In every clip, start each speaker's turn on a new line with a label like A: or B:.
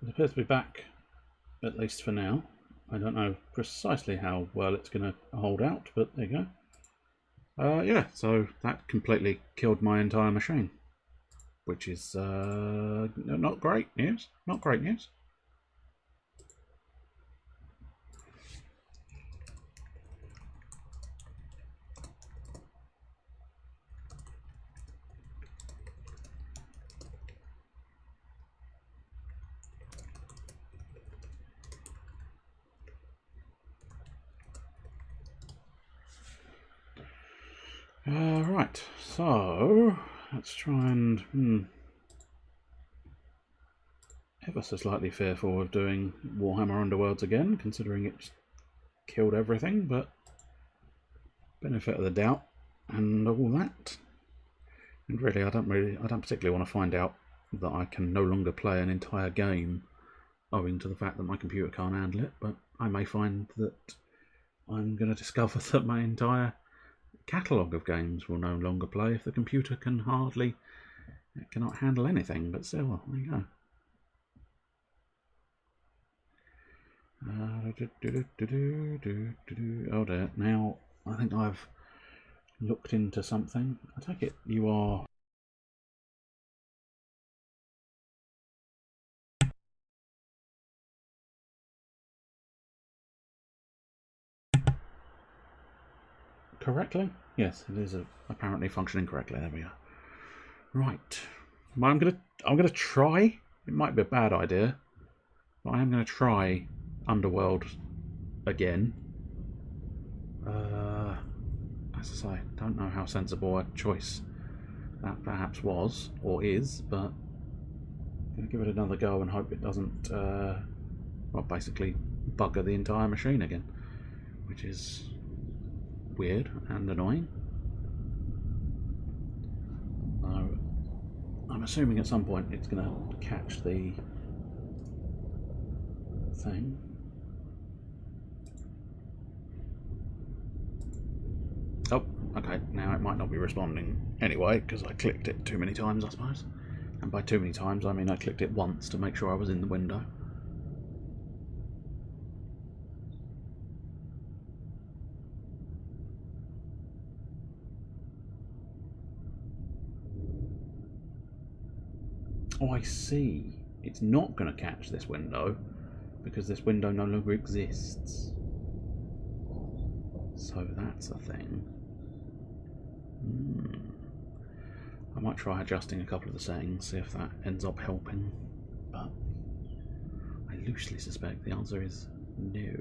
A: It appears to be back, at least for now. I don't know precisely how well it's going to hold out, but there you go. Yeah, so that completely killed my entire machine, which is not great news. Not great news. Right, so let's try and ever so slightly fearful of doing Warhammer Underworlds again, considering it just killed everything, but benefit of the doubt and all that. And really, I don't particularly want to find out that I can no longer play an entire game owing to the fact that my computer can't handle it, but I may find that I'm going to discover that my entire catalogue of games will no longer play if the computer cannot handle anything. But still, there you go. Oh dear, now I think I've looked into something. I take it you are... correctly? Yes, it is apparently functioning correctly. There we go. Right. Well, I'm gonna try. It might be a bad idea, but I am gonna try Underworld again. As I say, don't know how sensible a choice that perhaps was or is, but I'm gonna give it another go and hope it doesn't, well, basically bugger the entire machine again, which is weird and annoying. I'm assuming at some point it's going to catch the thing. Oh, okay, now it might not be responding anyway, because I clicked it too many times, I suppose. And by too many times, I mean I clicked it once to make sure I was in the window. Oh, I see. It's not going to catch this window, because this window no longer exists. So that's a thing. I might try adjusting a couple of the settings, see if that ends up helping, but I loosely suspect the answer is no.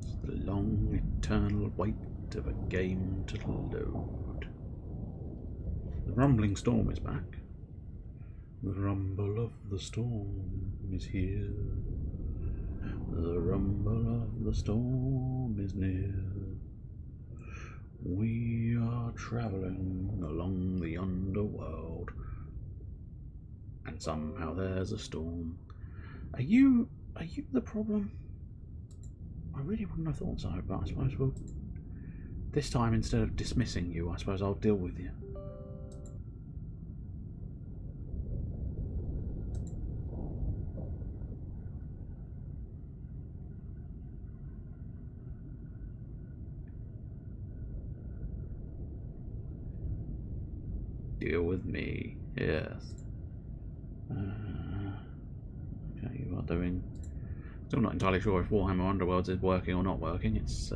A: It's the long, eternal wait of a game to load. The rumbling storm is back. The rumble of the storm is here. The rumble of the storm is near. We are travelling along the underworld, and somehow there's a storm. Are you the problem? I really wouldn't have thought so, but I suppose we'll... This time, instead of dismissing you, I suppose I'll deal with you. Deal with me, yes. Okay, you are doing... Still not entirely sure if Warhammer Underworlds is working or not working. It's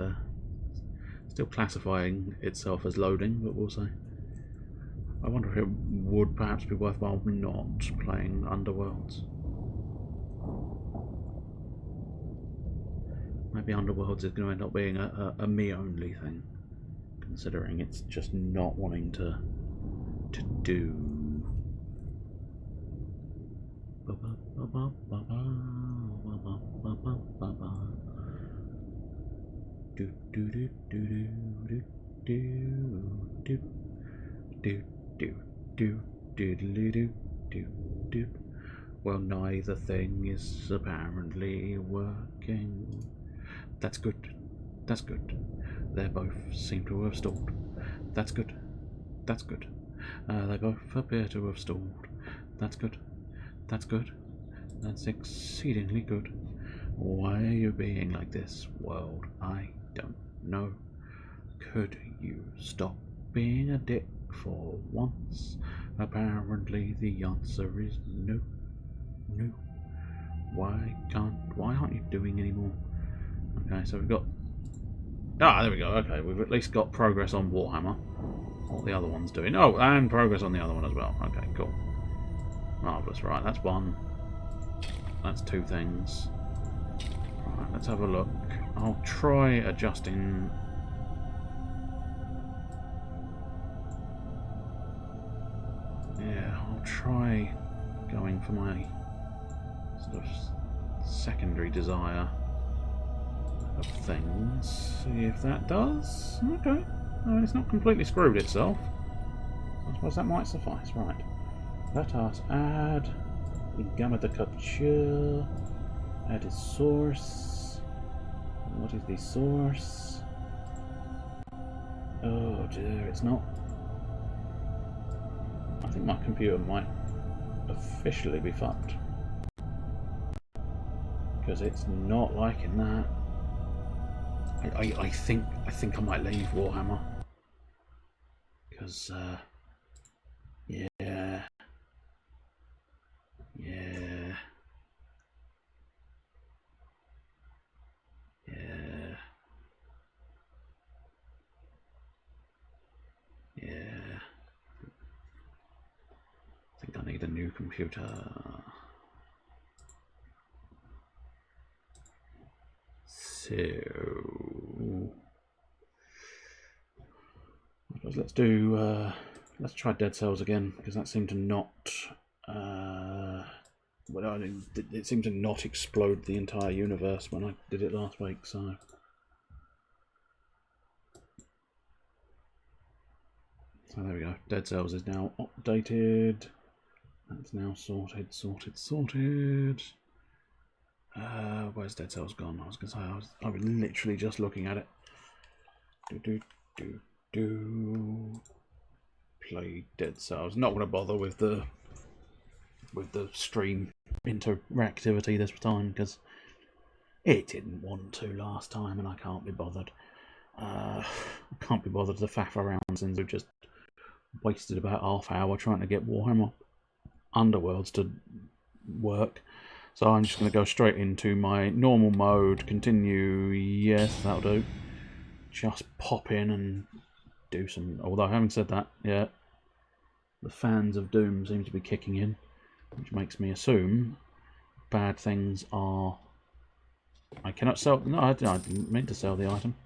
A: still classifying itself as loading, but we'll see. I wonder if it would perhaps be worthwhile not playing Underworlds. Maybe Underworlds is going to end up being a me-only thing, considering it's just not wanting to do. Well, neither thing is apparently working. That's good. That's good. They both seem to have stalled. That's good. That's good. They both appear to have stalled. That's good. That's good. That's exceedingly good. Why are you being like this, world? I don't know. Could you stop being a dick for once? Apparently the answer is no. No. Why aren't you doing any more? Okay, so we've got... Ah, there we go. Okay, we've at least got progress on Warhammer. What the other one's doing. Oh, and progress on the other one as well. Okay, cool. Marvellous. Right, that's one. That's two things. Right, let's have a look. I'll try adjusting... Yeah, I'll try going for my sort of secondary desire of things. See if that does. Okay. I mean, it's not completely screwed itself. I suppose that might suffice. Right. Let us add gamma de capture. Add its source. What is the source? Oh dear, it's not. I think my computer might officially be fucked. Because it's not liking that. I think I might leave Warhammer. Because yeah. I think I need a new computer. So let's do let's try Dead Cells again, because that seemed to not well, it seemed to not explode the entire universe when I did it last week. So there we go. Dead Cells is now updated. That's now sorted. Where's Dead Cells gone? I was going to say I was literally just looking at it. Play Dead Cells. Not going to bother with the stream interactivity this time because it didn't want to last time, and I can't be bothered. Can't be bothered to faff around since we've just wasted about half hour trying to get Warhammer Underworlds to work. So I'm just going to go straight into my normal mode, continue, yes, that'll do. Just pop in and do some, although having said that, yeah, the fans of Doom seem to be kicking in, which makes me assume bad things are... I cannot sell, no, I didn't mean to sell the item.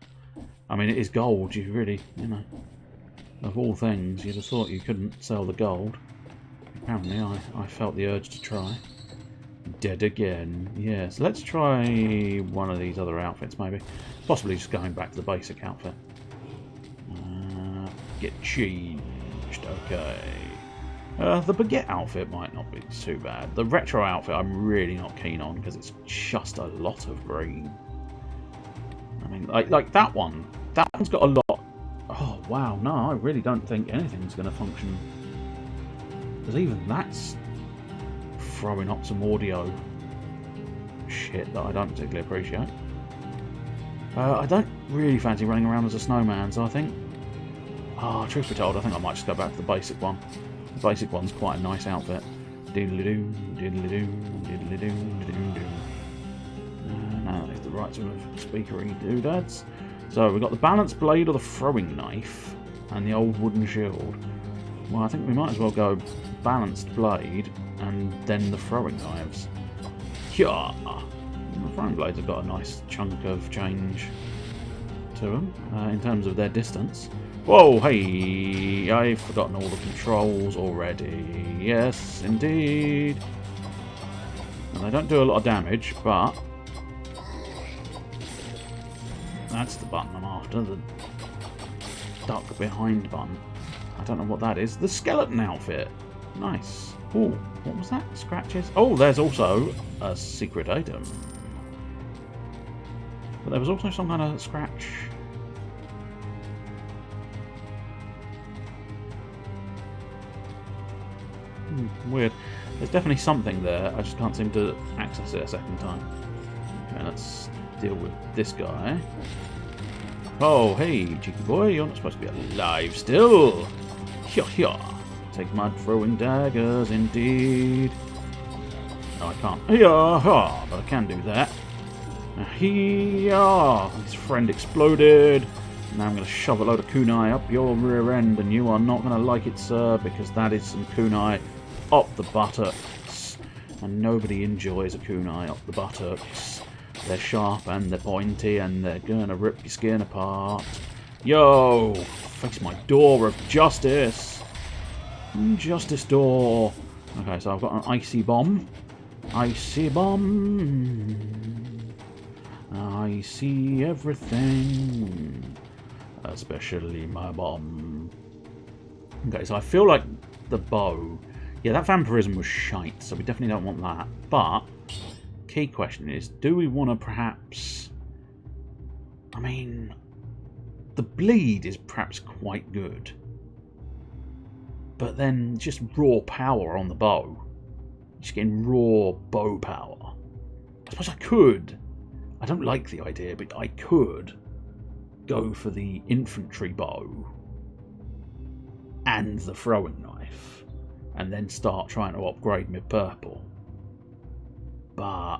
A: I mean, it is gold, you really, you know, of all things, you'd have thought you couldn't sell the gold. Apparently I felt the urge to try. Dead again. Yes, let's try one of these other outfits maybe. Possibly just going back to the basic outfit. Get changed. Okay. The baguette outfit might not be too bad. The retro outfit I'm really not keen on because it's just a lot of green. I mean, like that one. That one's got a lot. Oh, wow. No, I really don't think anything's going to function. Because even that's throwing up some audio shit that I don't particularly appreciate. I don't really fancy running around as a snowman, so I think... truth be told, I think I might just go back to the basic one. The basic one's quite a nice outfit. Diddly-doo, diddly-doo, diddly-doo, diddly-doo. Now there's the right sort of speakery doodads. So we've got the balanced blade or the throwing knife, and the old wooden shield. Well, I think we might as well go balanced blade, and then the throwing knives. Yeah! The throwing blades have got a nice chunk of change to them, in terms of their distance. Whoa, hey! I've forgotten all the controls already. Yes, indeed. And they don't do a lot of damage, but... that's the button I'm after, the duck behind button. I don't know what that is. The skeleton outfit! Nice. Oh, what was that? Scratches? Oh, there's also a secret item. But there was also some kind of scratch. Weird. There's definitely something there. I just can't seem to access it a second time. Okay, let's deal with this guy. Oh, hey, cheeky boy, you're not supposed to be alive still. Hya. Take my throwing daggers, indeed. No, I can't. Hya, but I can do that. Hya. His friend exploded. Now I'm going to shove a load of kunai up your rear end, and you are not going to like it, sir, because that is some kunai up the buttocks. And nobody enjoys a kunai up the buttocks. They're sharp and they're pointy and they're gonna rip your skin apart. Yo! Face my door of justice! Justice door! Okay, so I've got an icy bomb. Icy bomb! I see everything. Especially my bomb. Okay, so I feel like the bow... Yeah, that vampirism was shite, so we definitely don't want that. But... key question is, do we want to perhaps... I mean, the bleed is perhaps quite good. But then just raw power on the bow. Just getting raw bow power. I suppose I could. I don't like the idea, but I could go for the infantry bow and the throwing knife. And then start trying to upgrade my purple. But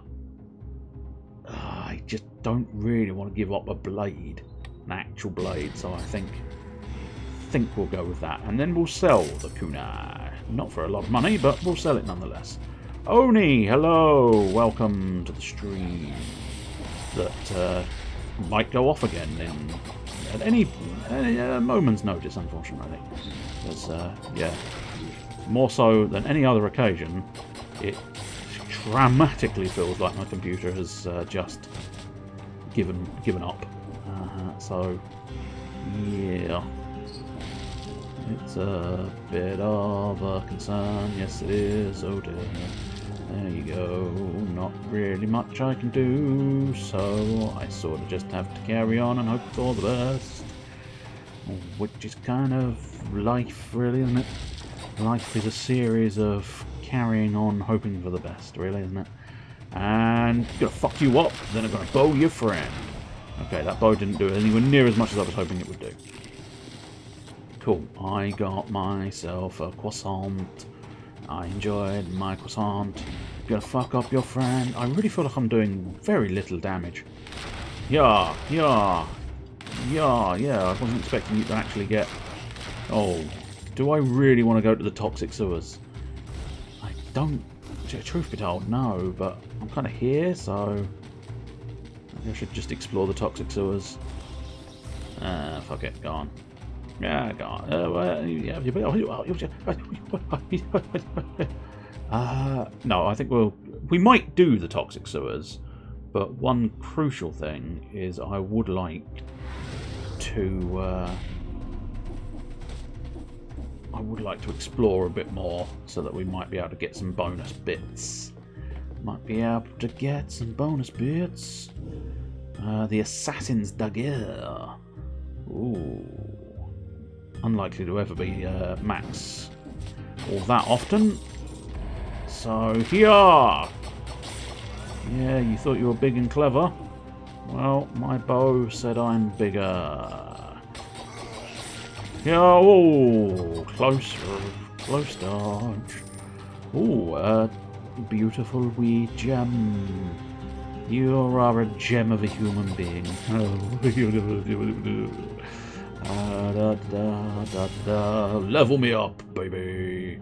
A: I just don't really want to give up a blade, an actual blade, so I think we'll go with that. And then we'll sell the kunai. Not for a lot of money, but we'll sell it nonetheless. Oni, hello! Welcome to the stream that might go off again at any moment's notice, unfortunately. Because, yeah, more so than any other occasion, it dramatically feels like my computer has just given up. So yeah, it's a bit of a concern. Yes, it is. Oh dear. There you go. Not really much I can do, so I sort of just have to carry on and hope for the best. Which is kind of life, really, isn't it? Life is a series of carrying on, hoping for the best, really, isn't it? And I'm gonna fuck you up, then I'm gonna bow your friend. Okay, that bow didn't do anywhere near as much as I was hoping it would do. Cool, I got myself a croissant. I enjoyed my croissant. Gonna fuck up your friend. I really feel like I'm doing very little damage. Yeah. I wasn't expecting you to actually get... Oh, do I really want to go to the toxic sewers? I don't... Truth be told, no, but I'm kind of here, so... Maybe I should just explore the toxic sewers. Fuck it, go on. Yeah, go on. No, I think we might do the toxic sewers, but one crucial thing is I would like to explore a bit more so that we might be able to get some bonus bits. The Assassin's Dagger. Ooh. Unlikely to ever be max all that often. So here. Yeah, you thought you were big and clever. Well, my bow said I'm bigger. Yeah, oh, close dodge. Oh, a beautiful wee gem. You are a gem of a human being. Level me up, baby.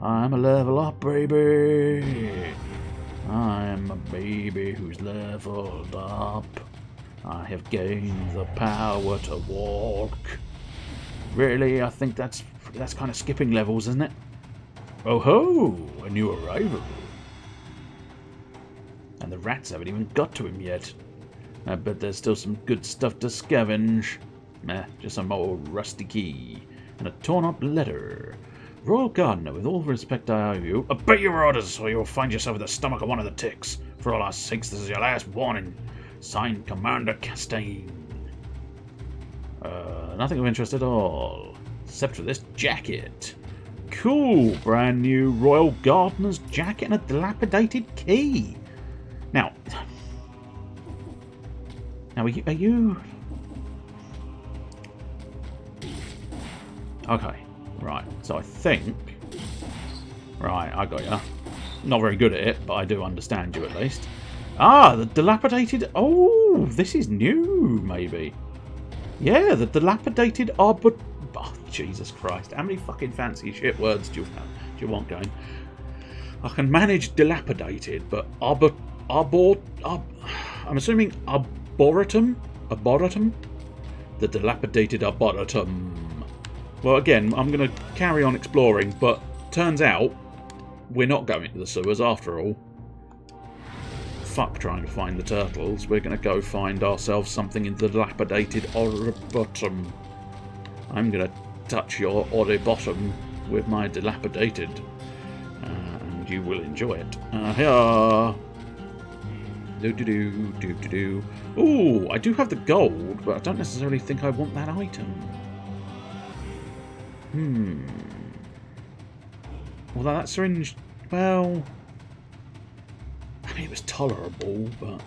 A: I'm a level up, baby. I'm a baby who's leveled up. I have gained the power to walk. Really, I think that's kind of skipping levels, isn't it? Oh ho, a new arrival. And the rats haven't even got to him yet. I bet there's still some good stuff to scavenge. Just some old rusty key and a torn up letter. Royal Gardener, with all the respect I owe you, obey your orders or you'll find yourself in the stomach of one of the ticks. For all our sakes, this is your last warning. Signed, Commander Castaigne. Nothing of interest at all, except for this jacket. Cool, brand new Royal Gardener's jacket and a dilapidated key. Now, are you... Okay, right, so I think... Right, I got ya. Not very good at it, but I do understand you at least. Ah, the dilapidated... Oh, this is new, maybe. Yeah, the dilapidated arbor... Oh, Jesus Christ. How many fucking fancy shit words do you want going? I can manage dilapidated, but I'm assuming arboretum? Arboretum? The dilapidated arboretum. Well, again, I'm going to carry on exploring, but turns out we're not going to the sewers after all. Fuck trying to find the turtles. We're going to go find ourselves something in the dilapidated arboretum. I'm going to touch your bottom with my dilapidated, and you will enjoy it. Here. Do. Ooh, I do have the gold, but I don't necessarily think I want that item. Although that syringe, well, I mean, it was tolerable, but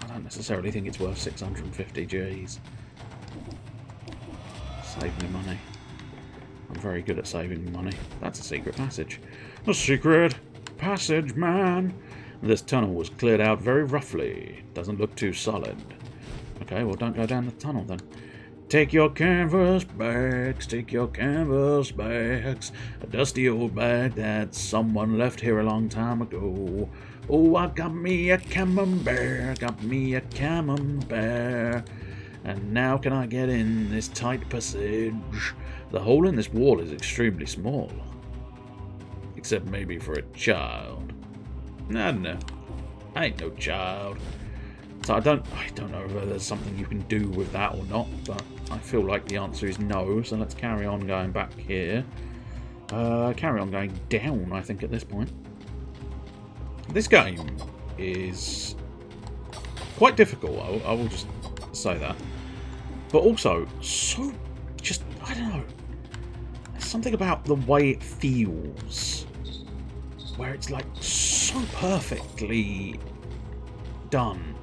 A: I don't necessarily think it's worth 650 Gs. Save me money. I'm very good at saving money. That's a secret passage. A secret passage, man. This tunnel was cleared out very roughly. Doesn't look too solid. Okay, well, don't go down the tunnel then. Take your canvas bags, take your canvas bags. A dusty old bag that someone left here a long time ago. Oh, I got me a camembert, got me a camembert. And now can I get in this tight passage? The hole in this wall is extremely small. Except maybe for a child. I don't know. I ain't no child. So I don't know whether there's something you can do with that or not, but I feel like the answer is no, so let's carry on going back here. Carry on going down, I think, at this point. This game is quite difficult, I will just say that. But also, so, just, I don't know. There's something about the way it feels, where it's like so perfectly done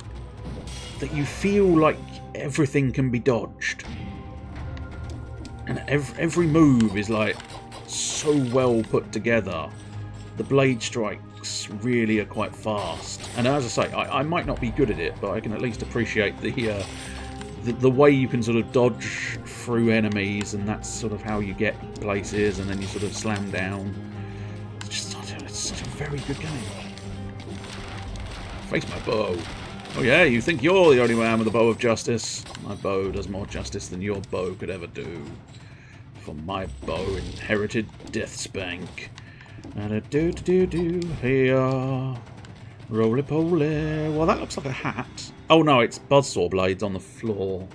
A: that you feel like everything can be dodged, and every move is like so well put together. The blade strikes really are quite fast, and as I say, I might not be good at it, but I can at least appreciate the way you can sort of dodge through enemies, and that's sort of how you get places, and then you sort of slam down. It's such a very good game. Face my bow. Oh yeah, you think you're the only man with a bow of justice? My bow does more justice than your bow could ever do. For my bow inherited Deathspank. Do here. Roly poly. Well, that looks like a hat. Oh no, it's buzzsaw blades on the floor.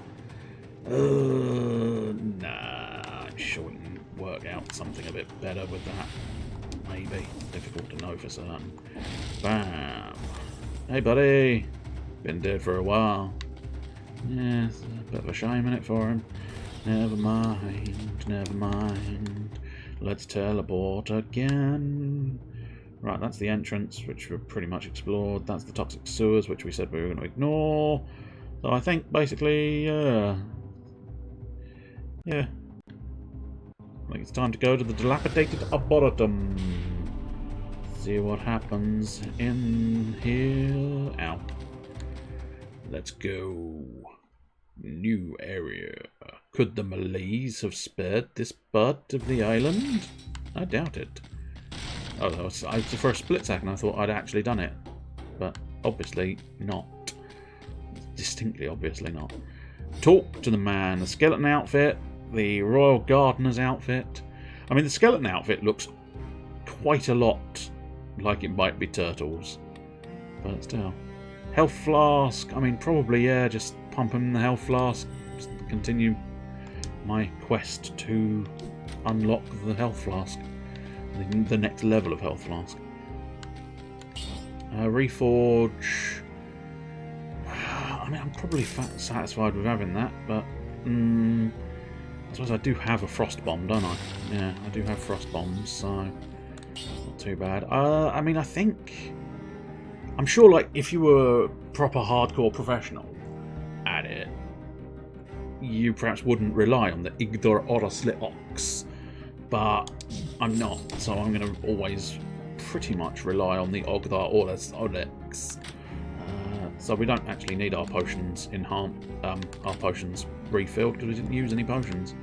A: Nah, I'm sure we can work out something a bit better with that. Maybe. Difficult to know for certain. Bam. Hey buddy. Been dead for a while. Yeah, it's a bit of a shame in it for him. Never mind, never mind. Let's teleport again. Right, that's the entrance, which we've pretty much explored. That's the toxic sewers, which we said we were going to ignore. So I think, basically, yeah. I think it's time to go to the dilapidated arboretum. See what happens in here. Ow. Let's go. New area. Could the Malays have spared this part of the island? I doubt it. Oh, for a split second I thought I'd actually done it. But obviously not. Distinctly obviously not. Talk to the man. The skeleton outfit. The Royal Gardener's outfit. I mean, the skeleton outfit looks quite a lot like it might be turtles. But still. Health flask. I mean, probably, yeah, just pumping the health flask. Just continue my quest to unlock the health flask. The next level of health flask. Reforge. I mean, I'm probably satisfied with having that, but I suppose I do have a frost bomb, don't I? Yeah, I do have frost bombs, so not too bad. I mean, I'm sure, like, if you were a proper hardcore professional at it, you perhaps wouldn't rely on the Igdor Orosli-Ox, but I'm not, so I'm going to always pretty much rely on the Ogdar Orosli-Ox. So we don't actually need our potions our potions refilled because we didn't use any potions.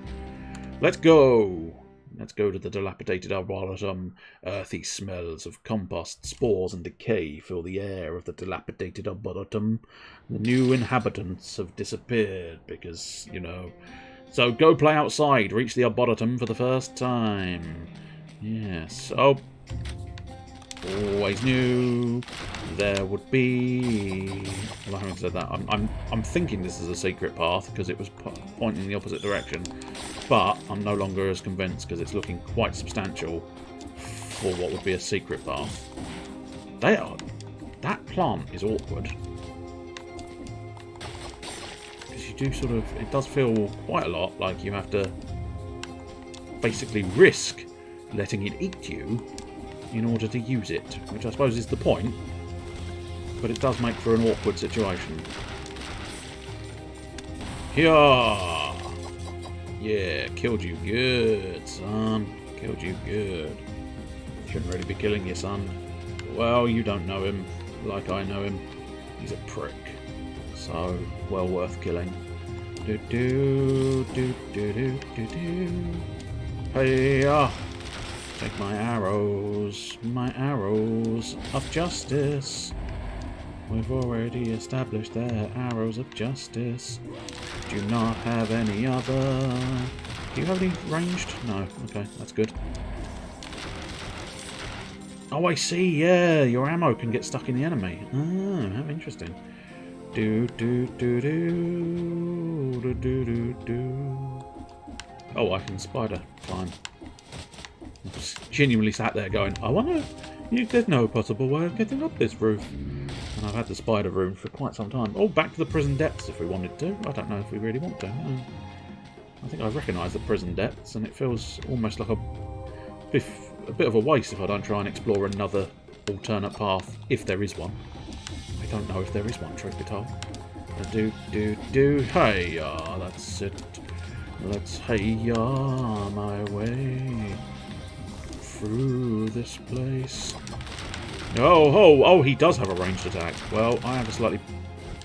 A: Let's go! Let's go to the dilapidated arboretum. Earthy smells of compost, spores and decay fill the air of the dilapidated arboretum. The new inhabitants have disappeared because, you know... So go play outside. Reach the arboretum for the first time. Yes. Oh. Always knew there would be... Well, having said that, I'm thinking this is a secret path because it was pointing in the opposite direction. But I'm no longer as convinced because it's looking quite substantial for what would be a secret path. That plant is awkward. Because you do sort of... It does feel quite a lot like you have to basically risk letting it eat you in order to use it, which I suppose is the point, but it does make for an awkward situation. Here! Yeah, killed you good, son. Killed you good. Shouldn't really be killing you, son. Well, you don't know him like I know him. He's a prick. So, well worth killing. Do do do do do do do. Hey-ya! Take my arrows of justice. We've already established their arrows of justice. Do not have any other. Do you have any ranged? No. Okay, that's good. Oh, I see. Yeah, your ammo can get stuck in the enemy. Oh, how interesting. Do do do do do do do do. Oh, I can spider climb. I just genuinely sat there going, I wonder if there's no possible way of getting up this roof. And I've had the spider room for quite some time. Oh, back to the prison depths if we wanted to. I don't know if we really want to. I think I recognise the prison depths, and it feels almost like a bit of a waste if I don't try and explore another alternate path, if there is one. I don't know if there is one, truth be told. Hey-ya, that's it. Let's hey-ya my way through this place. Oh, he does have a ranged attack. Well, I have a slightly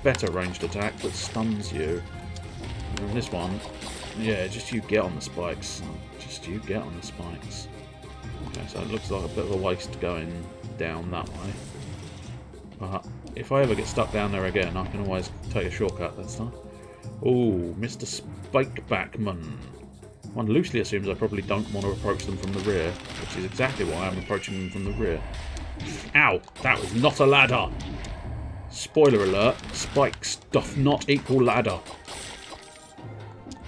A: better ranged attack that stuns you. And this one, yeah, just you get on the spikes. Just you get on the spikes. Okay, so it looks like a bit of a waste going down that way. But if I ever get stuck down there again, I can always take a shortcut this time. Oh, Mr. Spikebackman. One loosely assumes I probably don't want to approach them from the rear, which is exactly why I'm approaching them from the rear. Ow! That was not a ladder! Spoiler alert, spikes doth not equal ladder.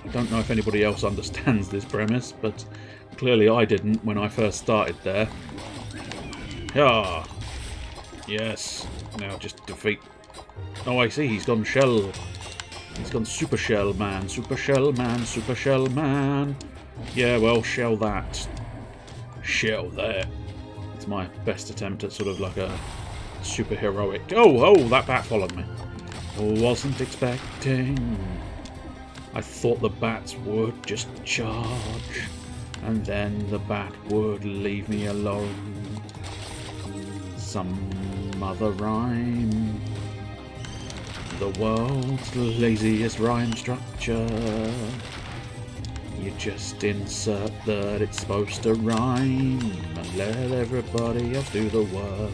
A: I don't know if anybody else understands this premise, but clearly I didn't when I first started there. Yeah. Yes. Now just defeat... Oh, I see, he's gone shell. He's gone Super Shell Man, Super Shell Man, Super Shell Man. Yeah, well, shell that. Shell that. It's my best attempt at sort of like a super heroic... Oh, that bat followed me. Wasn't expecting. I thought the bats would just charge, and then the bat would leave me alone. Some other rhyme. The world's laziest rhyme structure. You just insert that it's supposed to rhyme and let everybody else do the work.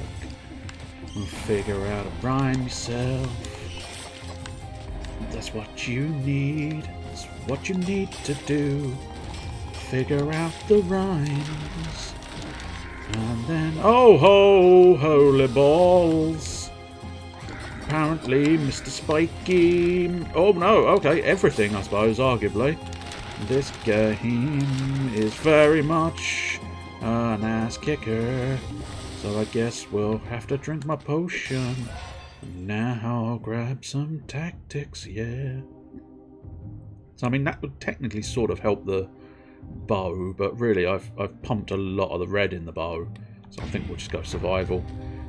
A: Figure out a rhyme yourself. That's what you need. That's what you need to do. Figure out the rhymes. And then, oh ho, holy balls. Apparently, Mr. Spiky... Oh no, okay, everything, I suppose, arguably. This game is very much An ass kicker. So I guess we'll have to drink my potion. Now I'll grab some tactics, yeah. So I mean that would technically sort of help the bow, but really I've pumped a lot of the red in the bow. So I think we'll just go survival.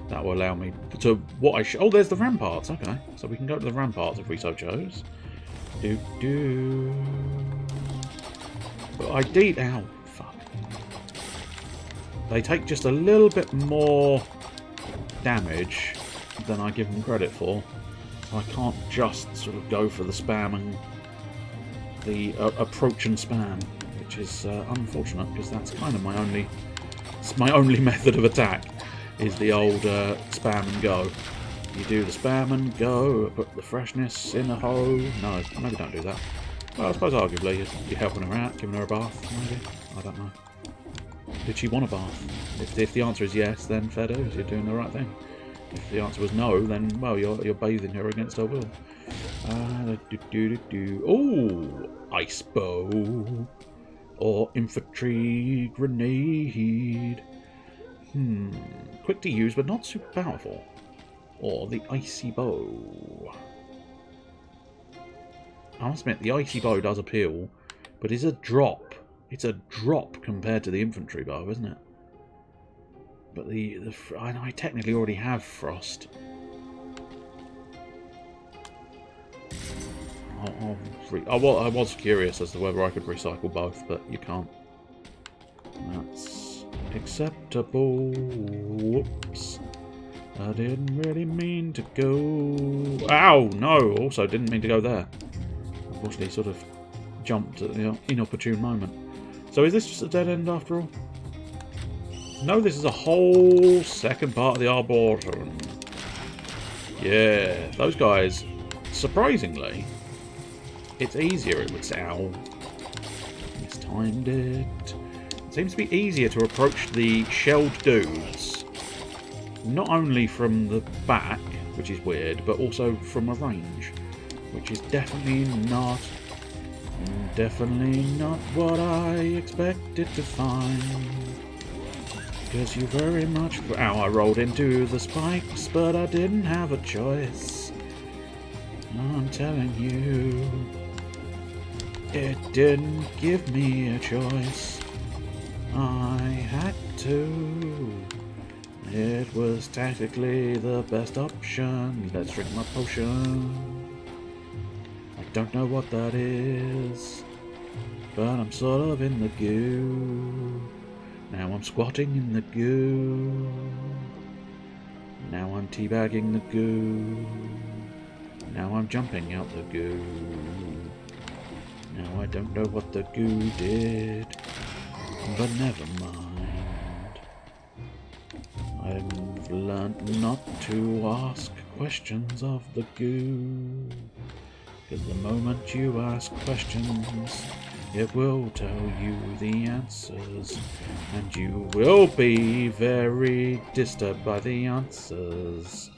A: That will allow me to what I should. Oh, there's the ramparts. Okay, so we can go to the ramparts if we so chose. Do. But I did. Ow, fuck. They take just a little bit more damage than I give them credit for. So I can't just sort of go for the spam and the approach and spam, which is unfortunate because that's kind of my only method of attack. Is the old spam and go. You do the spam and go, put the freshness in a hole. No, maybe don't do that. Well, I suppose arguably you're helping her out, giving her a bath, maybe. I don't know. Did she want a bath? If the answer is yes, then fair dues, you're doing the right thing. If the answer was no, then, well, you're bathing her against her will. Oh, ice bow. Or infantry grenade. Quick to use, but not super powerful. Or the icy bow. I must admit, the icy bow does appeal, but it's a drop. It's a drop compared to the infantry bow, isn't it? But I technically already have frost. I was curious as to whether I could recycle both, but you can't. That's acceptable. Whoops. I didn't really mean to go... Ow! No! Also didn't mean to go there. Unfortunately, sort of jumped at the inopportune moment. So is this just a dead end after all? No, this is a whole second part of the Arboretum. Yeah, those guys, surprisingly, it's easier, it would sound. Mistimed it. It seems to be easier to approach the shelled dudes, not only from the back, which is weird, but also from a range, which is definitely not what I expected to find. Because you very much... Ow, I rolled into the spikes, but I didn't have a choice. I'm telling you, it didn't give me a choice. I had to. It was tactically the best option. Let's drink my potion. I don't know what that is, but I'm sort of in the goo. Now I'm squatting in the goo. Now I'm teabagging the goo. Now I'm jumping out the goo. Now I don't know what the goo did, but never mind. I've learnt not to ask questions of the goo, because the moment you ask questions, it will tell you the answers, and you will be very disturbed by the answers.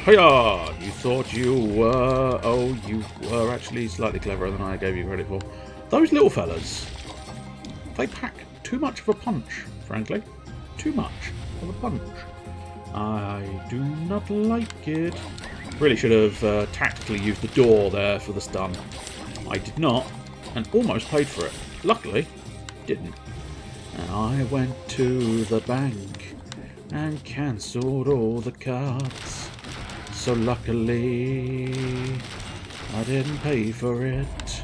A: Hiya! You thought you were... Oh, you were actually slightly cleverer than I gave you credit for. Those little fellas, they pack too much of a punch, frankly. Too much of a punch. I do not like it. Really should have tactically used the door there for the stun. I did not, and almost paid for it. Luckily, didn't. And I went to the bank and cancelled all the cards. So luckily, I didn't pay for it.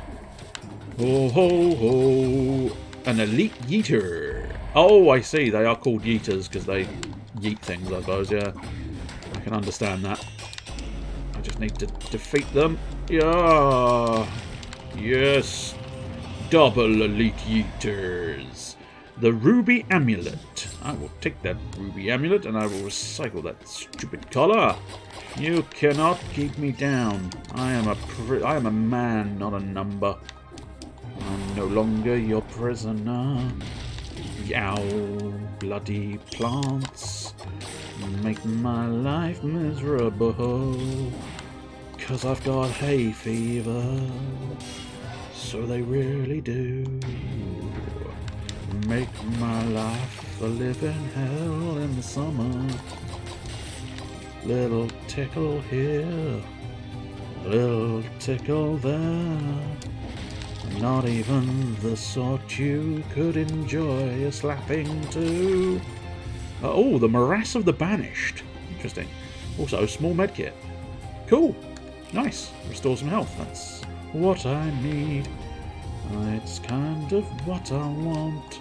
A: Oh ho ho! An elite yeeter. Oh, I see. They are called yeeters because they yeet things, I suppose. Yeah, I can understand that. I just need to defeat them. Yeah. Yes. Double elite yeeters. The ruby amulet. I will take that ruby amulet and I will recycle that stupid collar. You cannot keep me down. I am a man, not a number. I'm no longer your prisoner. Yow, bloody plants make my life miserable. 'Cause I've got hay fever. So they really do. make my life a living hell in the summer. Little tickle here, little tickle there. Not even the sort you could enjoy a slapping to. Oh, the Morass of the Banished. Interesting. Also, small medkit. Cool. Nice. Restore some health. That's what I need. It's kind of what I want.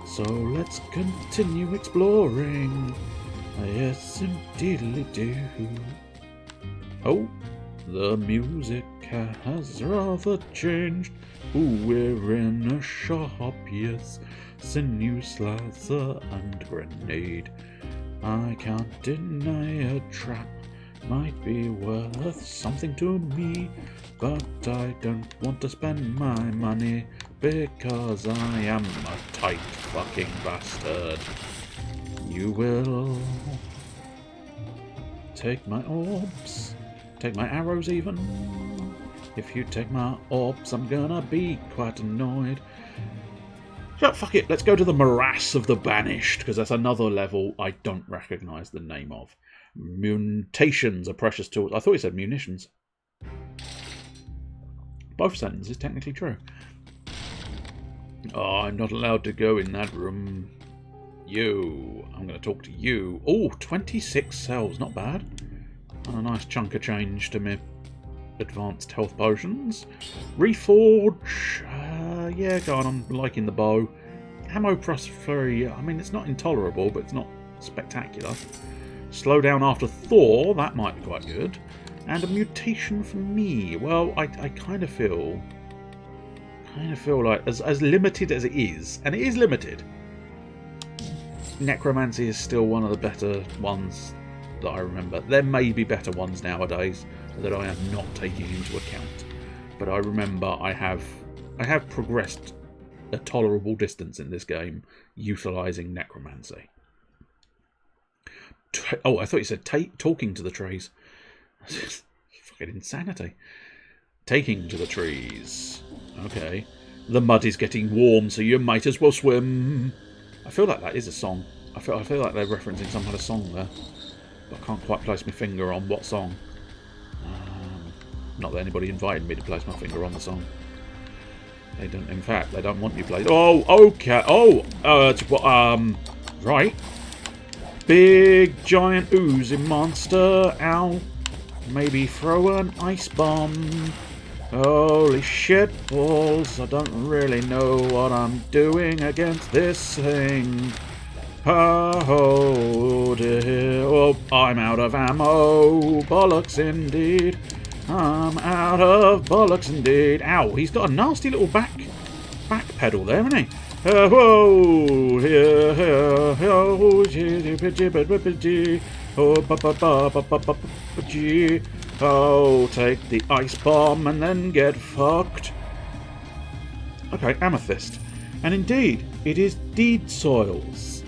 A: So let's continue exploring. Yes, indeedly do. Oh, the music has rather changed. Ooh, we're in a shop, yes. Sinew slicer and grenade. I can't deny a trap might be worth something to me, but I don't want to spend my money because I am a tight fucking bastard. You will take my orbs, take my arrows even. If you take my orbs, I'm gonna be quite annoyed. So, fuck it, let's go to the Morass of the Banished, because that's another level I don't recognise the name of. Mutations are precious tools. I thought he said munitions. Both sentences technically true. Oh, I'm not allowed to go in that room. You. I'm going to talk to you. Oh, 26 cells. Not bad. And a nice chunk of change to me. Advanced health potions. Reforge. Yeah, go on. I'm liking the bow. Ammo prosperity. I mean, it's not intolerable, but it's not spectacular. Slow down after Thor. That might be quite good. And a mutation for me. Well, I kind of feel like as limited as it is, and it is limited. Necromancy is still one of the better ones that I remember. There may be better ones nowadays that I am not taking into account, but I remember I have progressed a tolerable distance in this game utilising necromancy. Oh, I thought you said talking to the trees. Fucking insanity. Taking to the trees. Okay. The mud is getting warm, so you might as well swim. I feel like that is a song. I feel like they're referencing some kind of song there. But I can't quite place my finger on what song. Not that anybody invited me to place my finger on the song. They don't. In fact, they don't want you to play. Oh, okay. Oh, right. Big giant oozing monster. Ow. Maybe throw an ice bomb. Holy shit balls. I don't really know what I'm doing against this thing. Oh dear. Oh, I'm out of ammo. Bollocks indeed. I'm out of bollocks indeed. Ow, he's got a nasty little back pedal there, hasn't he? Whoa! Oh, take the ice bomb and then get fucked. Okay, amethyst. And indeed, it is deed soils.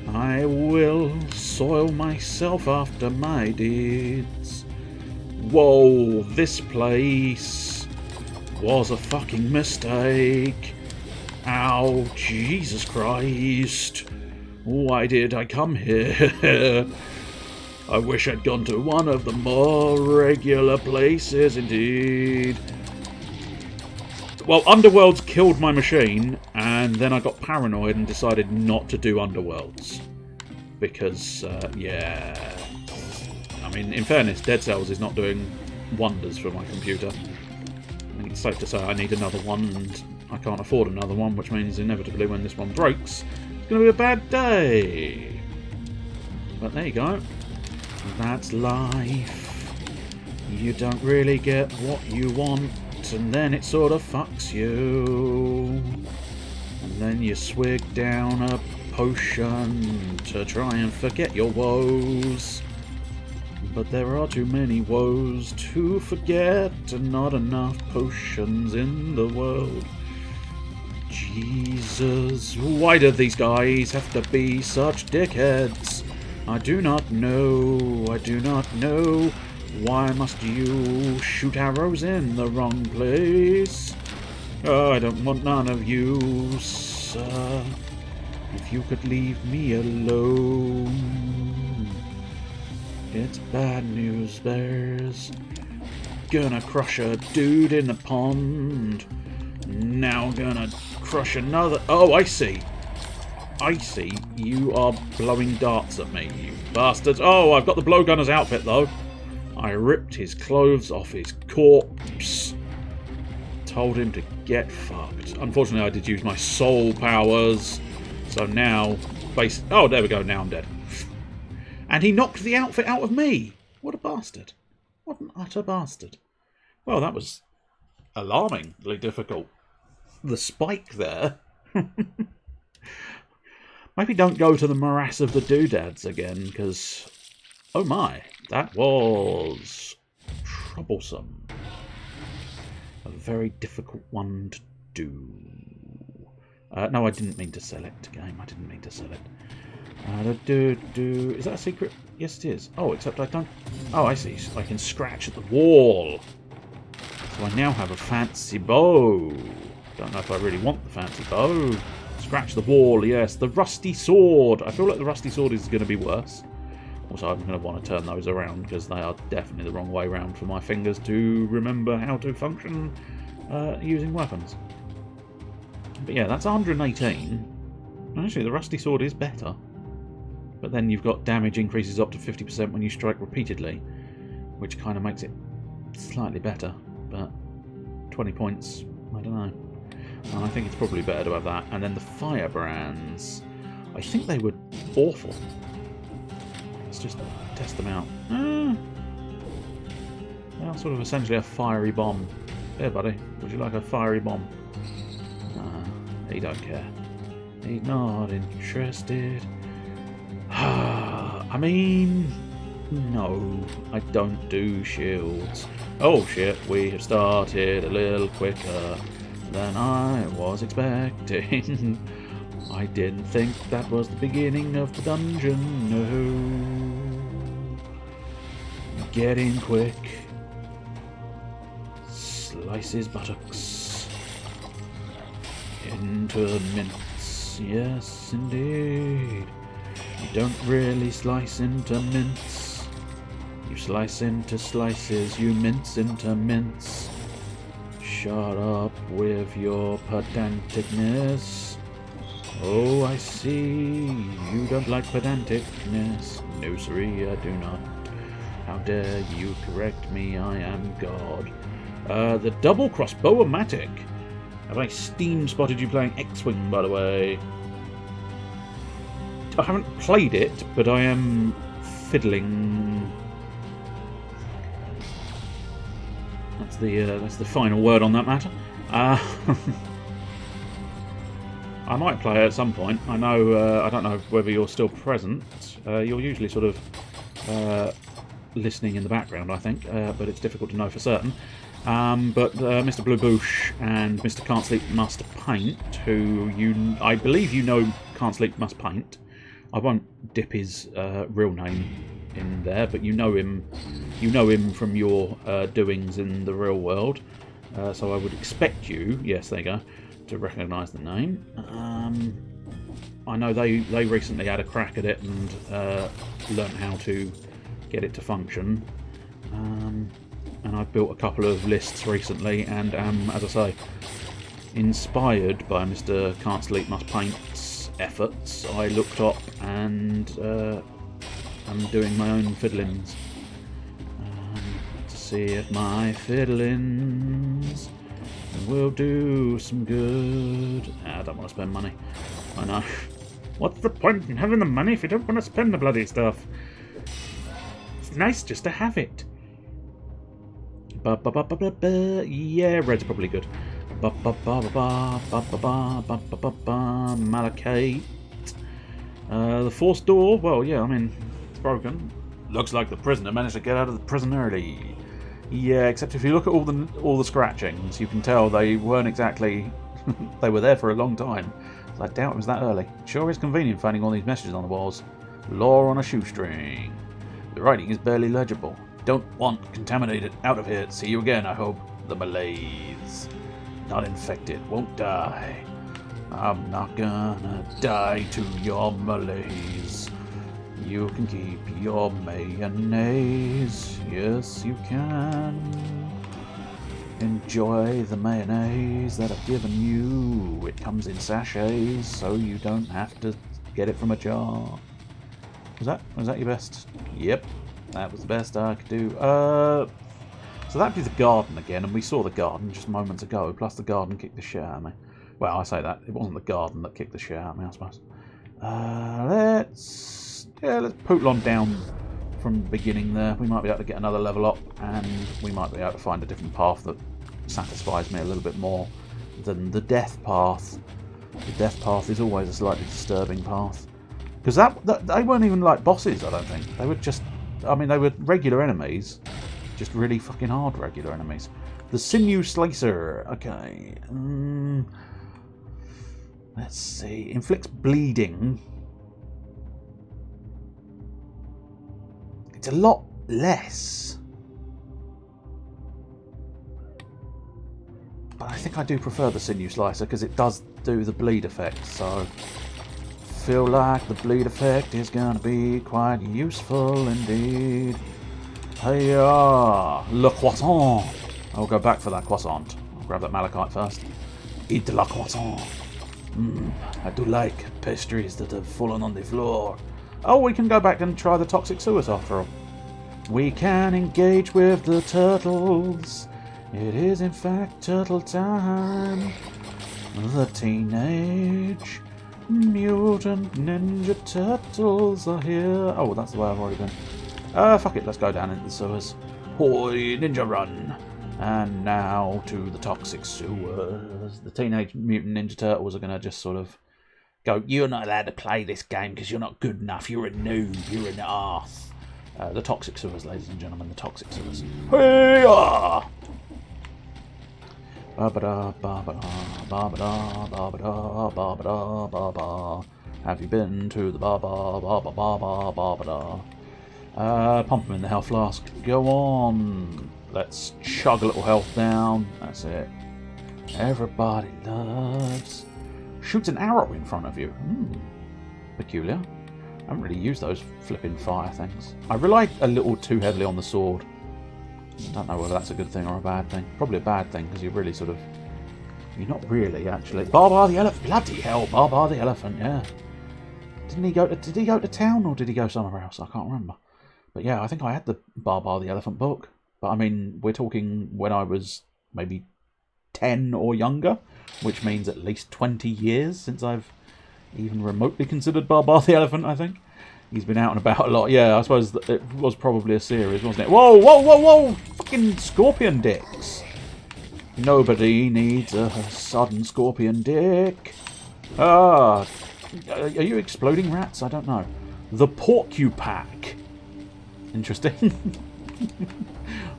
A: I will soil myself after my deeds. Whoa, this place was a fucking mistake. Ow, Jesus Christ. Why did I come here? I wish I'd gone to one of the more regular places indeed. Well, Underworlds killed my machine, and then I got paranoid and decided not to do Underworlds. Because, yeah. I mean, in fairness, Dead Cells is not doing wonders for my computer. I think it's safe to say I need another one, and I can't afford another one, which means inevitably when this one breaks, it's going to be a bad day. But there you go. That's life. You don't really get what you want, and then it sort of fucks you. And then you swig down a potion to try and forget your woes. But there are too many woes to forget, and not enough potions in the world. Jesus, why do these guys have to be such dickheads? I do not know. Why must you shoot arrows in the wrong place? Oh, I don't want none of you sir. If you could leave me alone. It's bad news, bears. Gonna crush a dude in the pond. Now gonna crush another... Oh, I see. I see. You are blowing darts at me, you bastards. Oh, I've got the blowgunner's outfit, though. I ripped his clothes off his corpse. Told him to get fucked. Unfortunately, I did use my soul powers. So now... Oh, there we go. Now I'm dead. And he knocked the outfit out of me. What a bastard. What an utter bastard. Well, that was alarmingly difficult. The spike there. Maybe don't go to the morass of the doodads again, because... Oh my, that was troublesome. A very difficult one to do. No, I didn't mean to select game. I didn't mean to sell it. Is that a secret? Yes, it is. Oh, except I don't... Oh, I see. I can scratch at the wall. So I now have a fancy bow. Don't know if I really want the fancy bow. Scratch the wall, yes. The rusty sword. I feel like the rusty sword is going to be worse. Also, I'm going to want to turn those around because they are definitely the wrong way around for my fingers to remember how to function using weapons. But yeah, that's 118. Actually, the rusty sword is better. But then you've got damage increases up to 50% when you strike repeatedly, which kind of makes it slightly better. But 20 points, I don't know. And I think it's probably better to have that. And then the firebrands. I think they were awful. Let's just test them out. They are sort of essentially a fiery bomb. Here, buddy. Would you like a fiery bomb? He don't care. He's not interested. I mean... No, I don't do shields. Oh shit, we have started a little quicker than I was expecting. I didn't think that was the beginning of the dungeon, no. Get in quick. Slice his buttocks. Into mince, yes indeed. You don't really slice into mince. You slice into slices, you mince into mince. Shut up with your pedanticness. Oh, I see. You don't like pedanticness. No, siree, I do not. How dare you correct me? I am God. The double crossbow-o-matic. Have I steam spotted you playing X-Wing, by the way? I haven't played it, but I am fiddling. That's the final word on that matter. I might play it at some point. I know. I don't know whether you're still present. You're usually sort of listening in the background, I think, but it's difficult to know for certain. But Mr. Blue Boosh and Mr. Can't Sleep Must Paint, who I believe you know Can't Sleep Must Paint. I won't dip his real name in there, but you know him. You know him from your doings in the real world. So I would expect you, yes, there you go, to recognise the name. I know they recently had a crack at it and learnt how to get it to function. And I've built a couple of lists recently, and am, as I say, inspired by Mr. Can't Sleep Must Paint's efforts. I looked up and I'm doing my own fiddlings to see if my fiddlings will do some good. I don't want to spend money. I know. What's the point in having the money if you don't want to spend the bloody stuff? It's nice just to have it. Yeah, red's probably good. Malachite. The forced door, well, yeah, I mean, it's broken. Looks like the prisoner managed to get out of the prison early. Yeah, except if you look at all the scratchings, you can tell they weren't exactly... they were there for a long time. So I doubt it was that early. Sure is convenient finding all these messages on the walls. Law on a shoestring. The writing is barely legible. Don't want contaminated. Out of here. See you again, I hope. The malaise. Not infected. Won't die. I'm not gonna die to your malaise. You can keep your mayonnaise. Yes, you can. Enjoy the mayonnaise that I've given you. It comes in sachets, so you don't have to get it from a jar. Was that your best? Yep, that was the best I could do. So that'd be the garden again, and we saw the garden just moments ago. Plus the garden kicked the shit out of me. Well, I say that it wasn't the garden that kicked the shit out of me, I suppose. Let's pootle on down from the beginning there. We might be able to get another level up, and we might be able to find a different path that satisfies me a little bit more than the death path. The death path is always a slightly disturbing path. Because they weren't even like bosses, I don't think. They were just... I mean, they were regular enemies. Just really fucking hard regular enemies. The Sinew Slicer. Okay. Let's see. Inflicts bleeding. It's a lot less. But I think I do prefer the Sinew Slicer because it does do the bleed effect. So feel like the bleed effect is going to be quite useful indeed. Hey, le croissant. I'll go back for that croissant. I'll grab that malachite first. Eat la croissant. I do like pastries that have fallen on the floor. Oh, we can go back and try the toxic sewers after all. We can engage with the turtles. It is in fact turtle time. The Teenage Mutant Ninja Turtles are here. Oh, that's the way I've already been. Fuck it, let's go down into the sewers. Hoi, ninja run! And now to the toxic sewers. The Teenage Mutant Ninja Turtles are going to just sort of go, you're not allowed to play this game because you're not good enough. You're a noob. You're an arse. The toxic sewers, ladies and gentlemen. The toxic sewers. Hey-ah! Ba-ba-da, ba-ba-da, ba-ba-da, ba-ba-da, ba-ba-da, ba-ba. Have you been to the ba-ba, ba-ba, ba-ba, ba-ba-da? Pump them in the health flask. Go on. Let's chug a little health down. That's it. Everybody loves. Shoots an arrow in front of you. Peculiar. I haven't really used those flipping fire things. I rely a little too heavily on the sword. I don't know whether that's a good thing or a bad thing. Probably a bad thing because you're really sort of... You're not really, actually. Barbar the elephant. Bloody hell, Barbar the elephant, yeah. Did he go to town or did he go somewhere else? I can't remember. But yeah, I think I had the Barbar the elephant book. But I mean, we're talking when I was maybe 10 or younger, which means at least 20 years since I've even remotely considered Barbar the elephant, I think. He's been out and about a lot. Yeah, I suppose it was probably a series, wasn't it? Whoa, whoa, whoa, whoa! Fucking scorpion dicks. Nobody needs a sudden scorpion dick. Are you exploding rats? I don't know. The Porcupack. Interesting.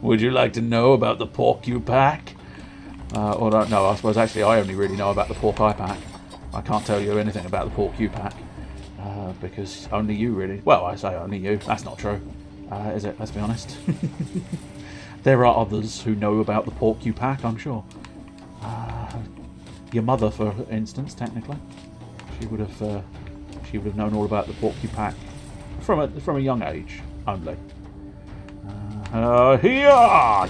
A: Would you like to know about the Porcupack? Or don't know. I suppose actually I only really know about the Pork-Eye Pack. I can't tell you anything about the Porcupack. Because only you really... Well, I say only you. That's not true. Is it? Let's be honest. There are others who know about the Porcupack, I'm sure. Your mother, for instance, technically. She would have known all about the Porcupack from a young age, only. Here!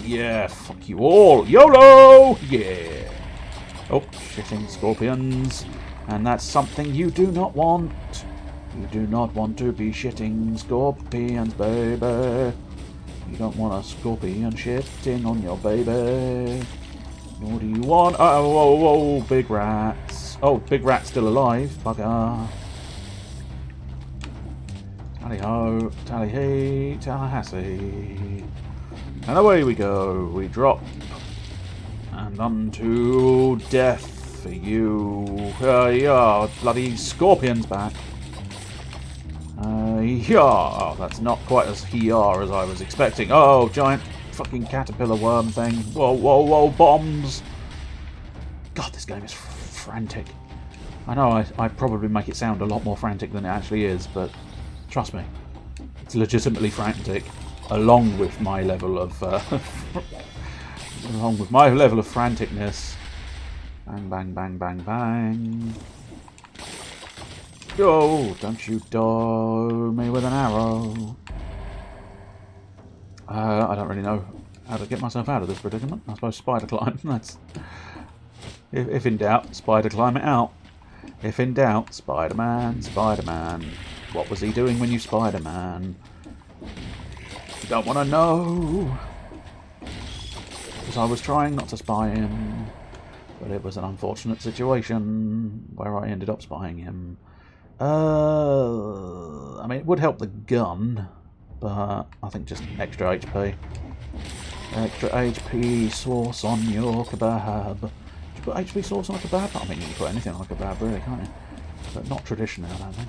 A: Yeah, fuck you all. YOLO! Yeah! Oh, shitting scorpions. And that's something you do not want. You do not want to be shitting scorpions, baby. You don't want a scorpion shitting on your baby. Nor do you want... Oh, whoa, whoa, big rats. Oh, big rat's still alive. Bugger. Tally-ho, tally-hey, Tallahassee. And away we go. We drop. And unto death for you. Yeah, bloody scorpion's back. Yeah. Oh, that's not quite as here as I was expecting. Oh, giant fucking caterpillar worm thing. Whoa, whoa, whoa, bombs. God, this game is frantic. I know I probably make it sound a lot more frantic than it actually is, but trust me, it's legitimately frantic, along with my level of franticness. Bang, bang, bang, bang, bang. Oh, don't you do me with an arrow. I don't really know how to get myself out of this predicament. I suppose spider climb. That's if in doubt, spider climb it out. If in doubt, Spider-Man, Spider-Man. What was he doing when you Spider-Man? You don't want to know. Because I was trying not to spy him. But it was an unfortunate situation where I ended up spying him. I mean, it would help the gun, but I think just extra HP. Extra HP sauce on your kebab. Did you put HP sauce on a kebab? I mean, you can put anything on a kebab, really, can't you? But not traditionally, I don't think.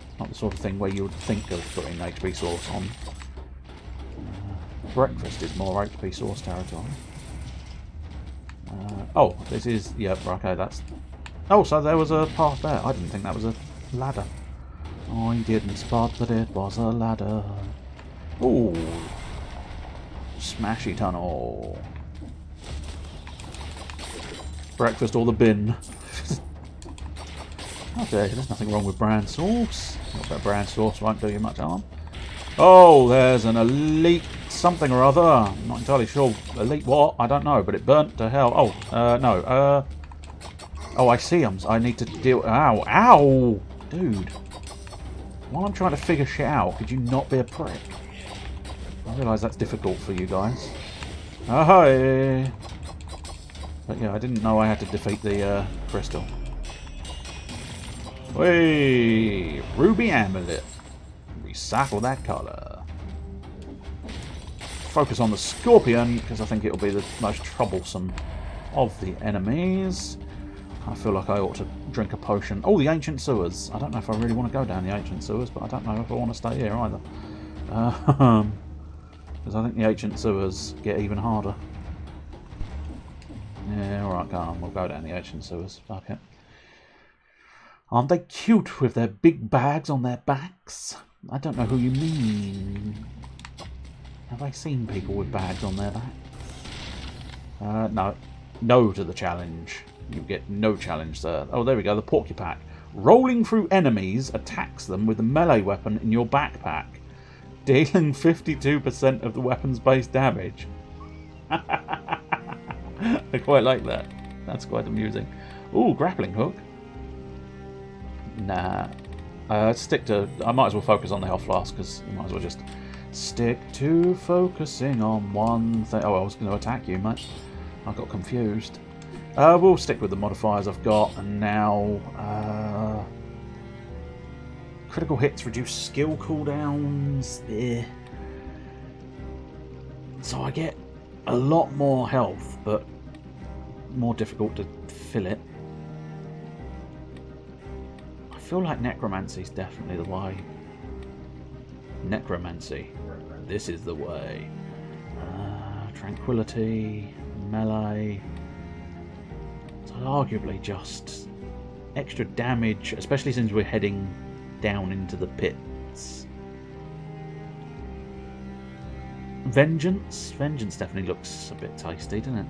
A: It's not the sort of thing where you would think of putting HP sauce on. Breakfast is more HP sauce territory. Oh, this is... yeah, okay, that's... oh, so there was a path there. I didn't think that was a ladder. I didn't spot that it was a ladder. Ooh. Smashy tunnel. Breakfast or the bin. Okay, there's nothing wrong with bran sauce. Not that bran sauce won't do you much harm. Oh, there's an elite something or other. I'm not entirely sure. Elite what? I don't know, but it burnt to hell. Oh, no. Oh, I see. I need to deal... ow. Ow! Dude. While I'm trying to figure shit out, could you not be a prick? I realise that's difficult for you guys. Oh, hi! But yeah, I didn't know I had to defeat the crystal. Whey! Ruby amulet. Recycle that colour. Focus on the scorpion, because I think it'll be the most troublesome of the enemies. I feel like I ought to drink a potion. Oh, the ancient sewers. I don't know if I really want to go down the ancient sewers, but I don't know if I want to stay here either. Because I think the ancient sewers get even harder. Yeah, alright, go on. We'll go down the ancient sewers. Fuck it. Aren't they cute with their big bags on their backs? I don't know who you mean. Have I seen people with bags on their backs? No. No to the challenge. You get no challenge there. Oh, there we go. The porcupine. Rolling through enemies attacks them with a melee weapon in your backpack, dealing 52% of the weapon's base damage. I quite like that. That's quite amusing. Ooh, grappling hook. Nah. Stick to... I might as well focus on the health flask, because you might as well just stick to focusing on one thing. Oh, I was going to attack you, mate. I got confused. We'll stick with the modifiers I've got, and now... critical hits reduce skill cooldowns. So I get a lot more health, but more difficult to fill it. I feel like necromancy is definitely the way. Necromancy. This is the way. Tranquility. Melee. So arguably just extra damage, especially since we're heading down into the pits. Vengeance. Vengeance definitely looks a bit tasty, doesn't it?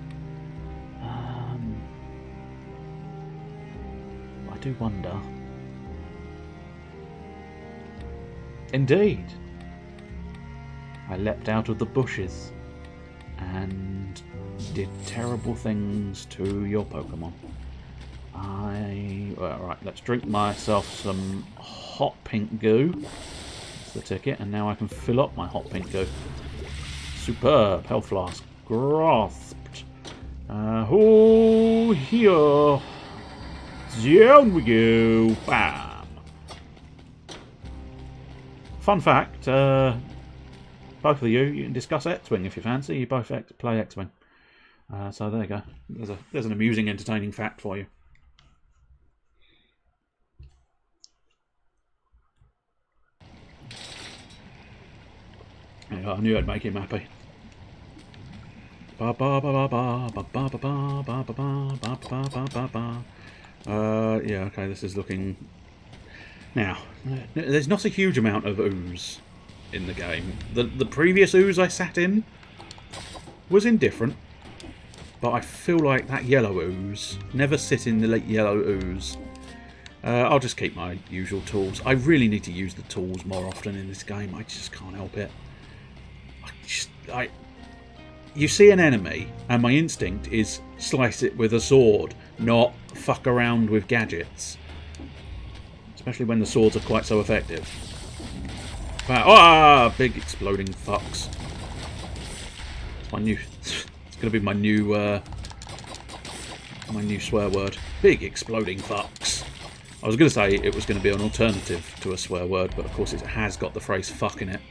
A: I do wonder. Indeed. I leapt out of the bushes and did terrible things to your Pokemon. Right, let's drink myself some hot pink goo. That's the ticket, and now I can fill up my hot pink goo. Superb. Health flask. Grasped. Oh, here. Down we go. Bam. Fun fact, both of you can discuss X-Wing if you fancy. You both play X-Wing. So there you go. There's an amusing, entertaining fact for you. Yeah, I knew I'd make him happy. Yeah, okay, this is looking... Now, there's not a huge amount of ooze in the game. The previous ooze I sat in was indifferent. but I feel like that yellow ooze. Never sit in the yellow ooze. I'll just keep my usual tools. I really need to use the tools more often in this game. I just can't help it. You see an enemy, and my instinct is slice it with a sword, not fuck around with gadgets. Especially when the swords are quite so effective. Big exploding fucks. It's my new. It's gonna be my new swear word. Big exploding fucks. I was gonna say it was gonna be an alternative to a swear word, but of course it has got the phrase "fuck" in it,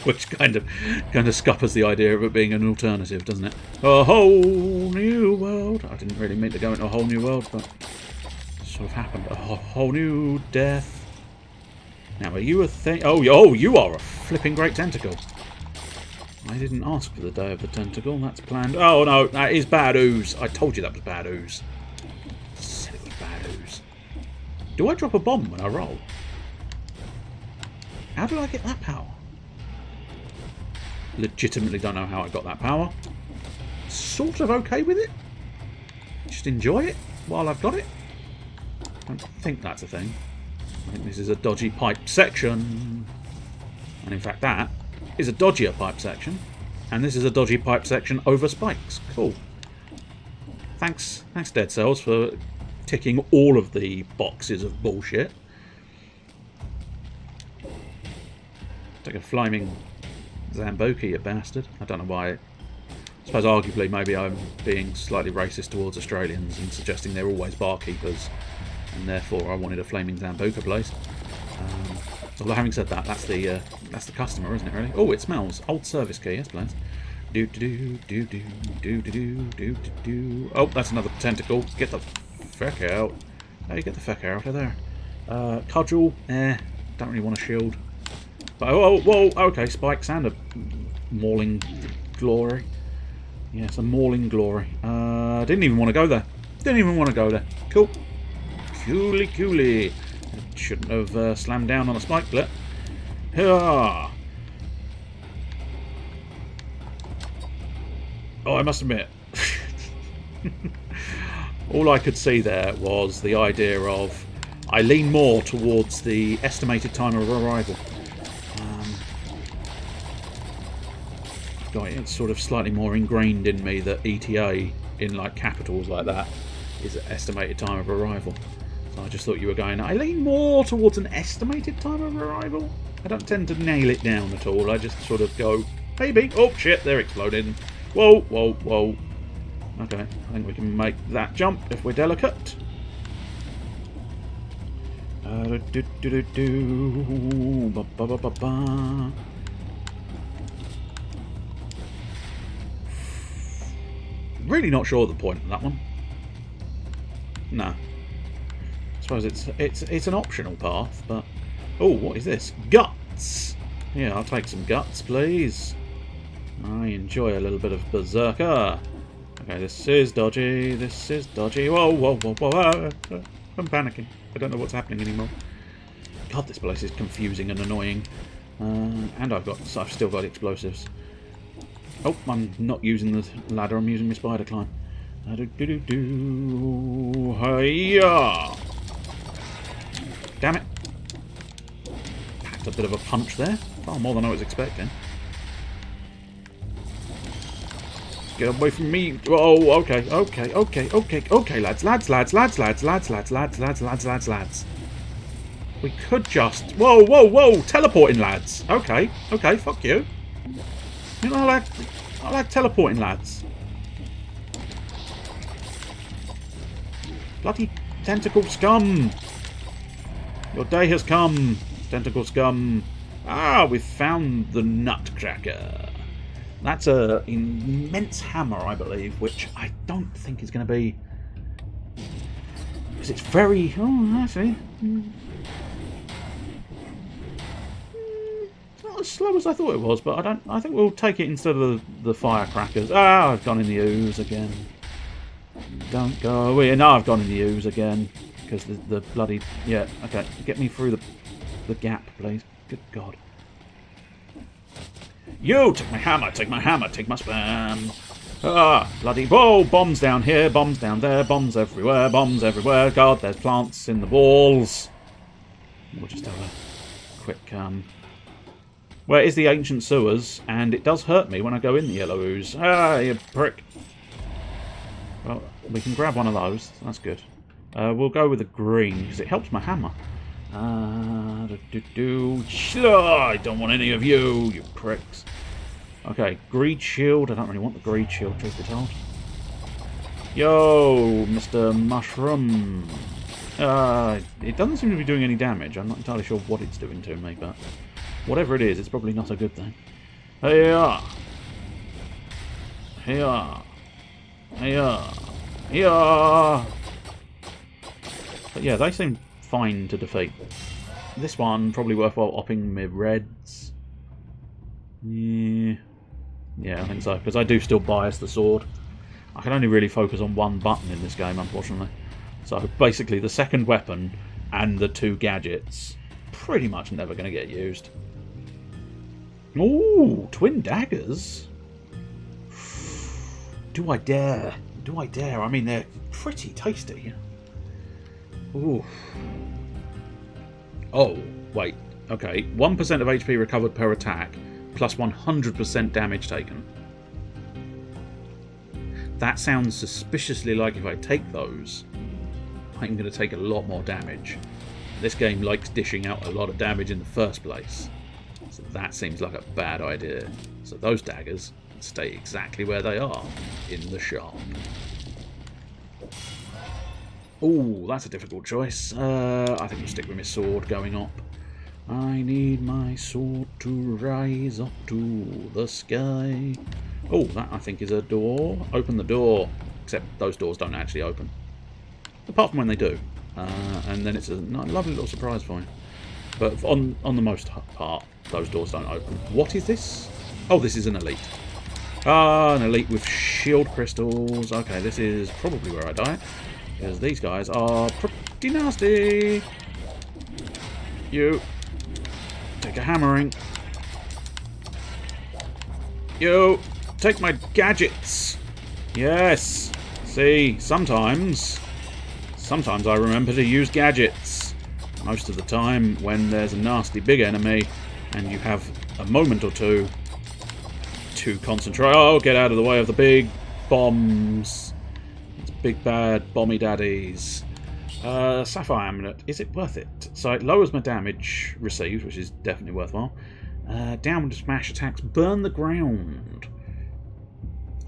A: which kind of scuppers the idea of it being an alternative, doesn't it? A whole new world. I didn't really mean to go into a whole new world, but it sort of happened. A whole new death. Now, are you a thing? Oh, you are a flipping great tentacle. I didn't ask for the day of the tentacle. That's planned. Oh, no, that is bad ooze. I told you that was bad ooze. I said it was bad ooze. Do I drop a bomb when I roll? How did I get that power? Legitimately don't know how I got that power. Sort of okay with it. Just enjoy it while I've got it. I don't think that's a thing. I think this is a dodgy pipe section. And in fact that is a dodgier pipe section. And this is a dodgy pipe section over spikes. Cool. Thanks Dead Cells, for ticking all of the boxes of bullshit. Take a flaming Zamboki, you bastard. I don't know why. I suppose arguably maybe I'm being slightly racist towards Australians and suggesting they're always barkeepers. And therefore I wanted a flaming Zamboka place. Although having said that, that's the customer, isn't it? Really? Oh, it smells. Old service key. Yes, please. Do do do do do do do do do. Oh, that's another tentacle. Get the feck out. How do you get the feck out of there? Cudgel. Don't really want a shield. But whoa. Okay, spikes and a mauling glory. Yes, a mauling glory. Didn't even want to go there. Cool. Cooly. Shouldn't have slammed down on a spike blit. Oh, I must admit, all I could see there was the idea of I lean more towards the estimated time of arrival. It's sort of slightly more ingrained in me that ETA in like capitals like that is an estimated time of arrival. So I just thought you were going, I lean more towards an estimated time of arrival. I don't tend to nail it down at all. I just sort of go, maybe. Oh shit, they're exploding. Whoa. Okay, I think we can make that jump if we're delicate. Really not sure of the point of that one. No. I suppose it's an optional path, but oh, what is this? Guts. Yeah, I'll take some guts, please. I enjoy a little bit of berserker. Okay, this is dodgy. Whoa. I'm panicking. I don't know what's happening anymore. God, this place is confusing and annoying. And I've still got explosives. Oh, I'm not using the ladder, I'm using my spider climb. Hiya! Damn it. Packed a bit of a punch there. Far more than I was expecting. Get away from me. Oh, okay, lads. We could just... Whoa, teleporting lads. Okay, fuck you. You know, I like teleporting lads. Bloody tentacle scum. Your day has come, tentacle scum. We've found the nutcracker. That's an immense hammer, I believe, which I don't think is going to be... Because it's very... Oh, actually... As slow as I thought it was, but I think we'll take it instead of the firecrackers. I've gone in the ooze again. Don't go away. No, I've gone in the ooze again because the bloody okay. Get me through the gap, please. Good God. You take my hammer, take my spam. Ah, bloody... Whoa! Bombs down here, bombs down there, bombs everywhere, bombs everywhere. God, there's plants in the walls. We'll just have a quick... Where is the ancient sewers? And it does hurt me when I go in the yellow ooze. Ah, you prick. Well, we can grab one of those. That's good. We'll go with the green, because it helps my hammer. I don't want any of you, you pricks. Okay, greed shield. I don't really want the greed shield, truth be told. Yo, Mr. Mushroom. It doesn't seem to be doing any damage. I'm not entirely sure what it's doing to me, but whatever it is, it's probably not a good thing. Hey-ya! Hey-ya! Hey-ya! Hey-ya! But yeah, they seem fine to defeat. This one, probably worthwhile opping my reds. Yeah, I think so, because I do still bias the sword. I can only really focus on one button in this game, unfortunately. So basically the second weapon and the two gadgets pretty much never going to get used. Ooh, twin daggers? Do I dare? Do I dare? I mean, they're pretty tasty. Ooh. Oh, wait. Okay, 1% of HP recovered per attack, plus 100% damage taken. That sounds suspiciously like if I take those, I'm going to take a lot more damage. This game likes dishing out a lot of damage in the first place, so that seems like a bad idea. So those daggers stay exactly where they are, in the shop. Ooh, that's a difficult choice. I think we'll stick with my sword going up. I need my sword to rise up to the sky. Oh, that I think is a door. Open the door. Except those doors don't actually open. Apart from when they do. And then it's a lovely little surprise for you. But on the most part, those doors don't open. What is this? Oh, this is an elite. Ah, an elite with shield crystals. Okay, this is probably where I die. Because these guys are pretty nasty. You. Take a hammering. You. Take my gadgets. Yes. See, sometimes I remember to use gadgets. Most of the time when there's a nasty big enemy and you have a moment or two to concentrate. Oh, get out of the way of the big bombs. It's big bad bomby daddies. Sapphire Amulet. Is it worth it? So it lowers my damage received, which is definitely worthwhile. Downward smash attacks burn the ground.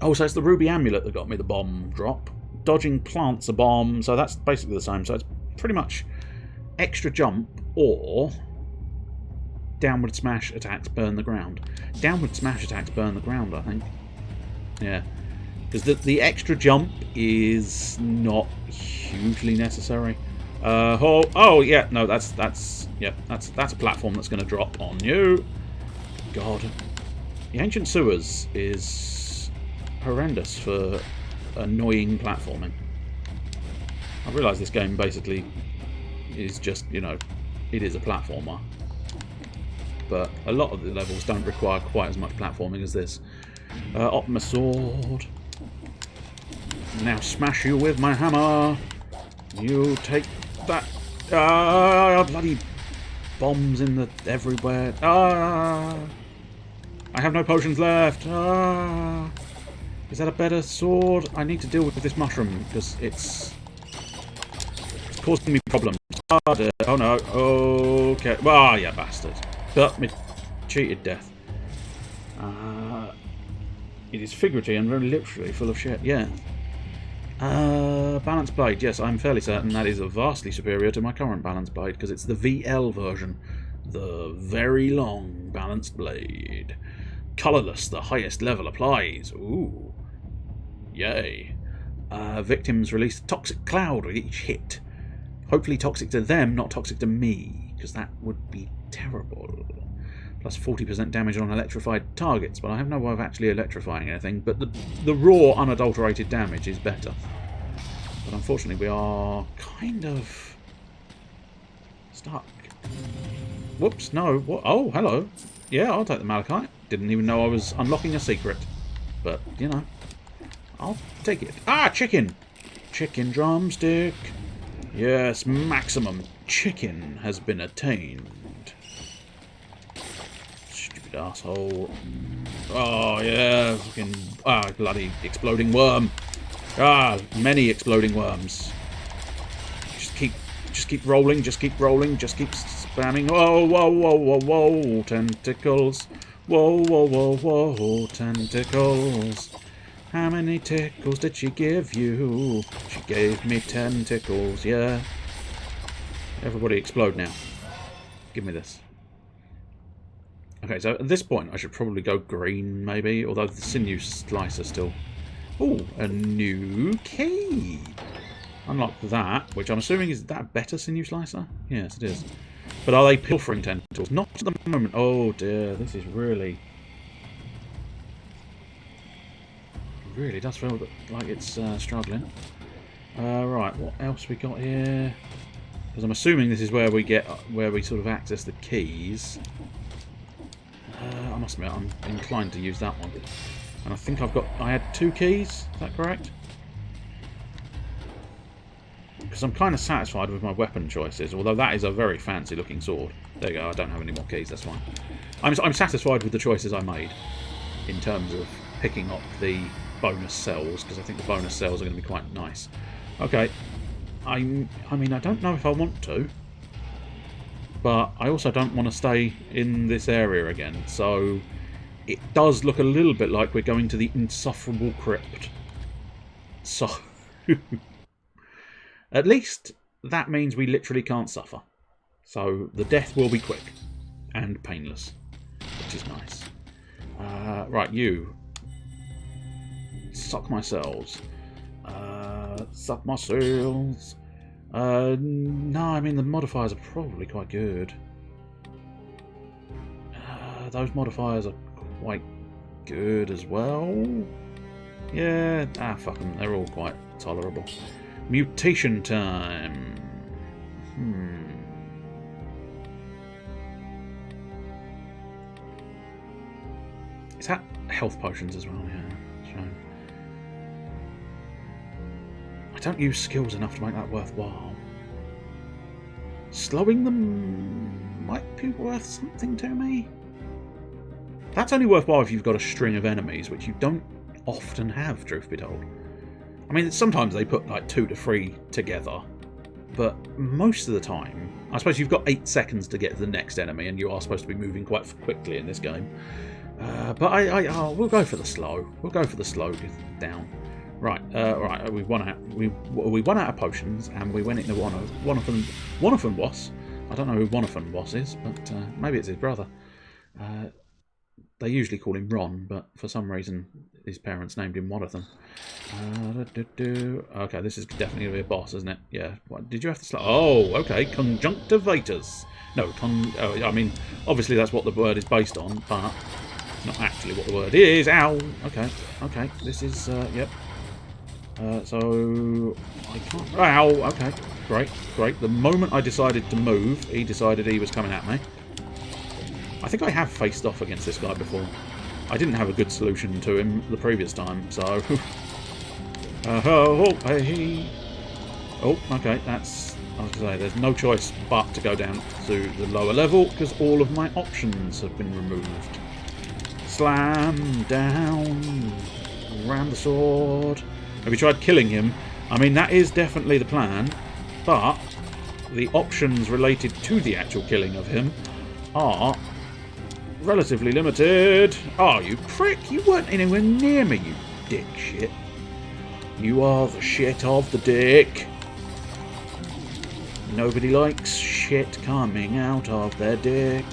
A: Oh, so it's the Ruby Amulet that got me the bomb drop. Dodging plants a bomb, so that's basically the same. So it's pretty much extra jump or downward smash attacks burn the ground. Downward smash attacks burn the ground, I think. Yeah. Because the extra jump is not hugely necessary. Oh yeah, no, that's a platform that's going to drop on you. God, the Ancient Sewers is horrendous for annoying platforming. I realise this game basically is just, you know, it is a platformer, but a lot of the levels don't require quite as much platforming as this. Optima sword. Now smash you with my hammer. You take that. Bloody bombs in the everywhere. I have no potions left. Is that a better sword? I need to deal with this mushroom because it's causing me problems. Oh no. Okay. Ah, yeah, bastard. But me cheated death. It is figuratively and very literally full of shit. Yeah. Balance blade. Yes, I'm fairly certain that is vastly superior to my current balance blade because it's the VL version. The very long balanced blade. Colourless, the highest level applies. Ooh. Yay. Victims release a toxic cloud with each hit. Hopefully toxic to them, not toxic to me, because that would be terrible. Plus 40% damage on electrified targets, but I have no way of actually electrifying anything. But the raw, unadulterated damage is better. But unfortunately, we are kind of stuck. Whoops, no. What? Oh, hello. Yeah, I'll take the Malachite. Didn't even know I was unlocking a secret. But, you know. I'll take it. Ah, chicken! Chicken drumstick. Yes, maximum chicken has been attained. Stupid asshole. Oh, yeah. Fucking... Ah, bloody exploding worm. Ah, many exploding worms. Just keep rolling, just keep rolling, just keep spamming. Whoa, whoa, whoa, whoa, whoa, tentacles. Whoa, whoa, whoa, whoa, tentacles. How many tickles did she give you? She gave me 10 tickles, yeah. Everybody explode now. Give me this. Okay, so at this point I should probably go green, maybe, although the sinew slicer still... Ooh, a new key! Unlike that, which I'm assuming is that a better sinew slicer? Yes, it is. But are they pilfering tentacles? Not at the moment. Oh dear, this is really does feel like it's struggling. Right, what else we got here? Because I'm assuming this is where we sort of access the keys. I must admit, I'm inclined to use that one. And I think I had 2 keys. Is that correct? Because I'm kind of satisfied with my weapon choices, although that is a very fancy looking sword. There you go, I don't have any more keys, that's fine. I'm satisfied with the choices I made in terms of picking up the bonus cells, because I think the bonus cells are going to be quite nice. Okay, I mean, I don't know if I want to, but I also don't want to stay in this area again, so it does look a little bit like we're going to the insufferable crypt. So... At least that means we literally can't suffer. So the death will be quick and painless, which is nice. Right, you. Suck my cells. Suck my cells. No, I mean the modifiers are probably quite good. Those modifiers are quite good as well. Yeah, fuck them. They're all quite tolerable. Mutation time. Is that health potions as well? Yeah. So I don't use skills enough to make that worthwhile. Slowing them might be worth something to me. That's only worthwhile if you've got a string of enemies, which you don't often have, truth be told. I mean, sometimes they put like 2 to 3 together, but most of the time, I suppose you've got 8 seconds to get to the next enemy, and you are supposed to be moving quite quickly in this game. But we'll go for the slow. We'll go for the slow down. Right, right. We won out of potions, and we went into Wonathan Boss. I don't know who Wonathan Boss is, but maybe it's his brother. They usually call him Ron, but for some reason his parents named him Wonathan. Okay, this is definitely going to be a boss, isn't it? Yeah. What, did you have to... Oh, okay. Conjunctivators. No, I mean, obviously that's what the word is based on, but it's not actually what the word is. Ow! Okay. This is... yep. So... I can't... Ow! Okay. Great. The moment I decided to move, he decided he was coming at me. I think I have faced off against this guy before. I didn't have a good solution to him the previous time, so... Hey. Oh, okay, that's... I was going to say, there's no choice but to go down to the lower level, because all of my options have been removed. Slam down. Ram the sword. Have you tried killing him? I mean, that is definitely the plan, but the options related to the actual killing of him are... relatively limited. Oh, you prick! You weren't anywhere near me, you dick shit. You are the shit of the dick. Nobody likes shit coming out of their dick.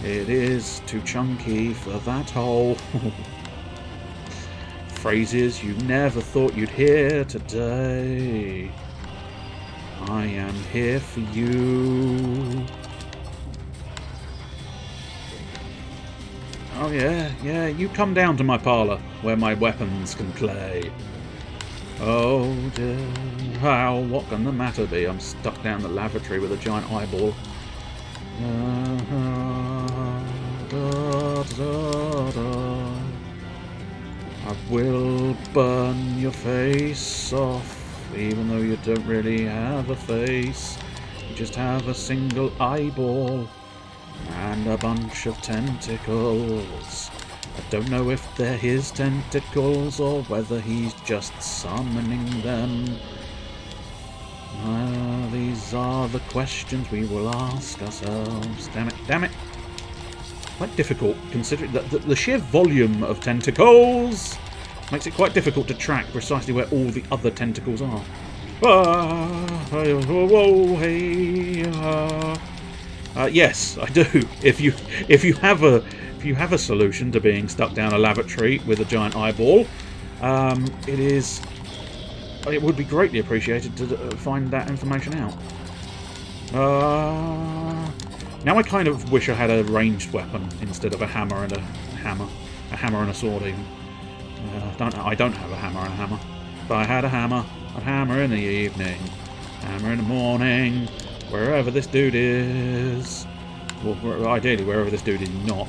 A: It is too chunky for that hole. Phrases you never thought you'd hear today. I am here for you. Oh yeah, you come down to my parlour, where my weapons can play. Oh dear, how, what can the matter be? I'm stuck down the lavatory with a giant eyeball. I I will burn your face off, even though you don't really have a face. You just have a single eyeball and a bunch of tentacles. I don't know if they're his tentacles or whether he's just summoning them. These are the questions we will ask ourselves. Damn it, damn it. Quite difficult, considering that the sheer volume of tentacles makes it quite difficult to track precisely where all the other tentacles are. Yes, I do. If you have a solution to being stuck down a lavatory with a giant eyeball, it would be greatly appreciated to find that information out. Now I kind of wish I had a ranged weapon instead of a hammer and a sword even. I don't have a hammer and a hammer. If I had a hammer, I'd hammer in the evening, hammer in the morning, wherever this dude is. Well, ideally wherever this dude is not.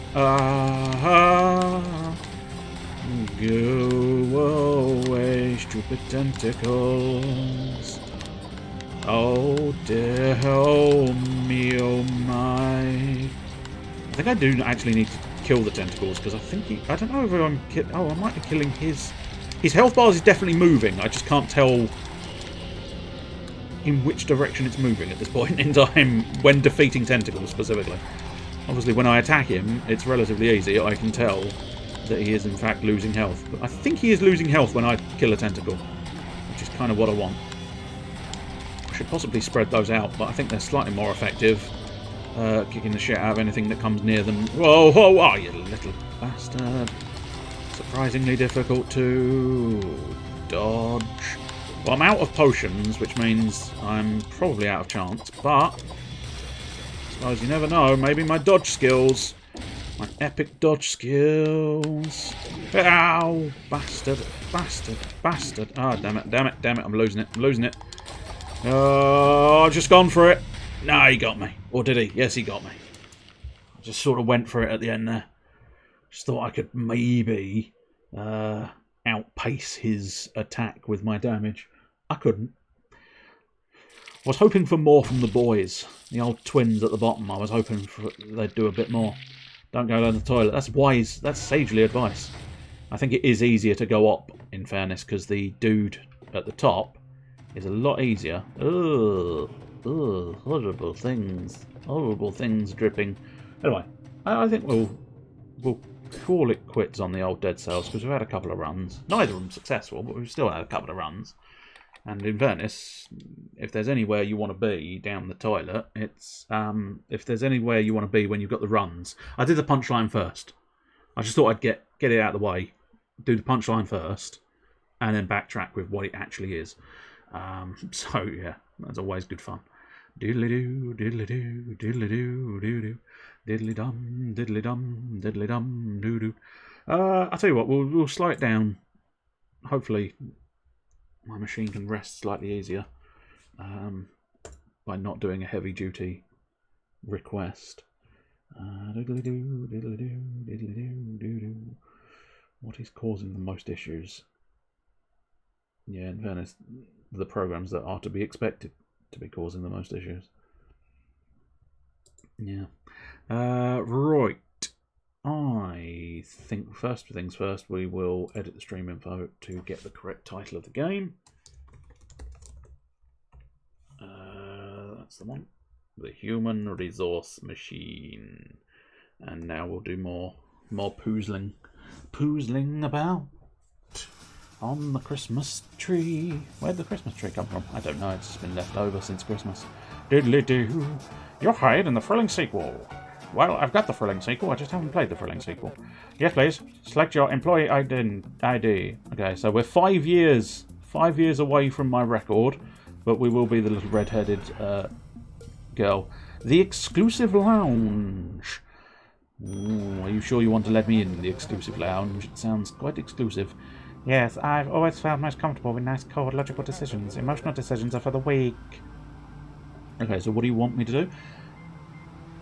A: Go away, stupid tentacles. Oh dear, oh me, oh my. I think I do actually need to kill the tentacles, because I think I don't know if I'm I might be killing his health bars is definitely moving. I just can't tell in which direction it's moving at this point in time when defeating tentacles specifically. Obviously when I attack him, it's relatively easy. I can tell that he is in fact losing health. But I think he is losing health when I kill a tentacle, which is kind of what I want. I should possibly spread those out, but I think they're slightly more effective. Kicking the shit out of anything that comes near them. Whoa, whoa, oh, you little bastard. Surprisingly difficult to dodge. Well, I'm out of potions, which means I'm probably out of chance, but I suppose you never know. Maybe my dodge skills, my epic dodge skills. Ow! Bastard, bastard, bastard. Ah, damn it, damn it, damn it. I'm losing it, I'm losing it. Oh, I've just gone for it. No, he got me. Or did he? Yes, he got me. I just sort of went for it at the end there. Just thought I could maybe outpace his attack with my damage. I couldn't. I was hoping for more from the boys. The old twins at the bottom. I was hoping they'd do a bit more. Don't go down the toilet. That's wise. That's sagely advice. I think it is easier to go up, in fairness, because the dude at the top is a lot easier. Ugh. Ugh, horrible things dripping. Anyway, I think we'll call it quits on the old Dead Cells, because we've had a couple of runs. Neither of them successful, but we've still had a couple of runs. And in fairness, if there's anywhere you want to be down the toilet, it's if there's anywhere you want to be when you've got the runs. I did the punchline first. I just thought I'd get it out of the way, do the punchline first, and then backtrack with what it actually is. So yeah, that's always good fun. Diddly-doo, diddly-doo, diddly-doo, doo-doo, diddly-dum, diddly-dum, diddly-dum, doo-doo. I'll tell you what, we'll slow it down. Hopefully my machine can rest slightly easier by not doing a heavy-duty request. Diddly-doo, diddly-doo, diddly-doo, doo-doo. What is causing the most issues? Yeah, in fairness, the programs that are to be expected to be causing the most issues. Yeah. Right. I think first things first, we will edit the stream info to get the correct title of the game. That's the one. The Human Resource Machine. And now we'll do more poozling about on the Christmas tree. Where'd the Christmas tree come from? I don't know, it's just been left over since Christmas. Diddly-doo. You're hired in the thrilling sequel. Well, I've got the thrilling sequel, I just haven't played the thrilling sequel. Yes, please. Select your employee ID. Okay, so we're 5 years away from my record, but we will be the little red-headed girl. The exclusive lounge. Ooh, are you sure you want to let me in the exclusive lounge? It sounds quite exclusive. Yes, I've always felt most comfortable with nice, cold, logical decisions. Emotional decisions are for the weak. Okay, so what do you want me to do?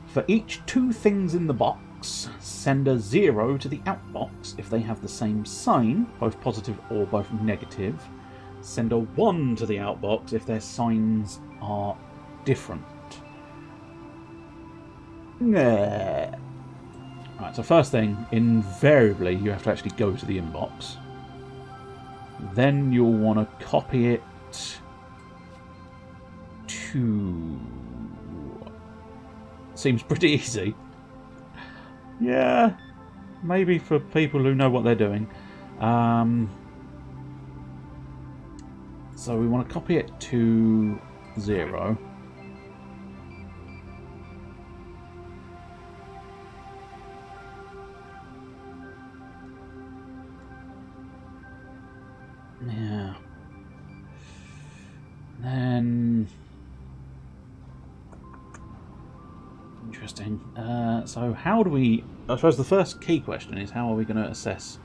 A: For each 2 things in the box, inbox. Send a 0 to the outbox if they have the same sign, both positive or both negative. Send a 1 to the outbox if their signs are different. Right, so first thing, invariably you have to actually go to the inbox. Then you'll want to copy it to... Seems pretty easy. Yeah, maybe for people who know what they're doing. So we want to copy it to 0. Yeah. Then... Interesting. So how do we... I suppose the first key question is how are we going to assess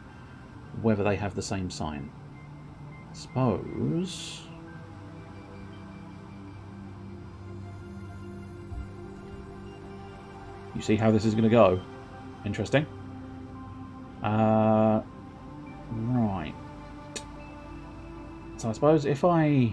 A: whether they have the same sign? I suppose... You see how this is going to go? Interesting. Right. So I suppose if I...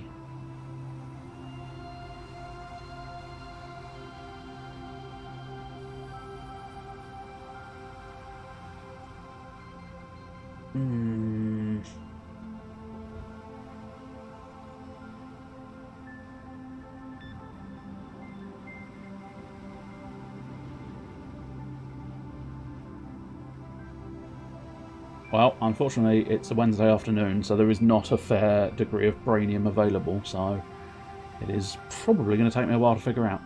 A: Well, unfortunately, it's a Wednesday afternoon, so there is not a fair degree of brainium available, so it is probably going to take me a while to figure out.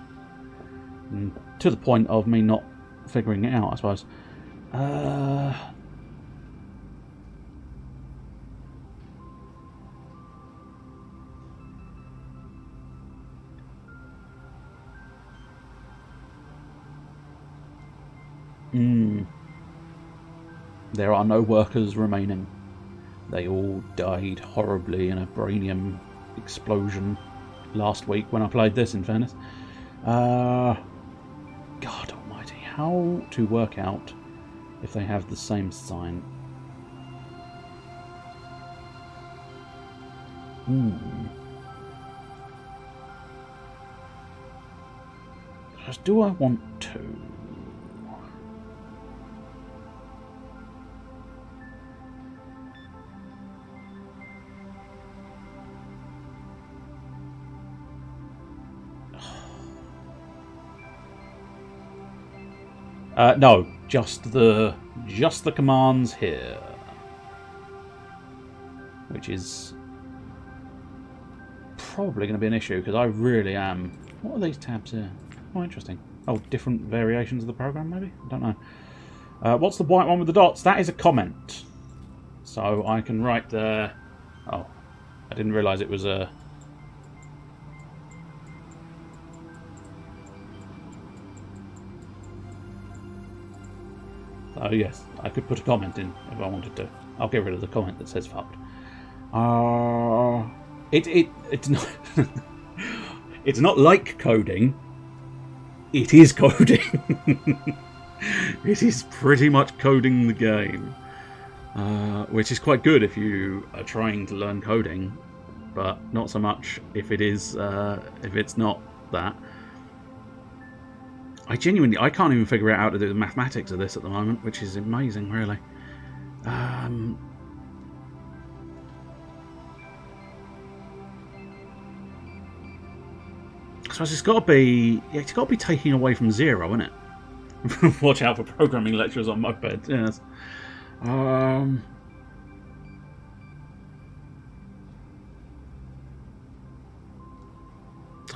A: And to the point of me not figuring it out, I suppose. There are no workers remaining. They all died horribly in a brainium explosion last week when I played this, in fairness. God almighty, how to work out if they have the same sign? Just do I want to? No, just the commands here, which is probably going to be an issue because I really am. What are these tabs here? Oh, interesting. Oh, different variations of the program, maybe. I don't know. What's the white one with the dots? That is a comment. So I can write there. Oh, I didn't realise it was a. Oh yes, I could put a comment in if I wanted to. I'll get rid of the comment that says fucked. It's not it's not like coding. It is coding. It is pretty much coding the game, which is quite good if you are trying to learn coding, but not so much if it is if it's not that. I can't even figure out how to do the mathematics of this at the moment, which is amazing, really. So it's got to be taking away from 0, isn't it? Watch out for programming lectures on mopeds. Yes. I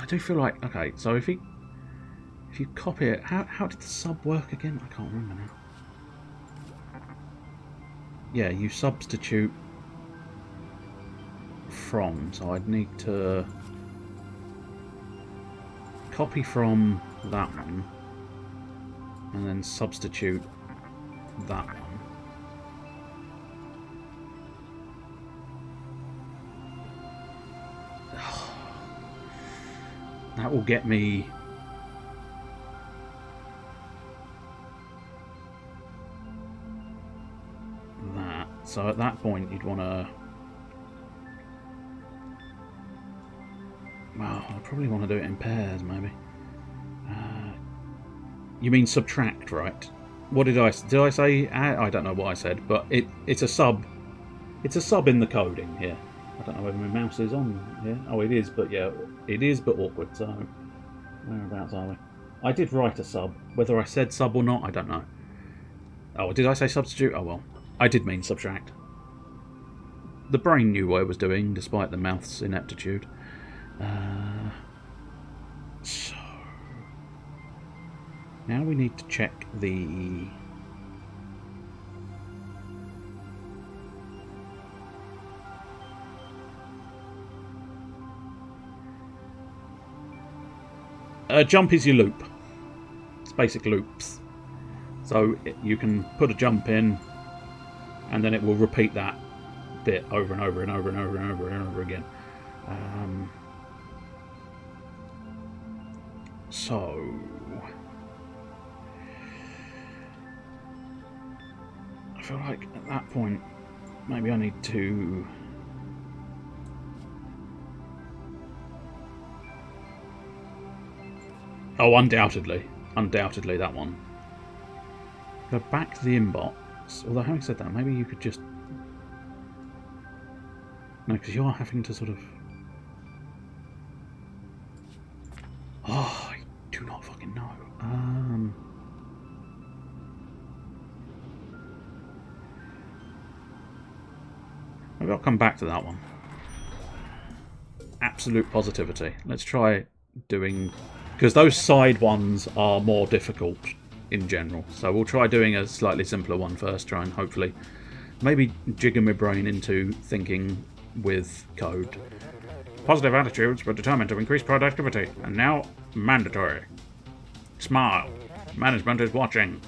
A: do feel like okay. So if you copy it, how did the sub work again? I can't remember now. Yeah, you substitute from, so I'd need to copy from that one and then substitute that one. That will get me So at that point, you'd want to... Well, I probably want to do it in pairs, maybe. You mean subtract, right? What did I say? I don't know what I said, but it's a sub. It's a sub in the coding here. I don't know whether my mouse is on here. Oh, it is, but yeah, it is, but awkward. So whereabouts are we? I did write a sub. Whether I said sub or not, I don't know. Oh, did I say substitute? Oh well, I did mean subtract. The brain knew what it was doing, despite the mouth's ineptitude. So now we need to check the... jump is your loop. It's basic loops. So you can put a jump in, and then it will repeat that bit over and over and over and over and over and over again. So I feel like at that point maybe I need to... Oh, undoubtedly that one. Go back to the inbox. Although having said that, maybe you could just... No, because you are having to sort of... Oh, I do not fucking know. Maybe I'll come back to that one. Absolute positivity. Let's try doing... Because those side ones are more difficult in general. So we'll try doing a slightly simpler one first. Try and hopefully maybe jigger my brain into thinking with code. Positive attitudes were determined to increase productivity, and now mandatory. Smile. Management is watching.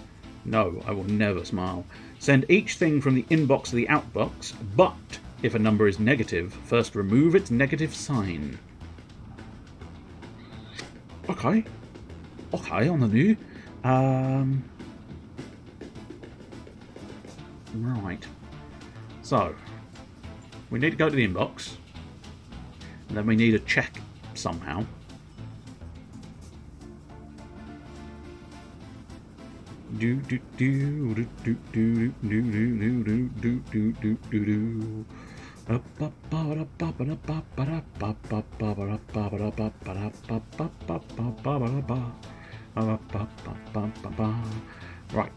A: No, I will never smile. Send each thing from the inbox to the outbox, but if a number is negative, first remove its negative sign. Okay. Okay, on the new. Right. So, we need to go to the inbox. And then we need a check somehow. Do do do do do do do do do do do do do do. Right,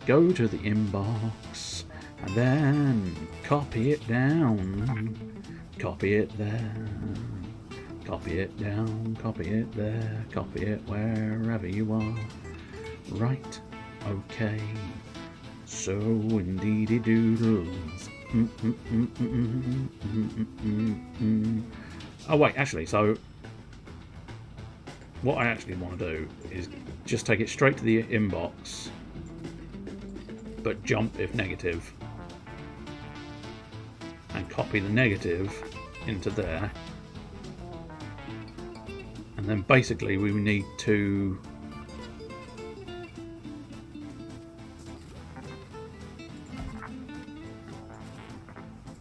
A: go to the inbox and then copy it down. Copy it there. Copy it down. Copy it there. Copy it wherever you are. Right. Okay. So indeedy doodles. Oh wait, actually, so what I actually want to do is just take it straight to the inbox, but jump if negative, and copy the negative into there, and then basically we need to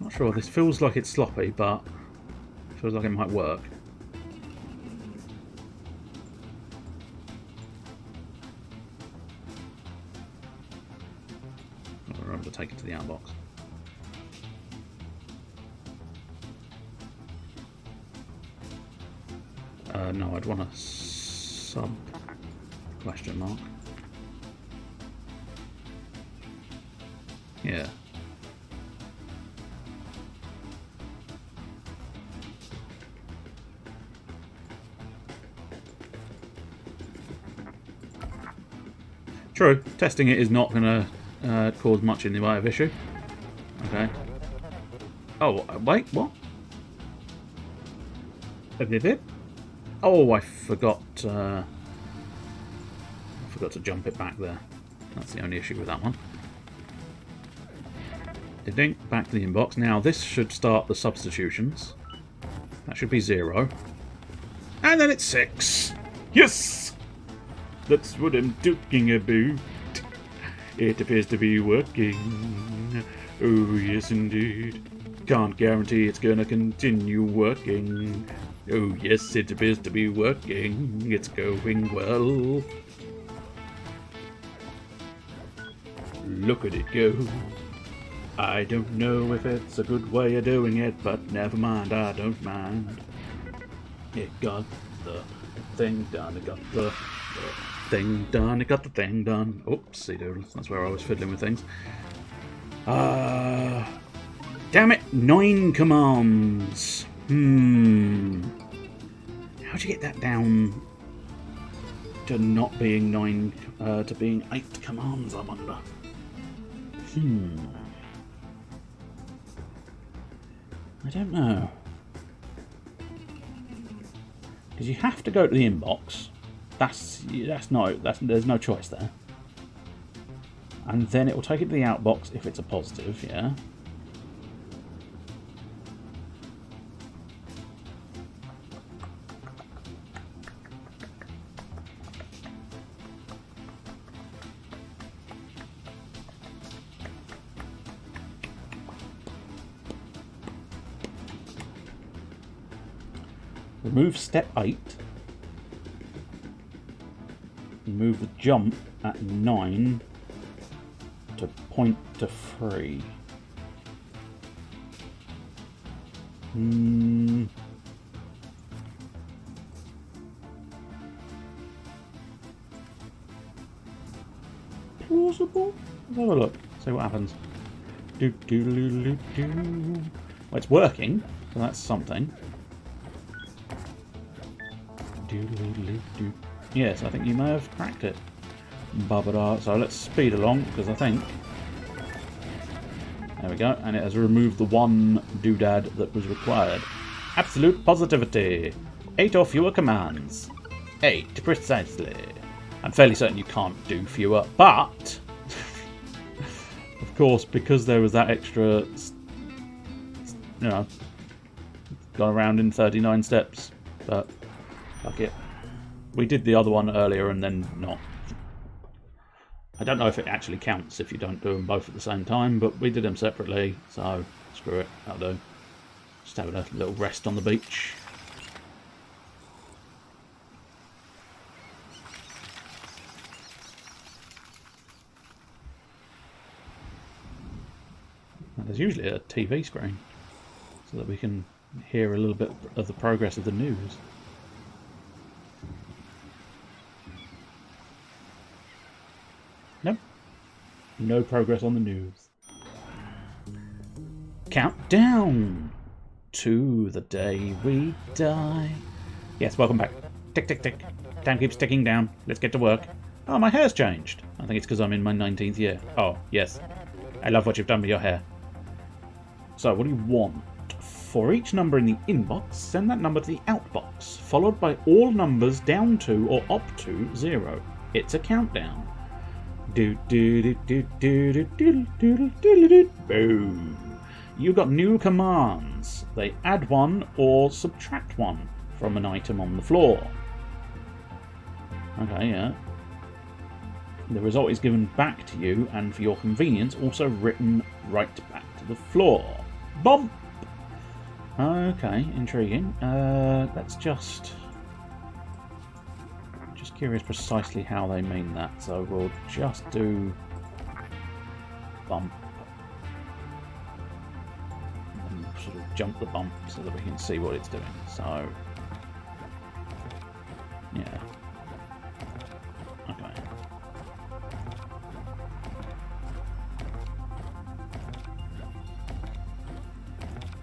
A: not sure, this feels like it's sloppy, but it feels like it might work. I'll remember to take it to the outbox. No, I'd want a sub question mark. Yeah. True, testing it is not going to cause much in the way of issue. Okay. Oh, wait, what? Did it? Oh, I forgot to jump it back there. That's the only issue with that one. Ding, back to the inbox. Now, this should start the substitutions. That should be 0. And then it's 6. Yes! That's what I'm talking about. It appears to be working. Oh, yes, indeed. Can't guarantee it's gonna continue working. Oh, yes, it appears to be working. It's going well. Look at it go. I don't know if it's a good way of doing it, but never mind, I don't mind. It got the thing done, it got the thing done, it got the thing done. Oopsie doodles, that's where I was fiddling with things. Damn it, 9 commands. How'd you get that down to not being 9, to being 8 commands, I wonder? I don't know. Because you have to go to the inbox. There's no choice there. And then it will take it to the outbox if it's a positive, yeah. Remove step 8. Move the jump at 9 to point to 3. Plausible? Let's have a look. See what happens. Well, it's working, so that's something. Yes, I think you may have cracked it. So let's speed along, because I think... There we go, and it has removed the one doodad that was required. Absolute positivity. 8 or fewer commands. 8, precisely. I'm fairly certain you can't do fewer, but... of course, because there was that extra... You know... Gone around in 39 steps, but... Fuck it. We did the other one earlier and then not. I don't know if it actually counts if you don't do them both at the same time, but we did them separately, so screw it, that'll do. Just having a little rest on the beach. And there's usually a TV screen, so that we can hear a little bit of the progress of the news. Nope. No progress on the news. Countdown to the day we die. Yes, welcome back. Tick, tick, tick. Time keeps ticking down. Let's get to work. Oh, my hair's changed. I think it's because I'm in my 19th year. Oh, yes. I love what you've done with your hair. So, what do you want? For each number in the inbox, send that number to the outbox, followed by all numbers down to or up to 0. It's a countdown. Boom. You got new commands. They add 1 or subtract 1 from an item on the floor. Okay, yeah. The result is given back to you, and for your convenience, also written right back to the floor. Bump! Okay, intriguing. Let's just curious precisely how they mean that, so we'll just do bump and sort of jump the bump so that we can see what it's doing. So yeah, okay.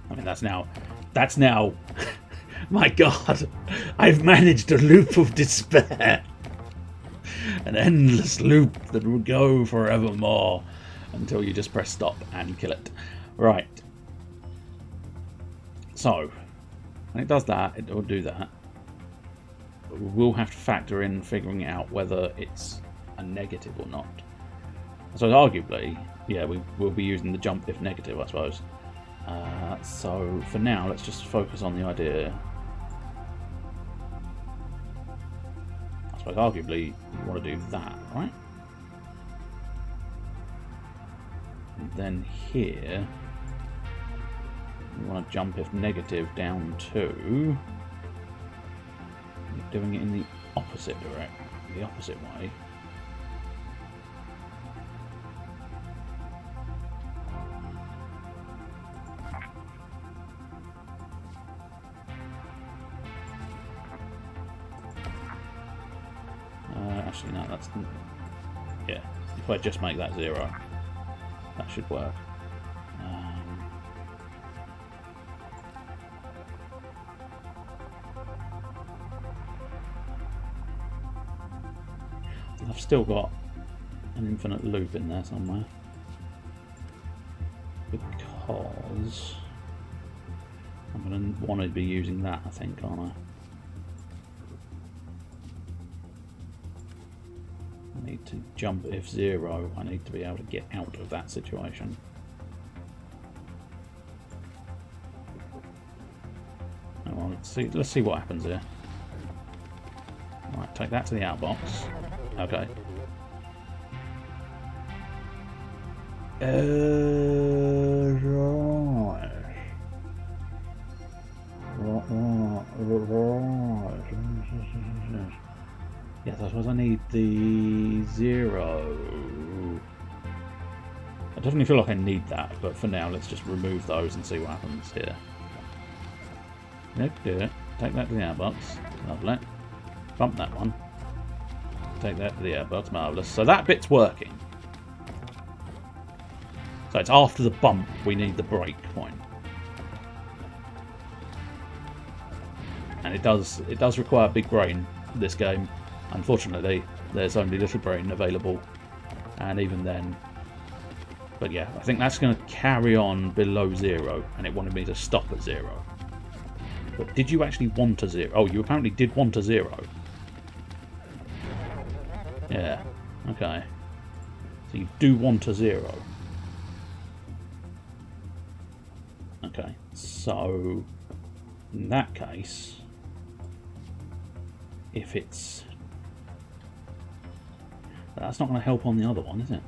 A: I mean, that's now my God, I've managed a loop of despair. An endless loop that will go forevermore until you just press stop and kill it. Right. So, when it does that, it will do that. But we will have to factor in figuring out whether it's a negative or not. So arguably, yeah, we will be using the jump if negative, I suppose. So for now, let's just focus on the idea. I suppose arguably you want to do that, right? And then here, we want to jump if negative down to... You're doing it in the opposite direction, the opposite way. Actually, no, that's... Yeah, if I just make that 0, that should work. I've still got an infinite loop in there somewhere. Because I'm going to want to be using that, I think, aren't I? I need to jump if 0. I need to be able to get out of that situation. Oh, well, let's see what happens here. Right, take that to the outbox. Okay. Yes, I suppose I need the 0. I definitely feel like I need that, but for now, let's just remove those and see what happens here. Nope, do it. Take that to the outbox. Lovely. Bump that one. Take that to the outbox. Marvellous. So that bit's working. So it's after the bump we need the break point. And it does require big brain, this game. Unfortunately, there's only little brain available. And even then... But yeah, I think that's going to carry on below 0. And it wanted me to stop at 0. But did you actually want a 0? Oh, you apparently did want a 0. Yeah, okay. So you do want a 0. Okay, so in that case, if it's... That's not going to help on the other one, is it?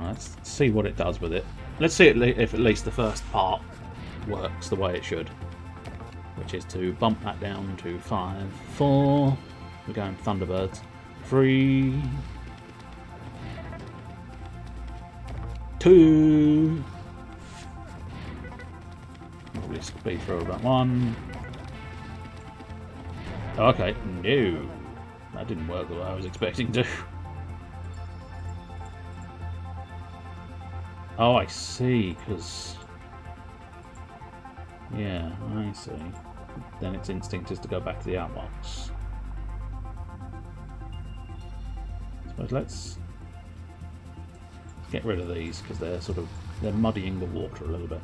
A: Let's see what it does with it. Let's see if at least the first part works the way it should, which is to bump that down to 5, 4. We're going Thunderbirds. 3, 2. Probably speed through about 1. Okay, no, that didn't work the way I was expecting to. Oh, I see, because... Yeah, I see. Then its instinct is to go back to the outbox. I suppose let's get rid of these, because they're muddying the water a little bit.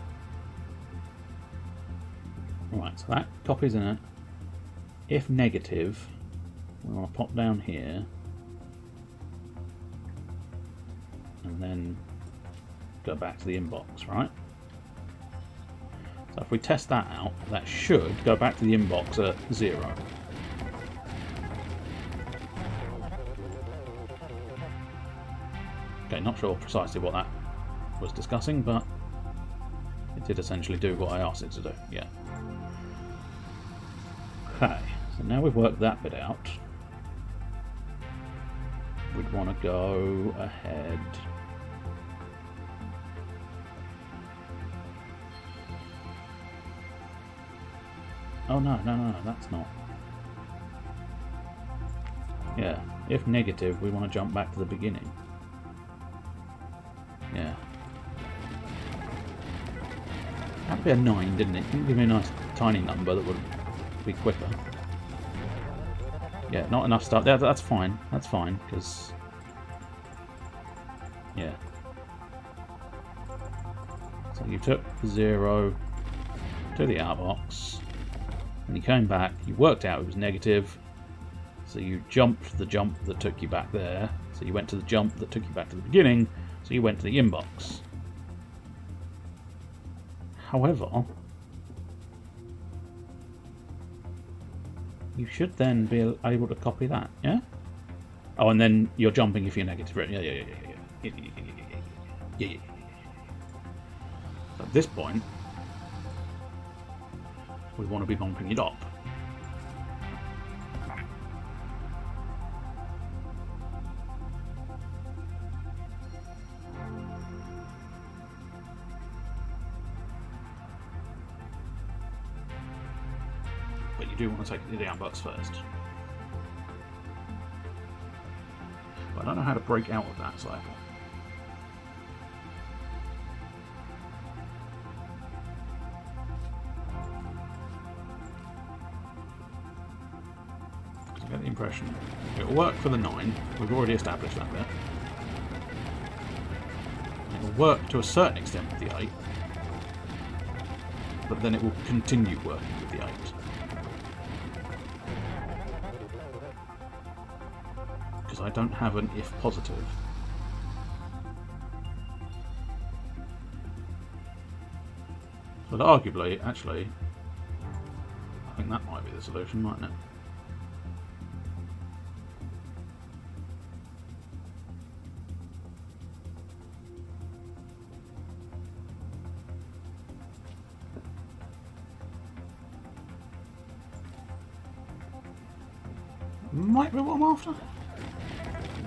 A: Right, so that copies in it. If negative, we want to pop down here. And then... go back to the inbox, right? So if we test that out, that should go back to the inbox at 0. Okay, not sure precisely what that was discussing, but it did essentially do what I asked it to do, yeah. Okay, so now we've worked that bit out, we'd want to go ahead... Oh no, that's not. Yeah, if negative, we want to jump back to the beginning. Yeah. That'd be a 9, didn't it? Didn't give me a nice tiny number that would be quicker. Yeah, not enough stuff. Yeah, that's fine. That's fine, because... Yeah. So you took 0 to the outbox. And you came back, you worked out it was negative, So you jumped the jump that took you back there. So you went to the jump that took you back to the beginning. So you went to the inbox. However, you should then be able to copy that, yeah? Oh, and then you're jumping if you're negative. Yeah. So at this point, we want to be bumping it up. But you do want to take the outbox first. But I don't know how to break out of that cycle. I get the impression it'll work for the 9. We've already established that bit. It'll work to a certain extent with the 8. But then it will continue working with the 8. Because I don't have an if positive. But arguably, actually, I think that might be the solution, mightn't it? Might be what I'm after.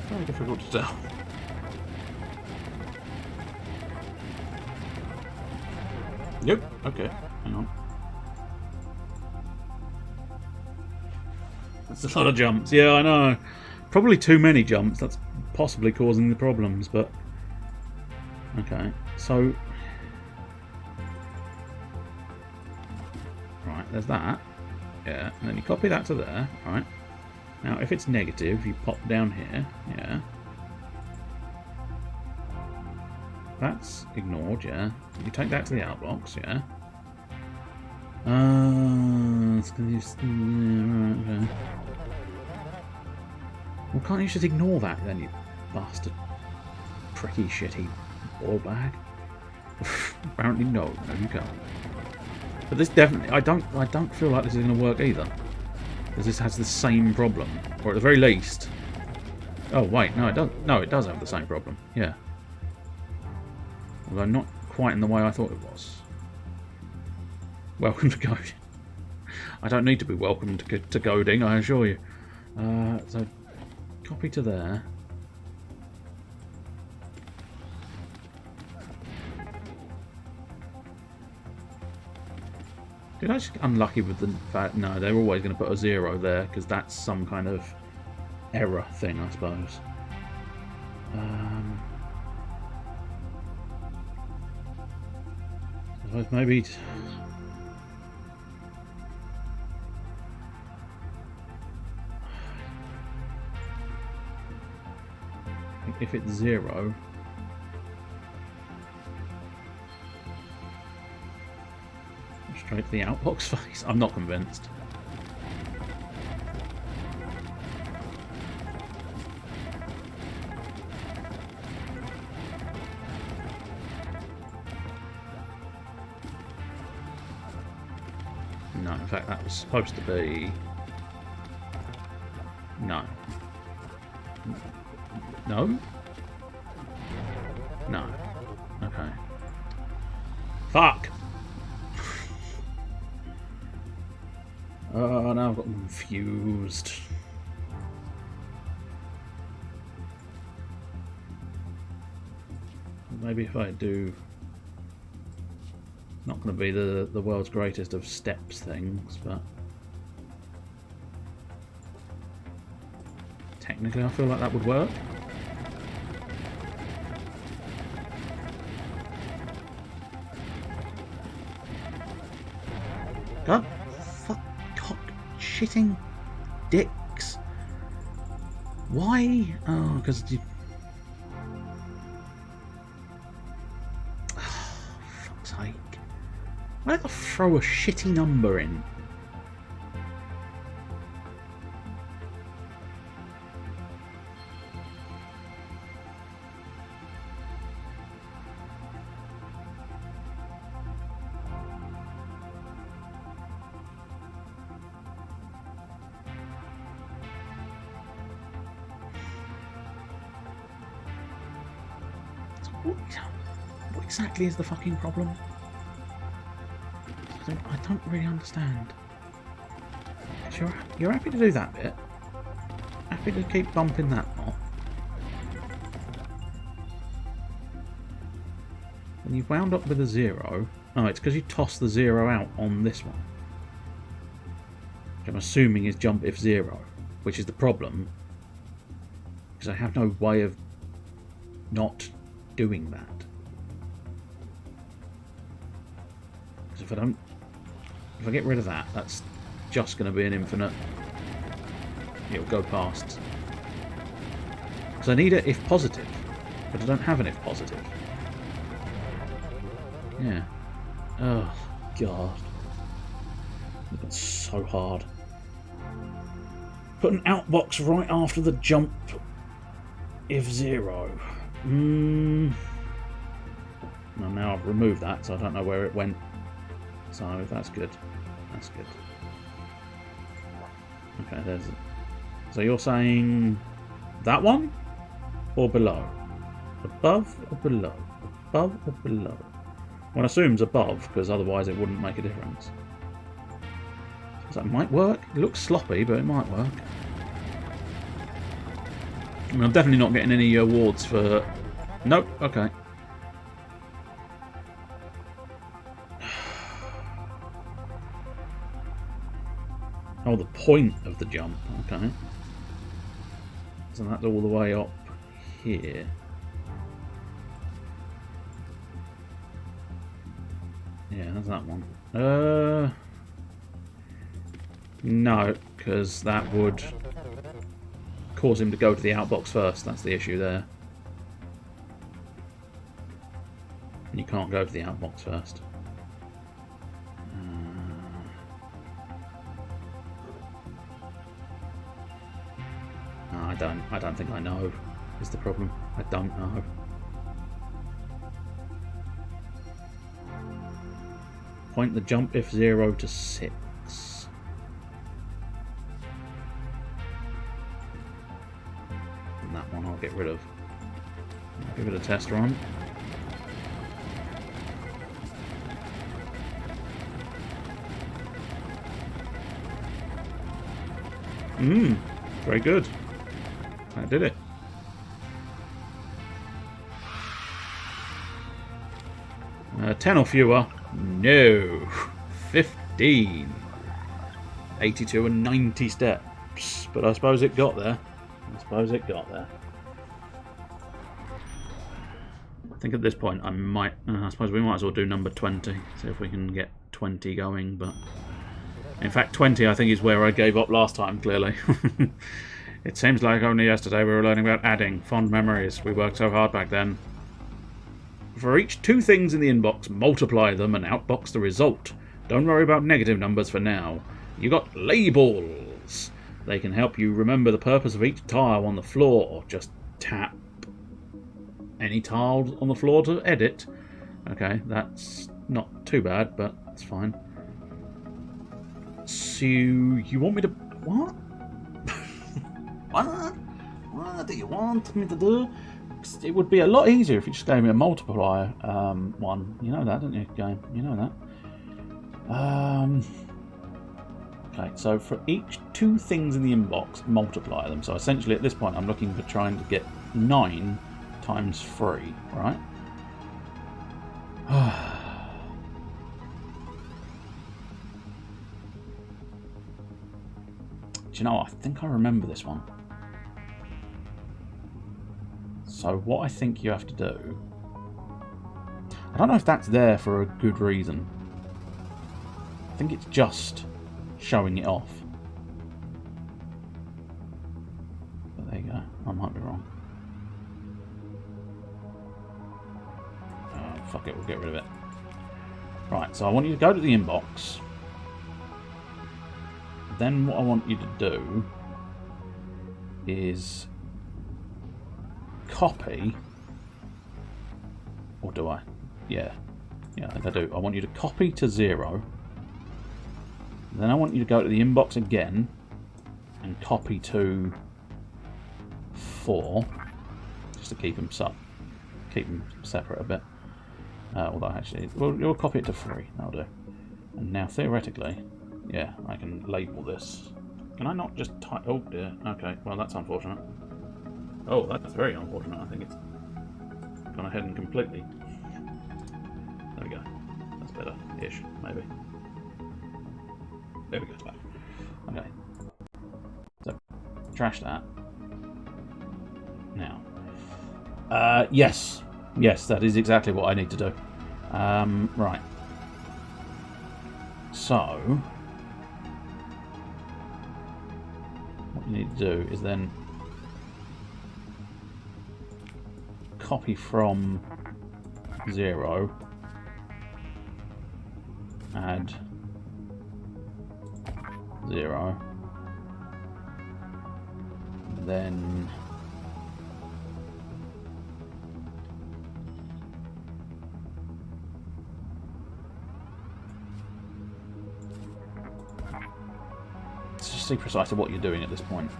A: Very difficult to tell. Yep, okay, hang on. That's a lot of jumps, yeah, I know. Probably too many jumps, that's possibly causing the problems, but... Okay, so... Right, there's that. Yeah, and then you copy that to there, right? Now, if it's negative, you pop down here, yeah. That's ignored, yeah. You take that to the outbox, yeah. It's gonna use, okay. Well, can't you just ignore that then, you bastard, pricky, shitty ball bag? Apparently, no, you can't. But this definitely, I don't feel like this is going to work either. Because this has the same problem, or at the very least. Oh wait, no, it does. No, it does have the same problem. Yeah. Although not quite in the way I thought it was. Welcome to coding. I don't need to be welcomed to coding, I assure you. So copy to there. Did I just get unlucky with the fact? No, they're always going to put a 0 there because that's some kind of error thing, I suppose. I suppose maybe. If it's 0. Straight to the outbox face. I'm not convinced. No, in fact that was supposed to be... No. No? No. Okay. Fuck! Oh, now I've got confused. Maybe if I do... It's not going to be the world's greatest of steps things, but... Technically I feel like that would work. God, fuck, cock, shitting dicks. Why? Oh, because you... Oh, fuck's sake. Why don't I throw a shitty number in? What exactly is the fucking problem? I don't really understand. You're happy to do that bit. Happy to keep bumping that lot. And you've wound up with a 0. Oh, it's because you tossed the 0 out on this one. Which I'm assuming is jump if 0. Which is the problem. Because I have no way of not doing that. Because if I get rid of that, that's just going to be an infinite. It'll go past. So I need a if positive, but I don't have an if positive. Yeah. Oh god. That's so hard. Put an outbox right after the jump if 0. Well, now I've removed that, so I don't know where it went. So that's good. That's good. Okay, there's it. So you're saying that one? Or below? Above or below? Above or below? One assumes above, because otherwise it wouldn't make a difference. So that might work. It looks sloppy, but it might work. I mean, I'm definitely not getting any awards for... Nope, okay. Oh, the point of the jump, okay. So that's all the way up here. Yeah, that's that one. No, because that would cause him to go to the outbox first. That's the issue there. And you can't go to the outbox first. I don't think I know is the problem. I don't know. Point the jump if 0 to 6. And that one I'll get rid of. I'll give it a test run. Very good. I did it. Uh, 10 or fewer. No. 15. 82 and 90 steps. But I suppose it got there. I think at this point I might... I suppose we might as well do number 20. See if we can get 20 going. But in fact, 20 I think is where I gave up last time, clearly. It seems like only yesterday we were learning about adding. Fond memories. We worked so hard back then. For each 2 things in the inbox, multiply them and outbox the result. Don't worry about negative numbers for now. You got labels. They can help you remember the purpose of each tile on the floor. Just tap any tile on the floor to edit. Okay, that's not too bad, but it's fine. So, you want me to... What? What do you want me to do? It would be a lot easier if you just gave me a multiplier one. You know that, don't you, game? You know that. Okay, so for each 2 things in the inbox, multiply them. So essentially at this point I'm looking for trying to get 9 times 3, right? Do you know what? I think I remember this one. So what I think you have to do... I don't know if that's there for a good reason. I think it's just showing it off. But there you go. I might be wrong. Oh, fuck it. We'll get rid of it. Right, so I want you to go to the inbox. Then what I want you to do is copy, or do I? Yeah, I think I do. I want you to copy to 0. Then I want you to go to the inbox again and copy to 4, just to keep them up. keep them separate a bit. Although actually, we'll copy it to 3. That'll do. And now theoretically, yeah, I can label this. Can I not just type? Oh dear. Okay. Well, that's unfortunate. Oh, that's very unfortunate. I think it's gone ahead and completely. There we go. That's better-ish, maybe. There we go. It's back. Okay. So, trash that. Now. Yes. Yes, that is exactly what I need to do. Right. So, what you need to do is then copy from 0, add 0, then let's just see precisely what you're doing at this point.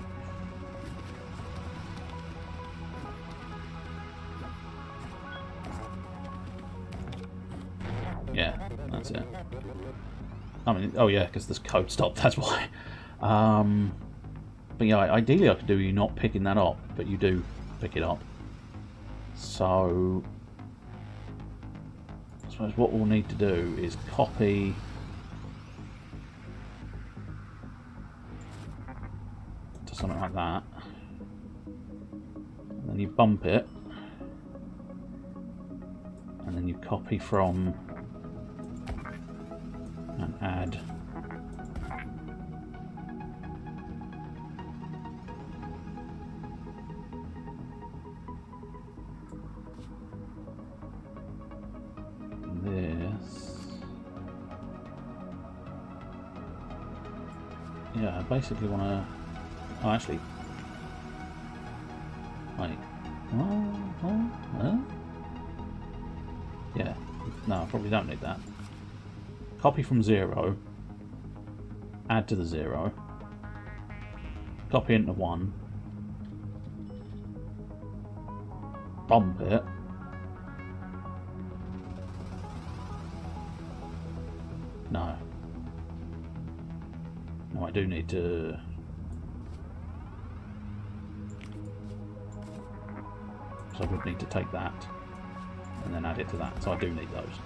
A: Yeah, that's it. I mean, oh yeah, because this code stopped, that's why. But yeah, ideally I could do you not picking that up, but you do pick it up. So, I suppose what we'll need to do is copy to something like that. And then you bump it. And then you copy from and add this. Yeah, I basically want to. Oh, actually. Wait. Yeah. No, I probably don't need that. Copy from 0. Add to the 0. Copy into 1. Bump it. No. No, I do need to. So I would need to take that and then add it to that. So I do need those.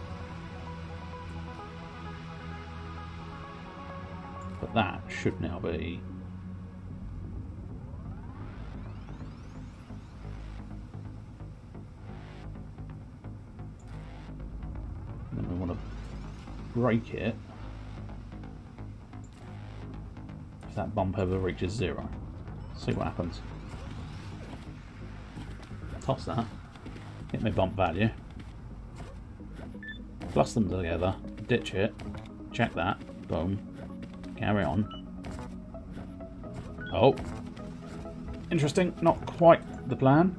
A: But that should now be then we want to break it if that bump ever reaches 0. See what happens. Toss that. Get my bump value. Plus them together. Ditch it. Check that. Boom. Carry on. Oh. Interesting. Not quite the plan.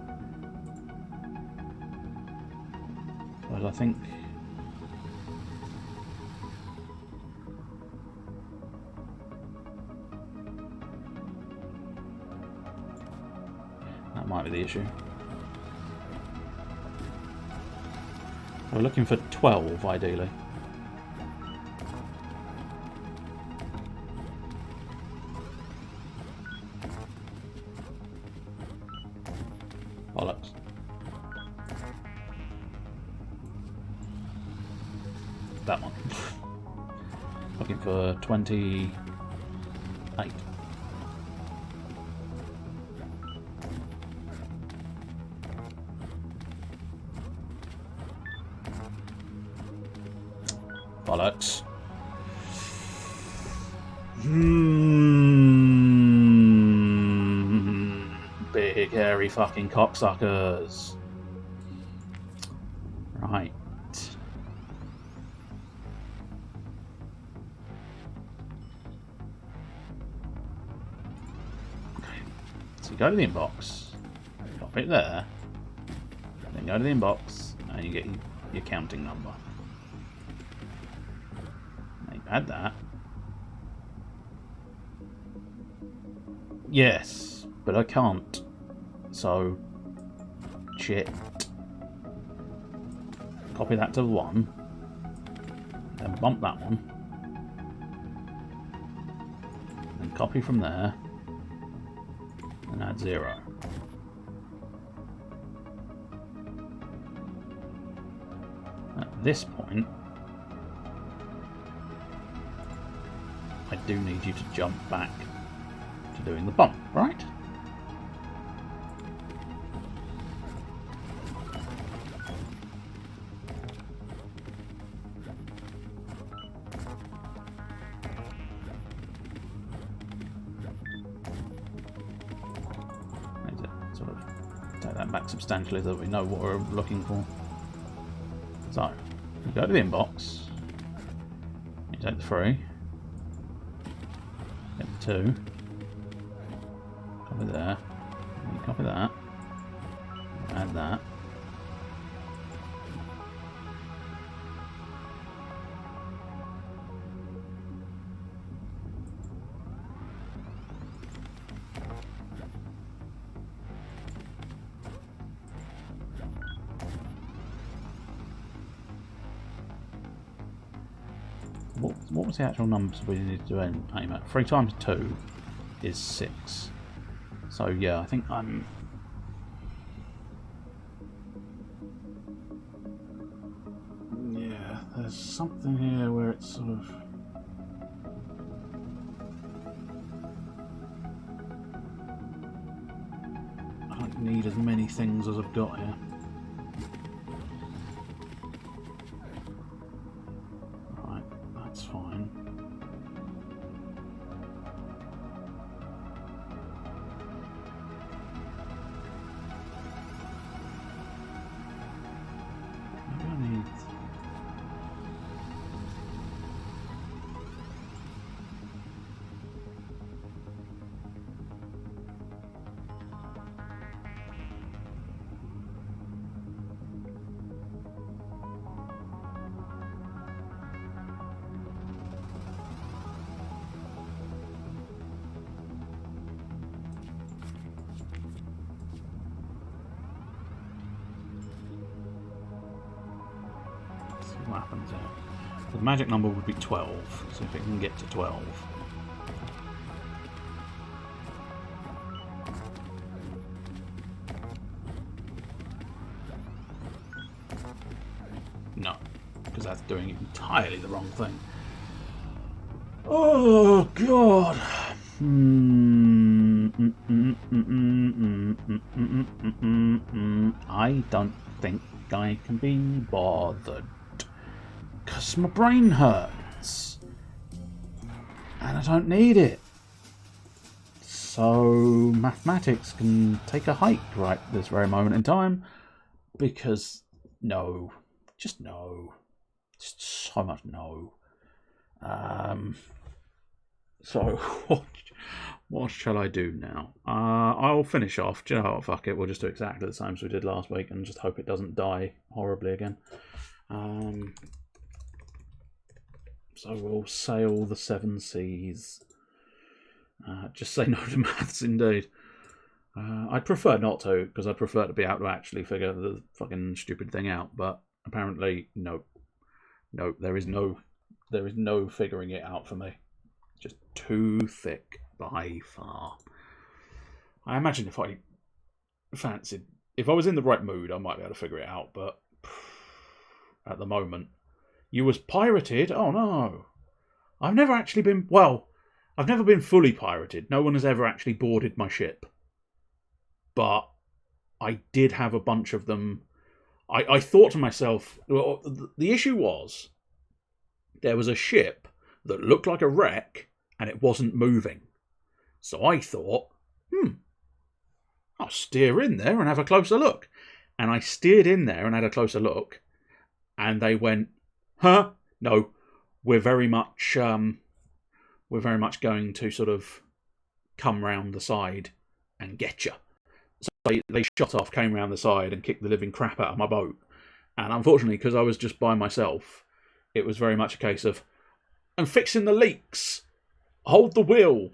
A: But I think that might be the issue. We're looking for 12 ideally. Bollocks. That one. Looking for 28. Bollocks. Big hairy fucking cocksuckers. Right. So you go to the inbox, pop it there, then go to the inbox, and you get your counting number. Now you add that. Yes, but I can't. So, shit. copy that to 1, then bump that one, then copy from there, and add 0. At this point, I do need you to jump back to doing the bump, right? Need to sort of take that back substantially so that we know what we're looking for. So, you go to the inbox, you take the 3, get the 2, copy there, you copy that, add that. What was the actual numbers we need to aim at? 3 times 2 is 6. So yeah, I think I'm... Yeah, there's something here where it's sort of... I don't need as many things as I've got here. Fine. Maybe I need... What happens there? The magic number would be 12, so if it can get to 12. No, because that's doing entirely the wrong thing. Oh, God! I don't think I can be bothered. Because my brain hurts. And I don't need it. So mathematics can take a hike right this very moment in time. Because no. Just no. Just so much no. So what shall I do now? I'll finish off. Do you know what? Fuck it. We'll just do exactly the same as we did last week and just hope it doesn't die horribly again. So we'll sail the 7 seas. Just say no to maths, indeed. I'd prefer not to, because I'd prefer to be able to actually figure the fucking stupid thing out. But apparently, no, there is no figuring it out for me. Just too thick by far. I imagine if I fancied, if I was in the right mood, I might be able to figure it out. But at the moment. You was pirated? Oh no. I've never actually been... Well, I've never been fully pirated. No one has ever actually boarded my ship. But I did have a bunch of them. I thought to myself... Well, the issue was... There was a ship that looked like a wreck and it wasn't moving. So I thought, I'll steer in there and have a closer look. And I steered in there and had a closer look. And they went... Huh? No, we're very much going to sort of come round the side and get you. So they shot off, came round the side and kicked the living crap out of my boat. And unfortunately, because I was just by myself, it was very much a case of, I'm fixing the leaks. Hold the wheel.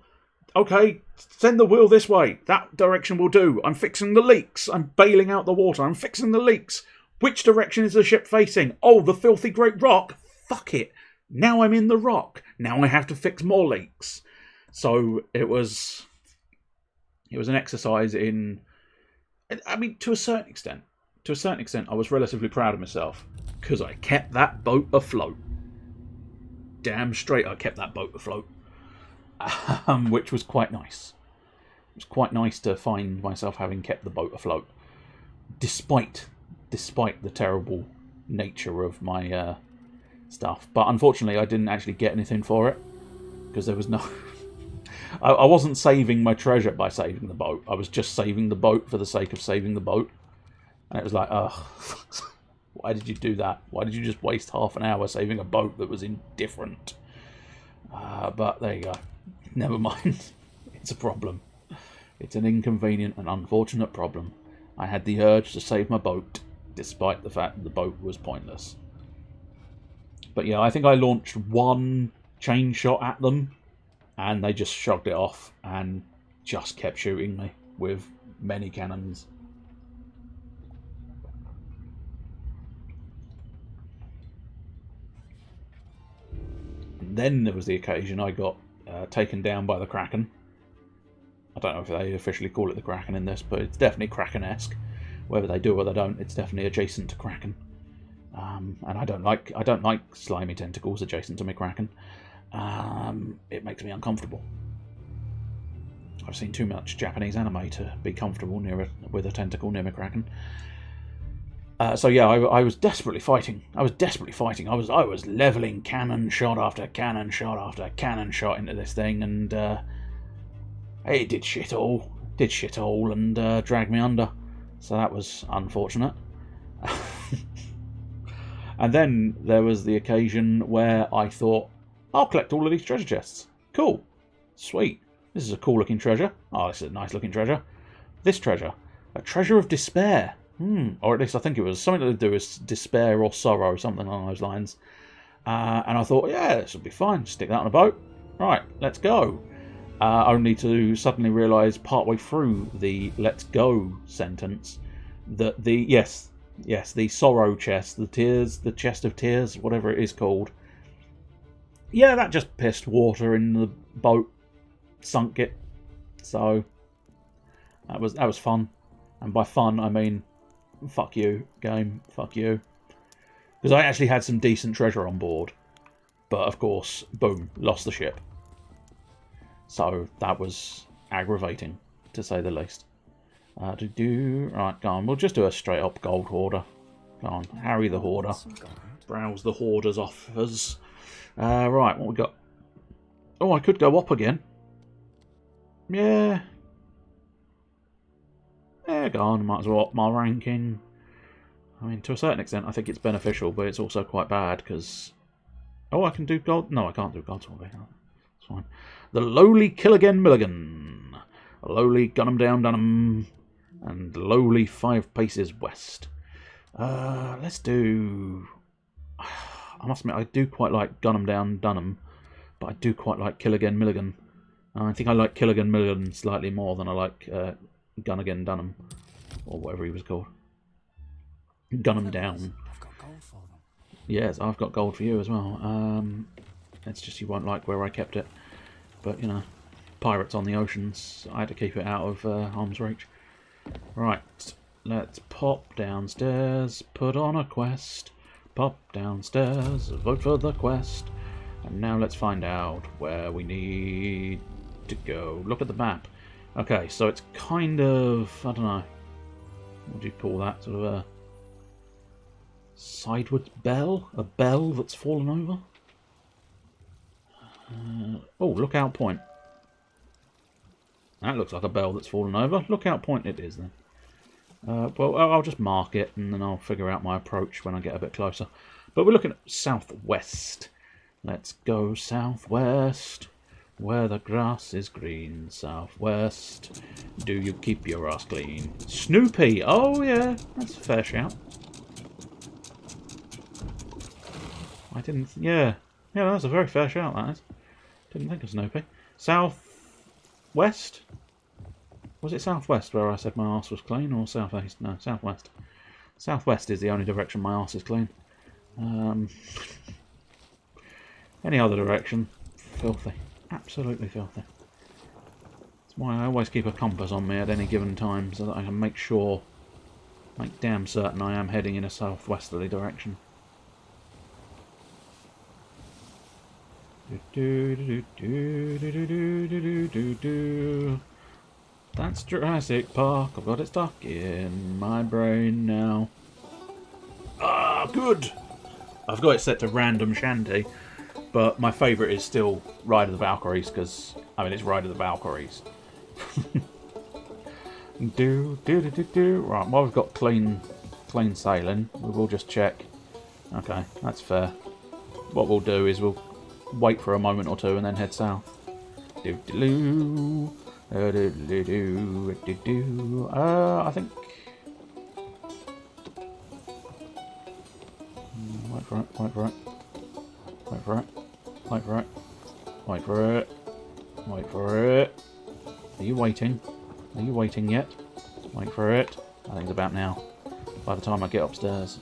A: Okay, send the wheel this way. That direction will do. I'm fixing the leaks. I'm bailing out the water. I'm fixing the leaks. Which direction is the ship facing? Oh, the filthy great rock. Fuck it. Now I'm in the rock. Now I have to fix more leaks. So it was an exercise in... I mean, to a certain extent, I was relatively proud of myself because I kept that boat afloat. Damn straight I kept that boat afloat. Which was quite nice. It was quite nice to find myself having kept the boat afloat. Despite the terrible nature of my stuff. But unfortunately I didn't actually get anything for it. Because there was no... I wasn't saving my treasure by saving the boat. I was just saving the boat for the sake of saving the boat. And it was like, ugh, why did you do that? Why did you just waste half an hour saving a boat that was indifferent? But there you go. Never mind. It's a problem. It's an inconvenient and unfortunate problem. I had the urge to save my boat, despite the fact that the boat was pointless. But yeah, I think I launched one chain shot at them, and they just shrugged it off and just kept shooting me with many cannons. And then there was the occasion I got taken down by the Kraken. I don't know if they officially call it the Kraken in this, but it's definitely Kraken-esque. Whether they do or they don't, it's definitely adjacent to Kraken. And I don't like slimy tentacles adjacent to my Kraken. It makes me uncomfortable. I've seen too much Japanese anime to be comfortable with a tentacle near my Kraken. So yeah, I was desperately fighting. I was leveling cannon shot after cannon shot after cannon shot into this thing, and it did shit all and dragged me under. So that was unfortunate. And then there was the occasion where I thought, I'll collect all of these treasure chests. Cool. Sweet. This is a cool looking treasure. Oh, this is a nice looking treasure. This treasure. A treasure of despair. Or at least I think it was something to do with despair or sorrow, something along those lines. And I thought, yeah, this will be fine. Stick that on a boat. Right, let's go. Only to suddenly realise partway through the let's go sentence that the sorrow chest, the chest of tears, whatever it is called. Yeah, that just pissed water in the boat, sunk it. So that was fun. And by fun I mean fuck you, game, fuck you. Because I actually had some decent treasure on board. But of course, boom, lost the ship. So that was aggravating, to say the least. Right, go on. We'll just do a straight up gold hoarder. Go on, harry the hoarder. Browse the hoarder's offers. Right, what we got? Oh, I could go up again. Yeah. Yeah, go on. Might as well up my ranking. I mean, to a certain extent, I think it's beneficial, but it's also quite bad because. Oh, I can do gold. No, I can't do gold. It's fine. The lowly kill again Milligan. Lowly gun 'em down, done 'em. And lowly 5 paces west. Let's do... I must admit, I do quite like gun 'em down, done 'em. But I do quite like kill again Milligan. I think I like kill again Milligan slightly more than I like gun again Dunham. Or whatever he was called. Gun 'em down.
B: I've got gold for them.
A: Yes, I've got gold for you as well. It's just you won't like where I kept it. But, you know, pirates on the oceans. I had to keep it out of arm's reach. Right, let's pop downstairs, put on a quest. Pop downstairs, vote for the quest. And now let's find out where we need to go. Look at the map. Okay, so it's kind of, I don't know, what do you call that? Sort of a sideways bell? A bell that's fallen over? Oh, lookout point. That looks like a bell that's fallen over. Lookout point it is then. Well, I'll just mark it and then I'll figure out my approach when I get a bit closer. But we're looking at southwest. Let's go southwest, where the grass is green. Southwest, do you keep your ass clean? Snoopy! Oh yeah, that's a fair shout. I didn't... Yeah, that's a very fair shout, that is. Didn't think of Snoopy. Southwest? Was it southwest where I said my arse was clean, or southeast? No, southwest. Southwest is the only direction my arse is clean. Any other direction, filthy. Absolutely filthy. That's why I always keep a compass on me at any given time, so that I can make damn certain I am heading in a southwesterly direction. That's Jurassic Park. I've got it stuck in my brain now. Ah, good! I've got it set to random shanty, but my favourite is still Ride of the Valkyries, because, I mean, it's Ride of the Valkyries. Right, well, we've got clean sailing. We will just check. Okay, that's fair. What we'll do is we'll wait for a moment or two and then head south. I think... Wait for it, wait for it. Wait for it. Wait for it. Wait for it. Wait for it. Are you waiting? Are you waiting yet? Wait for it. I think it's about now. By the time I get upstairs.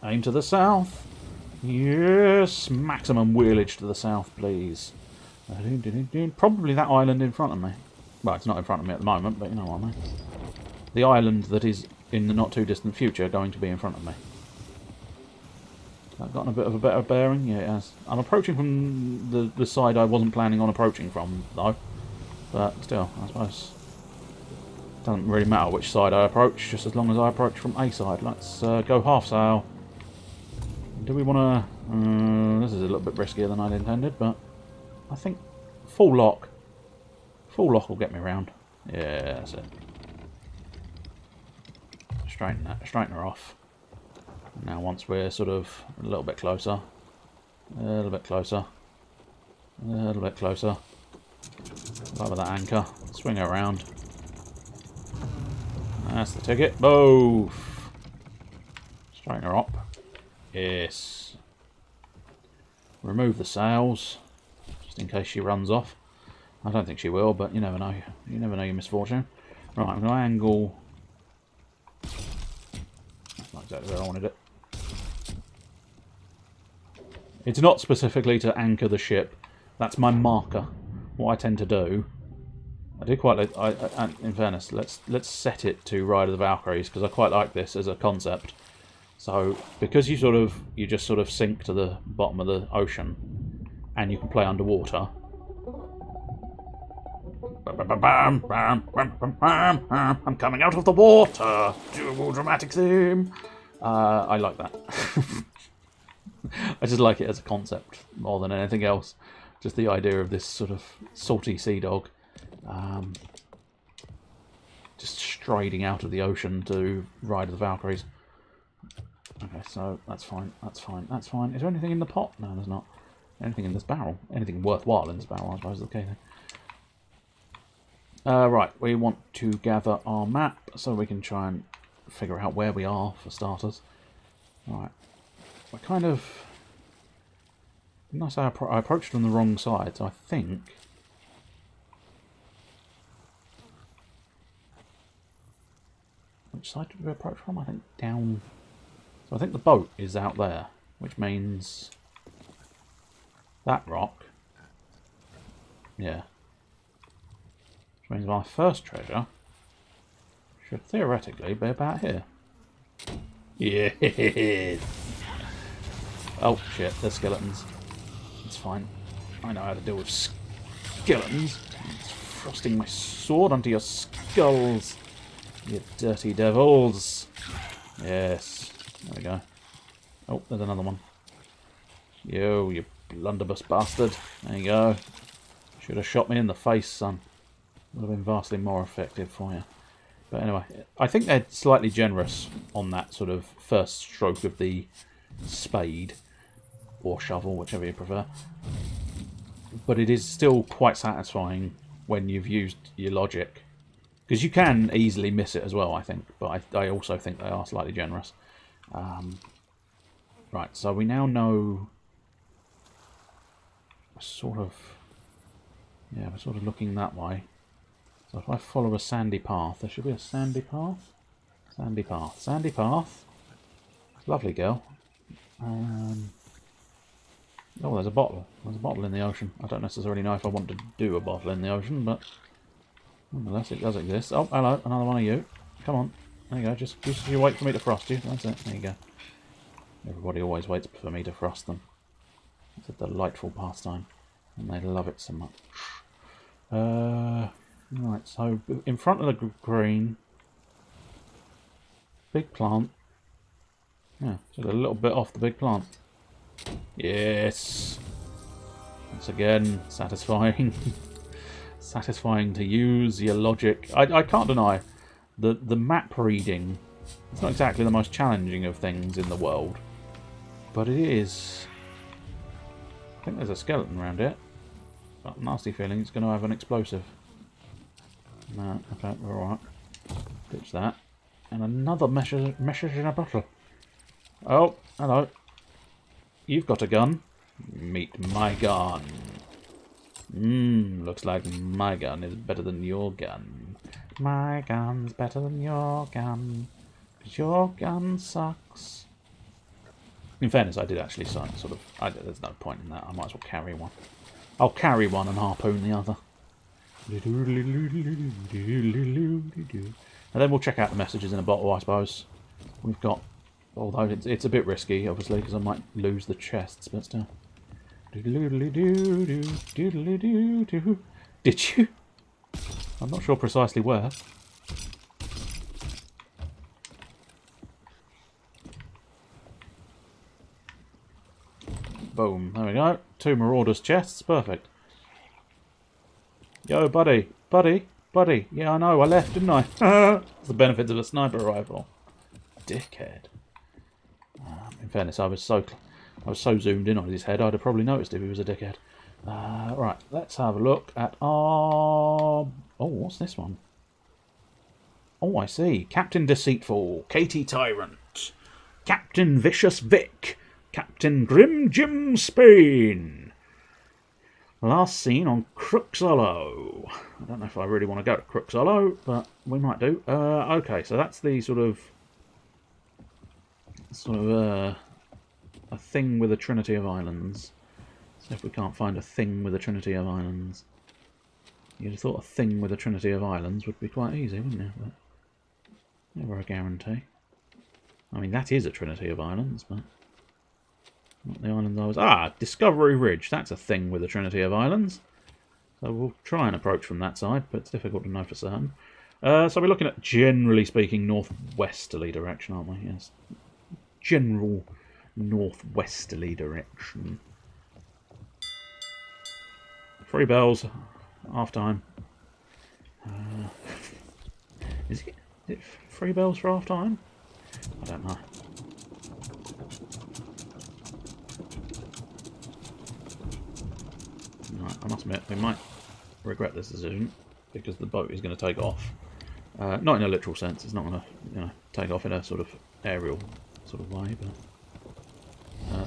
A: Aim to the south. Yes! Maximum wheelage to the south, please. Probably that island in front of me. Well, it's not in front of me at the moment, but you know what I mean. The island that is in the not too distant future going to be in front of me. I've gotten a bit of a better bearing? Yeah, it has. I'm approaching from the side I wasn't planning on approaching from, though. But still, I suppose it doesn't really matter which side I approach, just as long as I approach from a side. Let's go half sail. Do we want to... this is a little bit riskier than I'd intended, but I think full lock. Full lock will get me round. Yeah, that's it. Straighten her off. Now once we're sort of a little bit closer. A little bit closer. A little bit closer. Over that anchor. Swing her around. That's the ticket. Both. Straighten her up. Yes. Remove the sails. Just in case she runs off. I don't think she will, but you never know. You never know your misfortune. Right, I'm going to angle... That's not exactly where I wanted it. It's not specifically to anchor the ship. That's my marker. What I tend to do... I do quite like... in fairness, let's set it to Ride of the Valkyries, because I quite like this as a concept. So, because you just sort of sink to the bottom of the ocean, and you can play underwater... I'm coming out of the water! Dramatic theme! I like that. I just like it as a concept more than anything else. Just the idea of this sort of salty sea dog just striding out of the ocean to Ride of the Valkyries. Okay, so that's fine, that's fine, that's fine. Is there anything in the pot? No, there's not. Anything in this barrel? Anything worthwhile in this barrel, I suppose is the key thing. Right, we want to gather our map so we can try and figure out where we are, for starters. Right. We're kind of... Didn't I say I approached from the wrong side, so I think... Which side did we approach from? I think down... So I think the boat is out there, which means... That rock. Yeah. Which means my first treasure should theoretically be about here. Yeah. Oh shit, there's skeletons. It's fine. I know how to deal with skeletons. It's thrusting my sword onto your skulls. You dirty devils. Yes. There we go. Oh, there's another one. You blunderbuss bastard. There you go. Should have shot me in the face, son. Would have been vastly more effective for you. But anyway, I think they're slightly generous on that sort of first stroke of the spade. Or shovel, whichever you prefer. But it is still quite satisfying when you've used your logic. Because you can easily miss it as well, I think. But I also think they are slightly generous. Right, so we now know... Sort of... Yeah, we're sort of looking that way. So if I follow a sandy path, there should be a sandy path. Sandy path. Sandy path. Lovely girl. Oh, there's a bottle. There's a bottle in the ocean. I don't necessarily know if I want to do a bottle in the ocean, but nonetheless it does exist. Oh, hello, another one of you. Come on. There you go. Just you wait for me to frost you. That's it. There you go. Everybody always waits for me to frost them. It's a delightful pastime, and they love it so much. Right, so in front of the green, big plant. Yeah, just a little bit off the big plant. Yes. Once again, satisfying. Satisfying to use your logic. I can't deny the map reading. It's not exactly the most challenging of things in the world, but it is. I think there's a skeleton around it. Got a nasty feeling it's going to have an explosive. No, okay, we're alright. Ditch that. And another message in a bottle. Oh, hello. You've got a gun. Meet my gun. Looks like my gun is better than your gun. My gun's better than your gun. 'Cause your gun sucks. In fairness, I did actually sort of... there's no point in that. I might as well carry one. I'll carry one and harpoon the other. And then we'll check out the messages in a bottle, I suppose. We've got... Although it's a bit risky, obviously, because I might lose the chests, but still. Did you? I'm not sure precisely where. Boom. There we go. 2 Marauders chests. Perfect. Yo, buddy. Buddy. Buddy. Yeah, I know. I left, didn't I? That's the benefits of a sniper rifle. Dickhead. In fairness, I was so zoomed in on his head, I'd have probably noticed if he was a dickhead. Right, let's have a look at our... Oh, what's this one? Oh, I see. Captain Deceitful, Katie Tyrant, Captain Vicious Vic, Captain Grim Jim Spain. Last seen on Crooks Hollow. I don't know if I really want to go to Crooks Hollow, but we might do. Okay, so that's the sort of a thing with a trinity of islands. So if we can't find a thing with a trinity of islands, you'd have thought a thing with a trinity of islands would be quite easy, wouldn't you? But never a guarantee. I mean, that is a trinity of islands, but not the islands I was... Ah, Discovery Ridge. That's a thing with a trinity of islands. So we'll try and approach from that side, but it's difficult to know for certain. So we're looking at, generally speaking, northwesterly direction, aren't we? Yes. General northwesterly direction. 3 bells, half time. Is it 3 bells for half time? I don't know. Right, I must admit, we might regret this decision because the boat is going to take off. Not in a literal sense. It's not going to, take off in a sort of aerial sort of way, but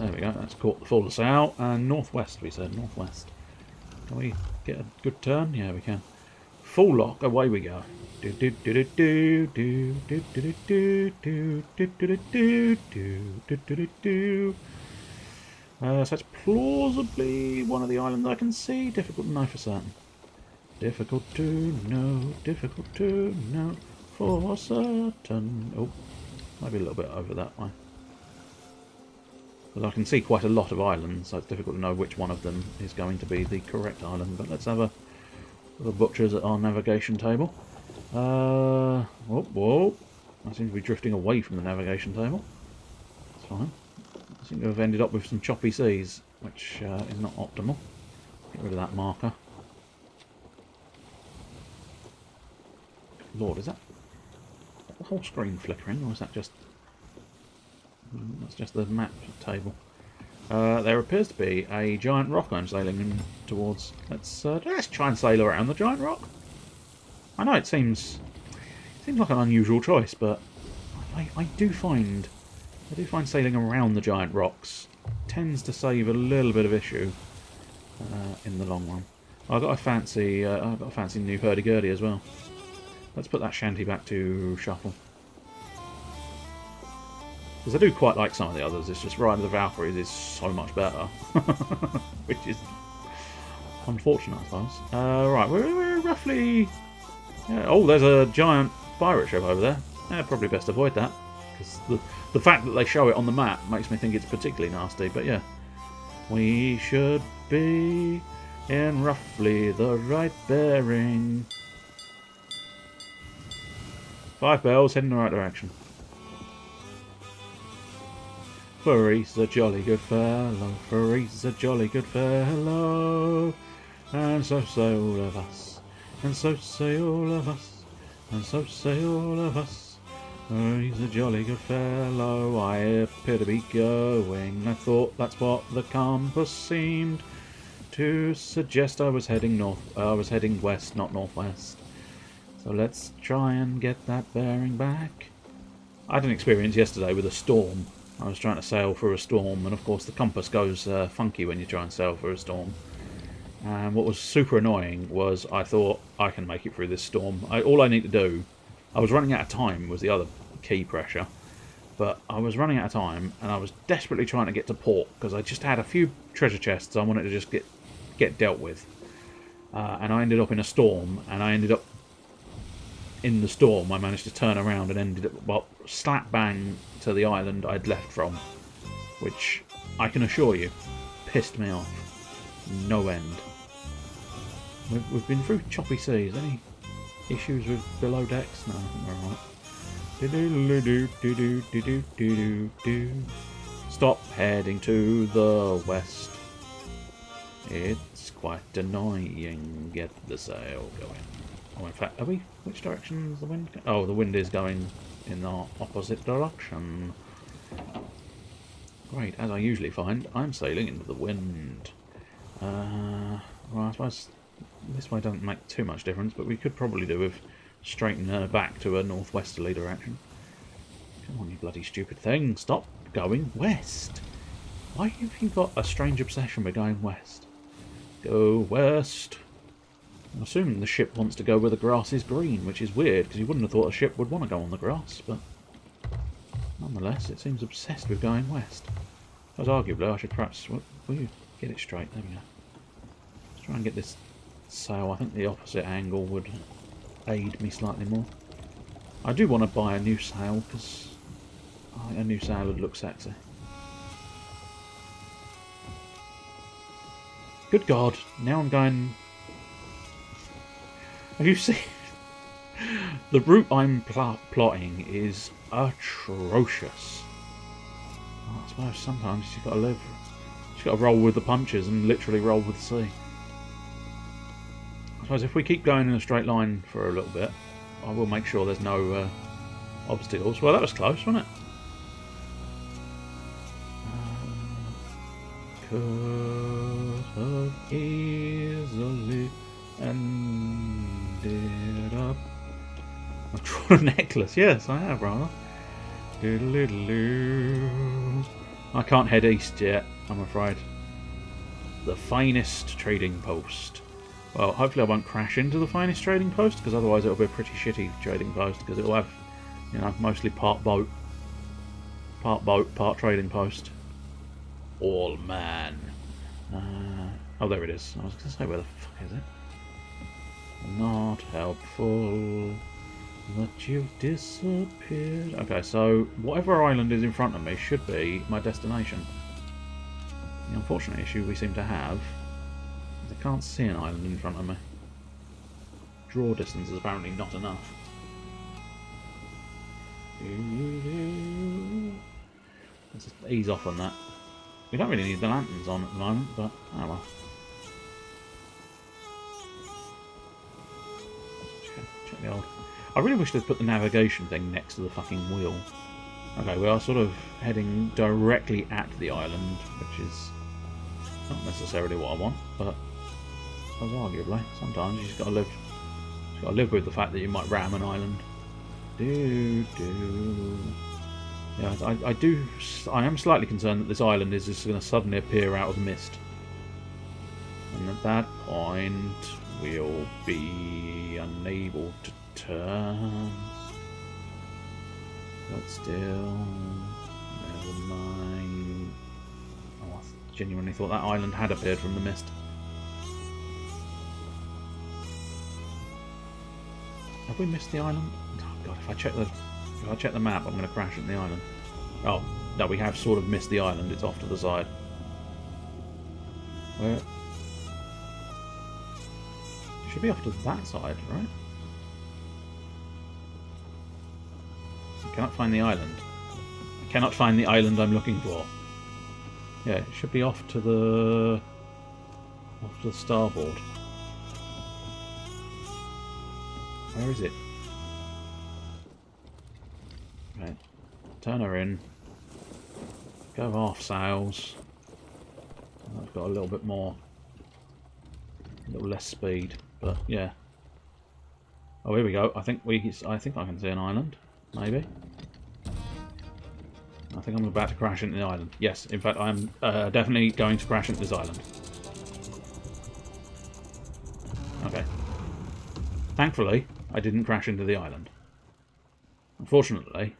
A: there we go. That's caught the full sail, and northwest. We said northwest. Can we get a good turn? Yeah, we can. Full lock. Away we go. So it's plausibly one of the islands I can see. Difficult to know for certain. Difficult to know. Difficult to know for certain. Oh. Maybe a little bit over that way. Because I can see quite a lot of islands, so it's difficult to know which one of them is going to be the correct island. But let's have a butchers at our navigation table. Whoa. I seem to be drifting away from the navigation table. That's fine. I seem to have ended up with some choppy seas, which is not optimal. Get rid of that marker. Lord, is that the whole screen flickering, or is that just... That's just the map table. There appears to be a giant rock I'm sailing in towards. Let's try and sail around the giant rock. I know it seems like an unusual choice, but I do find sailing around the giant rocks tends to save a little bit of issue in the long run. I've got a fancy new hurdy-gurdy as well. Let's put that shanty back to shuffle. Because I do quite like some of the others. It's just Ride of the Valkyries is so much better. Which is unfortunate, I suppose. Right, we're roughly... Yeah, oh, there's a giant pirate ship over there. Yeah, probably best avoid that. Because the fact that they show it on the map makes me think it's particularly nasty. But yeah, we should be in roughly the right bearing. 5 bells, heading in the right direction. For he's a jolly good fellow, for he's a jolly good fellow. And so say all of us, and so say all of us, and so say all of us. Oh, he's a jolly good fellow, I appear to be going. I thought that's what the compass seemed to suggest. I was heading north. I was heading west, not northwest. So let's try and get that bearing back. I had an experience yesterday with a storm. I was trying to sail through a storm, and of course the compass goes funky when you try and sail through a storm. And what was super annoying was I thought I can make it through this storm. All I need to do, I was running out of time was the other key pressure, but I was running out of time and I was desperately trying to get to port because I just had a few treasure chests I wanted to just get dealt with. And I ended up in a storm, and I ended up in the storm. I managed to turn around and ended up, well, slap bang to the island I'd left from, which I can assure you pissed me off no end. We've been through choppy seas. Any issues with below decks? No, I think we're alright. Stop heading to the west. It's quite annoying. Get the sail going. Oh, in fact, are we? Which direction is the wind? Oh, the wind is going in the opposite direction. Great, as I usually find, I'm sailing into the wind. Well, I suppose this way doesn't make too much difference, but we could probably do with straightening her back to a northwesterly direction. Come on, you bloody stupid thing. Stop going west. Why have you got a strange obsession with going west? Go west. I'm assuming the ship wants to go where the grass is green, which is weird, because you wouldn't have thought a ship would want to go on the grass, but nonetheless, it seems obsessed with going west. As arguably, I should perhaps... Will you get it straight? There we go. Let's try and get this sail. I think the opposite angle would aid me slightly more. I do want to buy a new sail, because I think a new sail would look sexy. Good God, now I'm going... Have you seen... The route I'm plotting is atrocious. Well, I suppose sometimes you've got to live. You've got to roll with the punches and literally roll with the sea. I suppose if we keep going in a straight line for a little bit, I will make sure there's no obstacles. Well, that was close, wasn't it? Could have easily ended up. I've drawn a necklace. Yes, I have, rather. I can't head east yet, I'm afraid. The finest trading post. Well, hopefully I won't crash into the finest trading post, because otherwise it'll be a pretty shitty trading post, because it'll have, you know, mostly part boat, part trading post. All man. Oh, there it is. I was going to say, where the fuck is it? Not helpful that you've disappeared. Okay, so whatever island is in front of me should be my destination. The unfortunate issue we seem to have is I can't see an island in front of me. Draw distance is apparently not enough. Let's just ease off on that. We don't really need the lanterns on at the moment, but oh well. Check the old... I really wish they'd put the navigation thing next to the fucking wheel. Okay, we are sort of heading directly at the island, which is not necessarily what I want, but I suppose arguably sometimes you just got to live with the fact that you might ram an island. Yeah, I am slightly concerned that this island is just going to suddenly appear out of mist, and at that point we'll be unable to turn. But still, Never mind. Oh, I genuinely thought that island had appeared from the mist. Have we missed the island? Oh god, if I check the map, I'm going to crash into the island. Oh, no, we have sort of missed the island. It's off to the side. Where? It should be off to that side, right? I cannot find the island. I cannot find the island I'm looking for. Yeah, it should be off to the starboard. Where is it? Right. Turn her in. Go off sails. I've got a little bit more, a little less speed, but yeah. Oh, here we go. I think I can see an island. Maybe. I think I'm about to crash into the island. Yes, in fact, I'm definitely going to crash into this island. Okay. Thankfully, I didn't crash into the island. Unfortunately,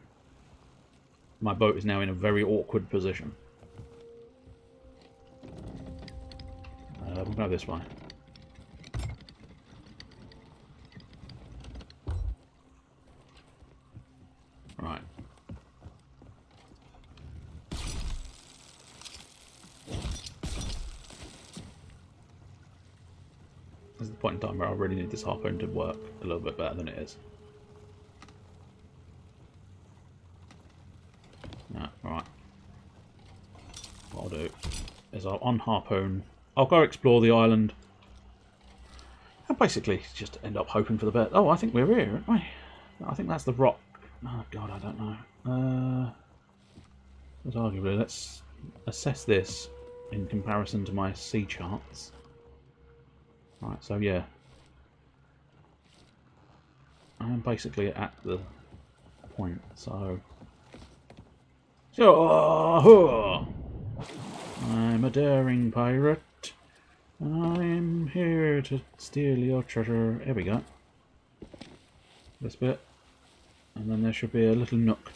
A: my boat is now in a very awkward position. We'll go this way. Right. This is the point in time where I really need this harpoon to work a little bit better than it is. Yeah, right. What I'll do is I'll unharpoon. I'll go explore the island. And basically just end up hoping for the best. Oh, I think we're here, aren't we? I think that's the rock. Oh god, I don't know. Arguably, let's assess this in comparison to my sea charts. Right, so yeah. I'm basically at the point, so... I'm a daring pirate. I'm here to steal your treasure. Here we go. This bit. And then there should be a little nook.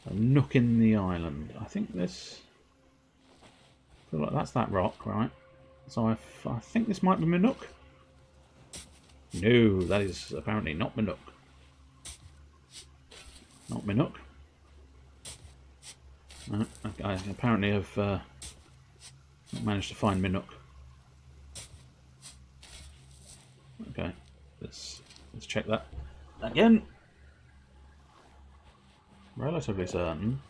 A: A nook in the island. I think this... I feel like that's that rock, right? So I think this might be my nook. No, that is apparently not my nook. Not my nook. No, I apparently have not managed to find my nook. Okay, let's check that again. Relatively certain.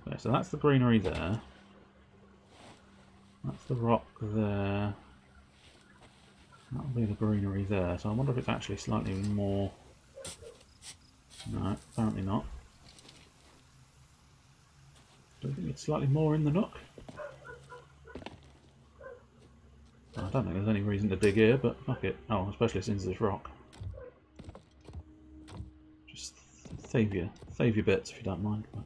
A: Okay, so that's the greenery there. That's the rock there. That'll be the greenery there. So I wonder if it's actually slightly more... No, apparently not. Do you think it's slightly more in the nook? I don't think there's any reason to dig here, but fuck it. Oh, especially since there's rock. Just save your bits if you don't mind. But,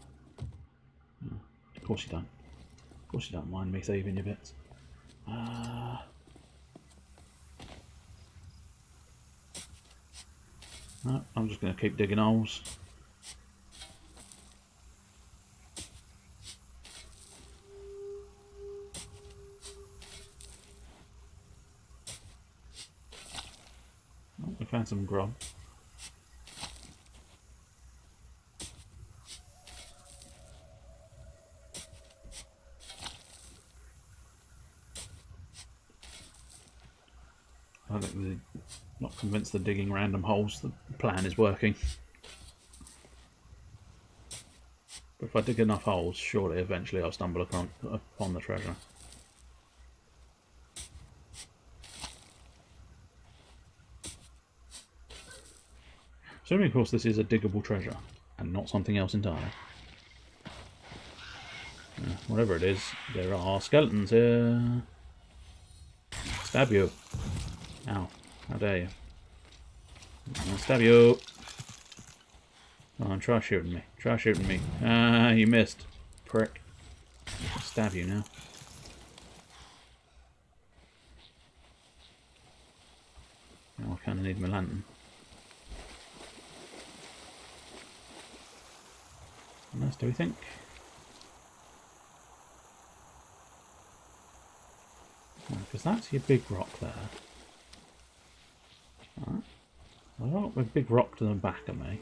A: no, of course you don't. Of course you don't mind me saving your bits. No, I'm just going to keep digging holes. Oh, we found some grub. I think I'm not convinced the digging random holes, the plan is working. But if I dig enough holes, surely eventually I'll stumble upon the treasure. Assuming, of course, this is a diggable treasure and not something else entirely. Whatever it is, there are skeletons here. Stab you. Ow. How dare you. I'll stab you. Come on, try shooting me. Try shooting me. Ah, you missed. Prick. I'll stab you now. Oh, I kind of need my lantern. What else do we think? Because that's your big rock there. Right. I've got a big rock to the back of me.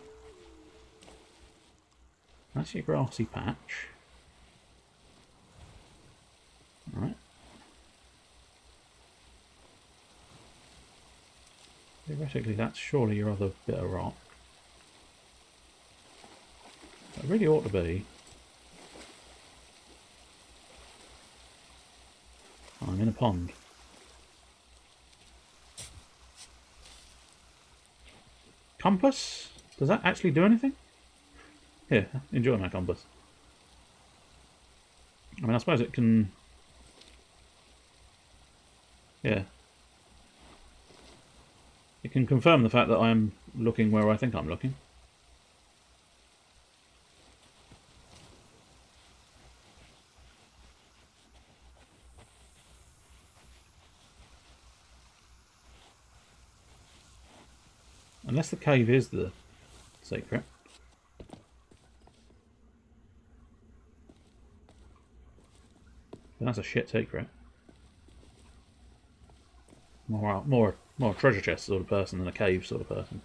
A: That's your grassy patch. Right. Theoretically, that's surely your other bit of rock. It really ought to be. I'm in a pond. Compass? Does that actually do anything? Here, enjoy my compass. I mean, I suppose it can... Yeah. It can confirm the fact that I'm looking where I think I'm looking. Unless the cave is the secret. Then that's a shit secret. More a treasure chest sort of person than a cave sort of person.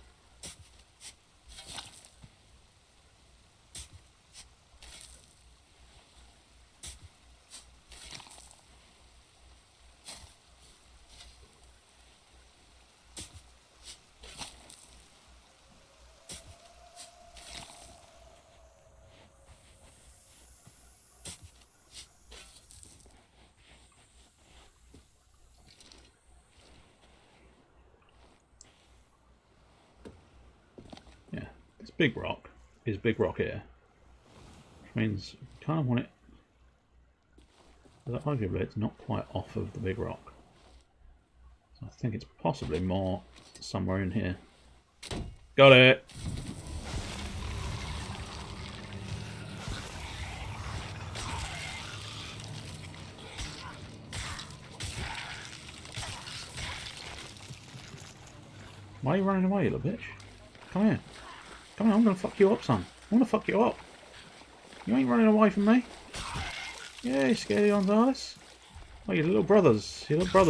A: Yeah, this big rock is big rock here. Which means you kind of want it... Arguably it's not quite off of the big rock. So I think it's possibly more somewhere in here. Got it! Why are you running away, you little bitch? Come here. Come here, I'm gonna fuck you up, son. I'm gonna fuck you up. You ain't running away from me. Yeah, you scaredy Gonzales. Oh, your little brother's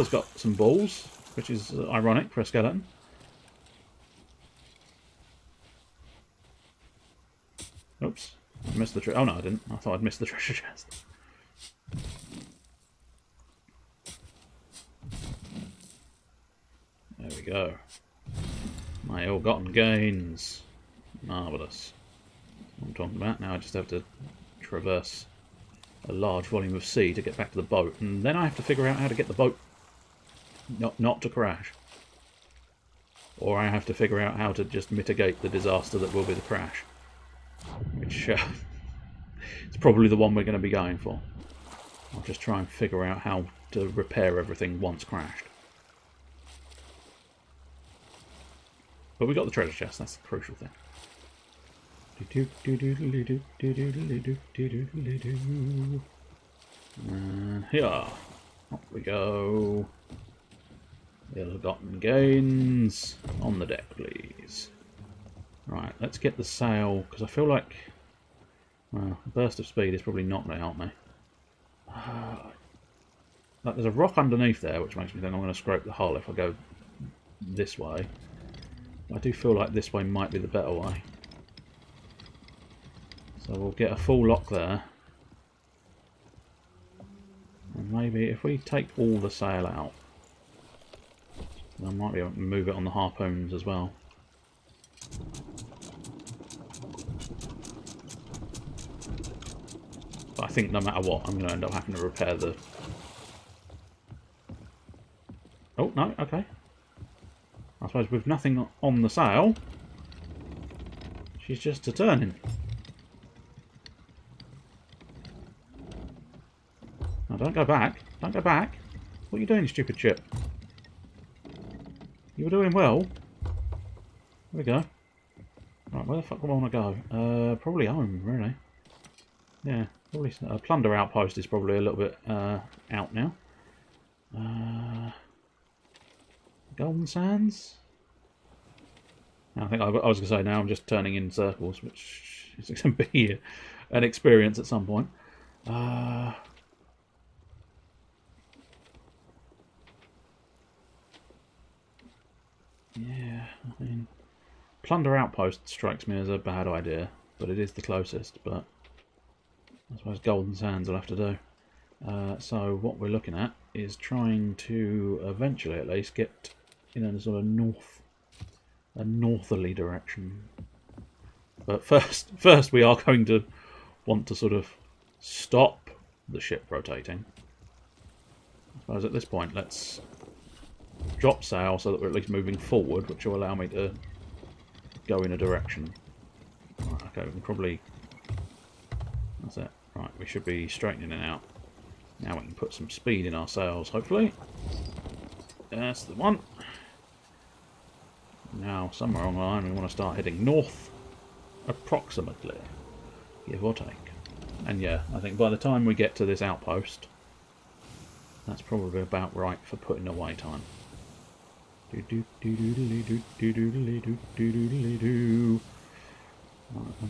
A: got some balls, which is ironic for a skeleton. Oops. I missed the treasure. Oh no, I didn't. I thought I'd missed the treasure chest. There we go. My ill-gotten gains. Marvellous. That's what I'm talking about. Now I just have to traverse a large volume of sea to get back to the boat, and then I have to figure out how to get the boat not to crash. Or I have to figure out how to just mitigate the disaster that will be the crash. Which it's probably the one we're going to be going for. I'll just try and figure out how to repair everything once crashed. But we got the treasure chest, that's the crucial thing. And here, up we go. Ill-gotten gains on the deck, please. Right, let's get the sail, because I feel like a burst of speed is probably not going to help me. Like there's a rock underneath there, which makes me think I'm going to scrape the hull if I go this way. I do feel like this way might be the better way. So we'll get a full lock there. And maybe if we take all the sail out, I might be able to move it on the harpoons as well. But I think no matter what, I'm going to end up having to repair the... Oh, no, okay. I suppose with nothing on the sail, she's just a turning. No, don't go back. Don't go back. What are you doing, you stupid ship? You were doing well. There we go. Right, where the fuck do I want to go? Probably home, really. Yeah, probably. Plunder Outpost is probably a little bit out now. Golden Sands? I think I was going to say now I'm just turning in circles, which is going to be an experience at some point. Yeah, I mean, plunder outpost strikes me as a bad idea, but it is the closest. But I suppose Golden Sands will have to do. So what we're looking at is trying to eventually, at least, get in a sort of northerly direction. But first we are going to want to sort of stop the ship rotating. I suppose at this point let's drop sail so that we're at least moving forward, which will allow me to go in a direction. Right, okay, we can probably... That's it. Right, we should be straightening it out. Now we can put some speed in our sails, hopefully. That's the one. Now, somewhere along the line, we want to start heading north, approximately, give or take. And yeah, I think by the time we get to this outpost, that's probably about right for putting away time. I'm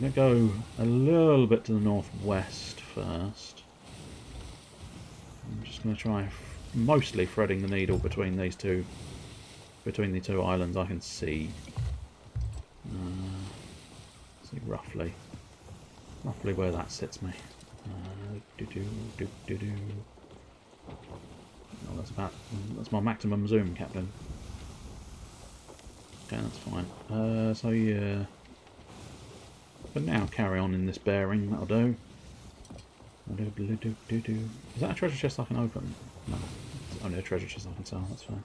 A: going to go a little bit to the northwest first. I'm just going to try mostly threading the needle between these two, between the two islands I can see. See roughly where that sits me. Oh, that's my maximum zoom, Captain. Okay, that's fine. So yeah, but now carry on in this bearing. That'll do. Is that a treasure chest I can open? No, it's only a treasure chest I can sell. That's fine.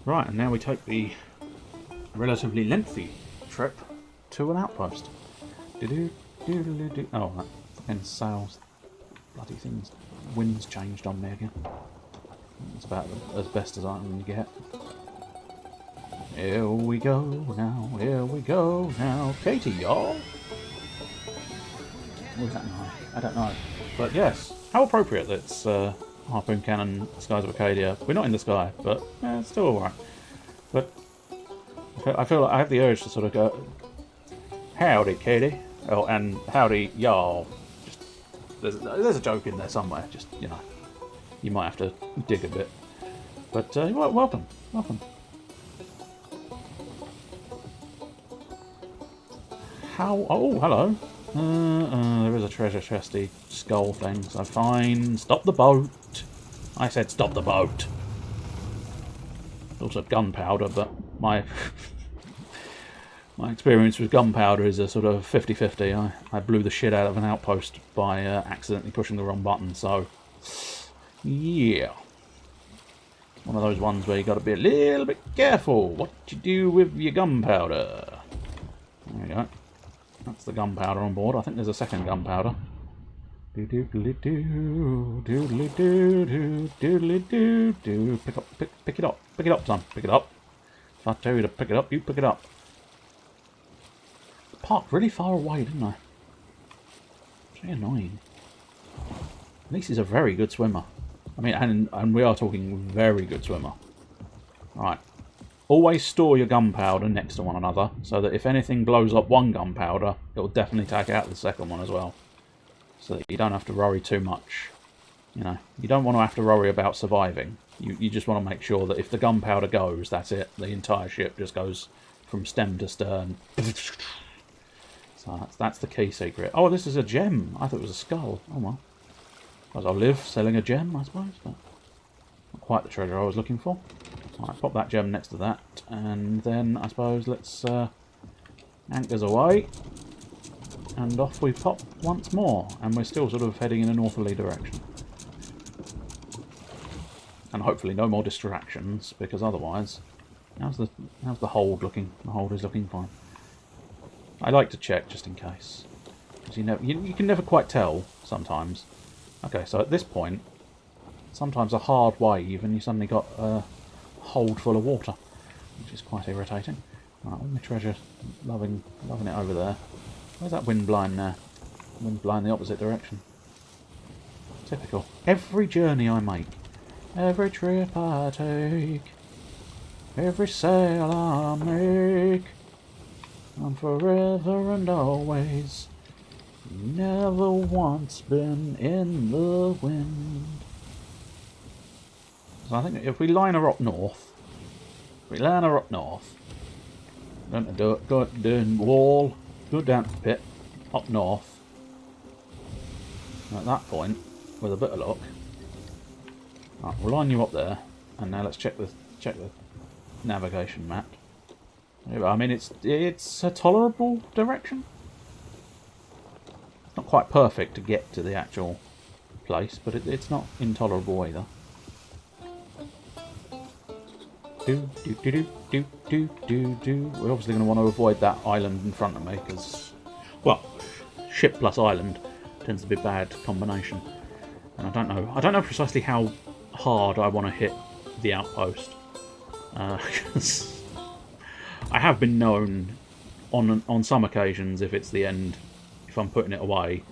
A: Right, and now we take the relatively lengthy trip to an outpost. Oh, that fucking sails. Bloody things. Wind's changed on me again. It's about as best as I can get. Here we go now, here we go now. Katie, y'all! What was that noise? I don't know. But yes, how appropriate that it's Harpoon Cannon, Skies of Arcadia. We're not in the sky, but it's still alright. But I feel like I have the urge to sort of go, howdy, Katie. Oh, and howdy, y'all. There's a joke in there somewhere, just, you know. You might have to dig a bit. But, welcome. Oh, hello. There is a treasure chesty skull thing, so fine. Stop the boat. I said stop the boat. Also gunpowder, but my experience with gunpowder is a sort of 50-50. I blew the shit out of an outpost by accidentally pushing the wrong button, so yeah. One of those ones where you got to be a little bit careful what you do with your gunpowder. There we go. That's the gunpowder on board. I think there's a second gunpowder. Doodly-doo. Pick it up, son. Pick it up. If I tell you to pick it up, you pick it up. Parked really far away, didn't I? It's very annoying. At least he's a very good swimmer. I mean, and we are talking very good swimmer. Right. Always store your gunpowder next to one another, so that if anything blows up one gunpowder, it'll definitely take out the second one as well. So that you don't have to worry too much. You know, you don't want to have to worry about surviving. You just want to make sure that if the gunpowder goes, that's it. The entire ship just goes from stem to stern. So that's the key secret. Oh, this is a gem. I thought it was a skull. Oh well. As I'll live selling a gem, I suppose, but not quite the treasure I was looking for. Alright, pop that gem next to that, and then I suppose let's anchors away, and off we pop once more, and we're still sort of heading in a northerly direction. And hopefully no more distractions, because otherwise, how's the hold looking? The hold is looking fine. I like to check just in case, because you can never quite tell sometimes. Okay, so at this point, sometimes a hard wave, and you suddenly got a hold full of water, which is quite irritating. Right, all my treasure, loving it over there. Where's that wind blowing now? Wind blowing the opposite direction. Typical. Every journey I make, every trip I take. Every sail I make, I'm forever and always never once been in the wind. So I think if we line her up north, then go down wall, go down to the pit, up north. And at that point, with a bit of luck, right, we'll line you up there. And now let's check the navigation map. I mean, it's a tolerable direction. Not quite perfect to get to the actual place, but it's not intolerable either. We're obviously going to want to avoid that island in front of me because, well, ship plus island tends to be a bad combination. And I don't know precisely how hard I want to hit the outpost. Because I have been known on some occasions, if it's the end, if I'm putting it away,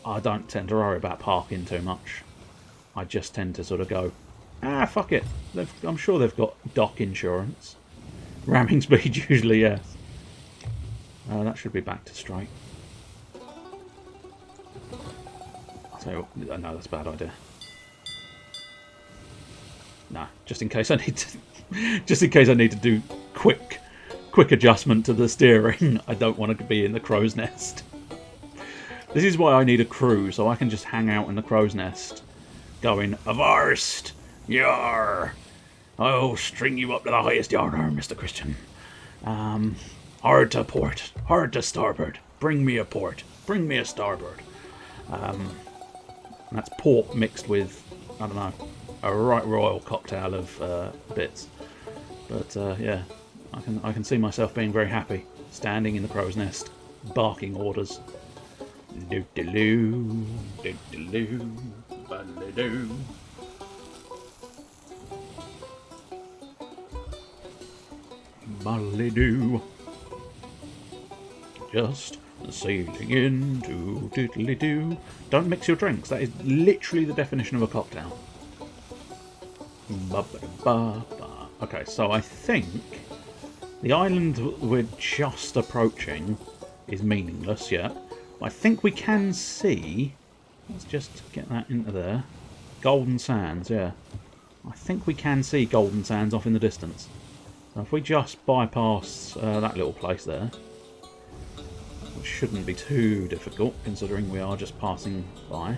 A: I don't tend to worry about parking too much. I just tend to sort of go, fuck it. I'm sure they've got dock insurance. Ramming speed usually, yes. That should be back to straight. I'll tell you what, no, that's a bad idea. Nah, just in case I need to do quick adjustment to the steering. I don't want to be in the crow's nest. This is why I need a crew, so I can just hang out in the crow's nest, going, "Avarst, yar! I'll string you up to the highest yardarm, Mr. Christian. Hard to port, hard to starboard. Bring me a port, bring me a starboard." That's port mixed with, I don't know, a right royal cocktail of bits. But yeah, I can see myself being very happy, standing in the crow's nest, barking orders. Do-do-loo, do-do-loo, ba-da-doo. Ba-da-doo. Just sailing into diddly-doo. Don't mix your drinks. That is literally the definition of a cocktail. Ba-ba-da-ba-ba. Okay, so I think the island we're just approaching is meaningless yet. I think we can see, let's just get that into there, Golden Sands, yeah. I think we can see Golden Sands off in the distance. So if we just bypass that little place there, which shouldn't be too difficult considering we are just passing by,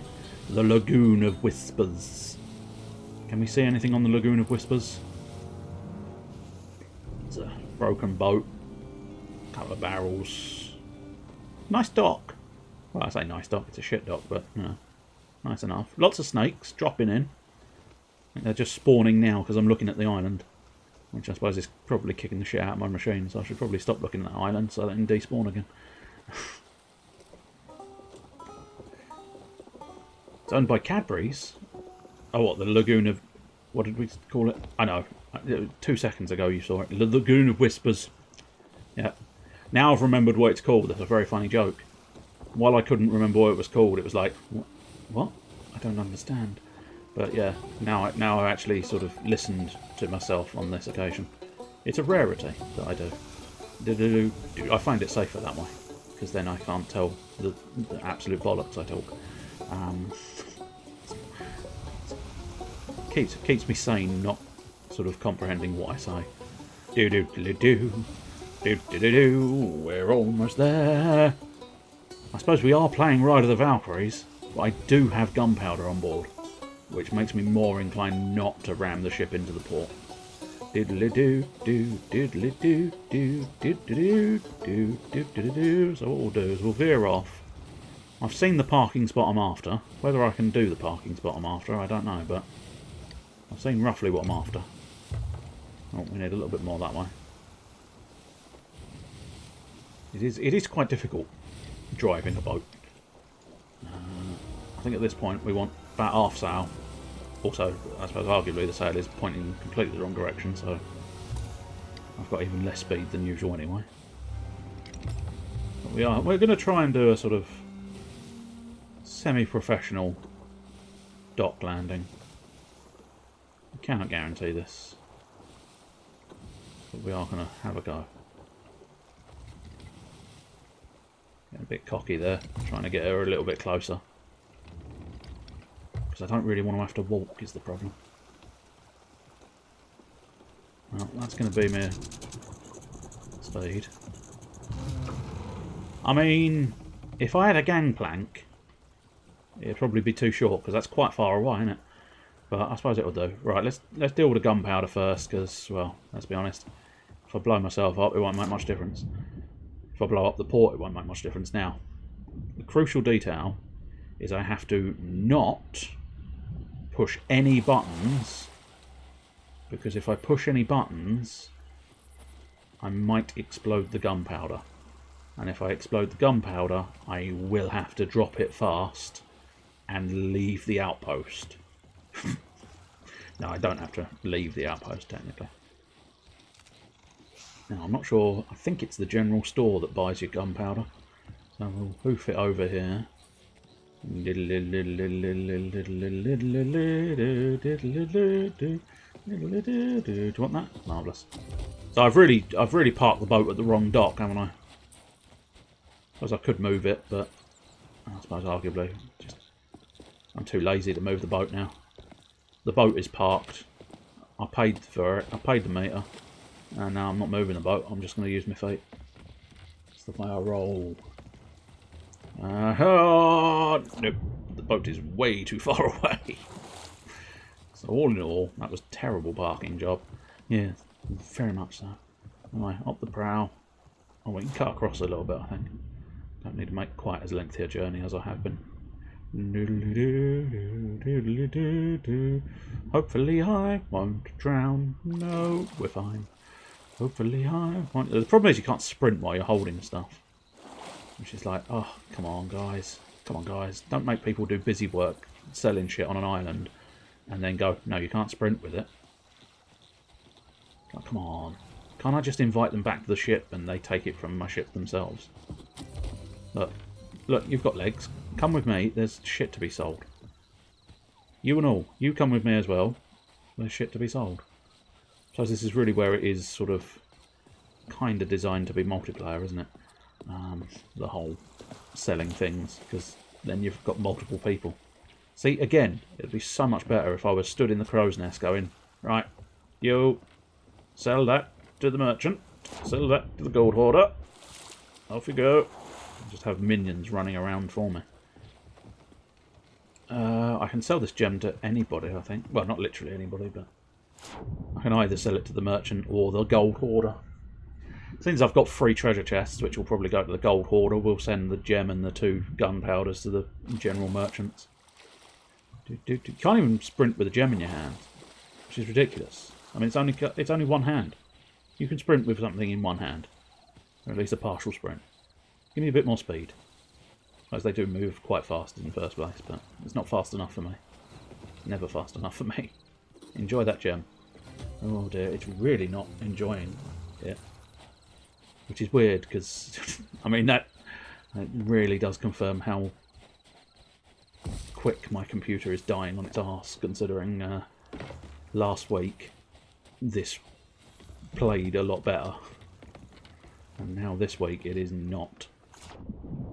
A: the Lagoon of Whispers. Can we see anything on the Lagoon of Whispers? It's a broken boat, a couple of barrels, nice dock. Well, I say nice dock, it's a shit dock, but you know, nice enough. Lots of snakes dropping in. I think they're just spawning now because I'm looking at the island, which I suppose is probably kicking the shit out of my machine, so I should probably stop looking at that island so they can despawn again. It's owned by Cadbury's. Oh, what, the Lagoon of... what did we call it? I know. 2 seconds ago you saw it. The Lagoon of Whispers. Yeah. Now I've remembered what it's called. That's a very funny joke. While I couldn't remember what it was called, it was like, what? I don't understand. But yeah, now I've actually sort of listened to myself on this occasion. It's a rarity that I do. I find it safer that way, because then I can't tell the absolute bollocks I talk. Keeps me sane, not sort of comprehending what I say. Do-do-do-do. We're almost there. I suppose we are playing Ride of the Valkyries, but I do have gunpowder on board, which makes me more inclined not to ram the ship into the port. Diddly-doo, diddly-doo, diddly-doo, diddly-doo. So what we'll do is we'll veer off. I've seen the parking spot I'm after. Whether I can do the parking spot I'm after, I don't know, but I've seen roughly what I'm after. Oh, we need a little bit more that way. It is quite difficult driving a boat. I think at this point we want about half sail. Also, I suppose arguably the sail is pointing completely the wrong direction, so I've got even less speed than usual anyway. But we're going to try and do a sort of semi-professional dock landing. I cannot guarantee this. But we are going to have a go. Getting a bit cocky there, trying to get her a little bit closer. Because I don't really want to have to walk, is the problem. Well, that's going to be my speed. I mean, if I had a gangplank, it'd probably be too short, because that's quite far away, isn't it? But I suppose it'll do. Right, let's deal with the gunpowder first, because, well, let's be honest. If I blow myself up, it won't make much difference. If I blow up the port, it won't make much difference. Now, the crucial detail is I have to not push any buttons, because if I push any buttons, I might explode the gunpowder. And if I explode the gunpowder, I will have to drop it fast and leave the outpost. No, I don't have to leave the outpost, technically. Now, I'm not sure. I think it's the general store that buys your gunpowder. So we'll hoof it over here. Do you want that? Marvellous. So I've really parked the boat at the wrong dock, haven't I? I suppose I could move it, but I suppose arguably I'm too lazy to move the boat now. The boat is parked. I paid for it. I paid the meter. And now I'm not moving the boat. I'm just going to use my feet. That's the way I roll. Nope. The boat is way too far away. So all in all, that was a terrible parking job. Yeah, very much so. Anyway, up the prow. Oh, we can cut across a little bit, I think. Don't need to make quite as lengthy a journey as I have been. Hopefully I won't drown. No, we're fine. Hopefully I won't. The problem is you can't sprint while you're holding stuff. Which is like, oh, come on guys. Come on guys. Don't make people do busy work selling shit on an island and then go, no, you can't sprint with it. Oh, come on. Can't I just invite them back to the ship and they take it from my ship themselves? Look, you've got legs. Come with me. There's shit to be sold. You and all. You come with me as well. There's shit to be sold. So this is really where it is sort of kind of designed to be multiplayer, isn't it? The whole selling things, because then you've got multiple people. See, again, it'd be so much better if I was stood in the crow's nest going, right, you sell that to the merchant, sell that to the gold hoarder, off you go. Just have minions running around for me. I can sell this gem to anybody, I think. Well, not literally anybody, but I can either sell it to the merchant or the gold hoarder. Since I've got 3 treasure chests, which will probably go to the gold hoarder, we'll send the gem and the 2 gunpowders to the general merchants. You can't even sprint with a gem in your hand, which is ridiculous. I mean, it's only one hand. You can sprint with something in one hand, or at least a partial sprint. Give me a bit more speed. As they do move quite fast in the first place, but it's not fast enough for me. Never fast enough for me. Enjoy that gem. Oh dear, it's really not enjoying it. Which is weird, because, I mean, that really does confirm how quick my computer is dying on its arse, considering last week this played a lot better. And now this week it is not.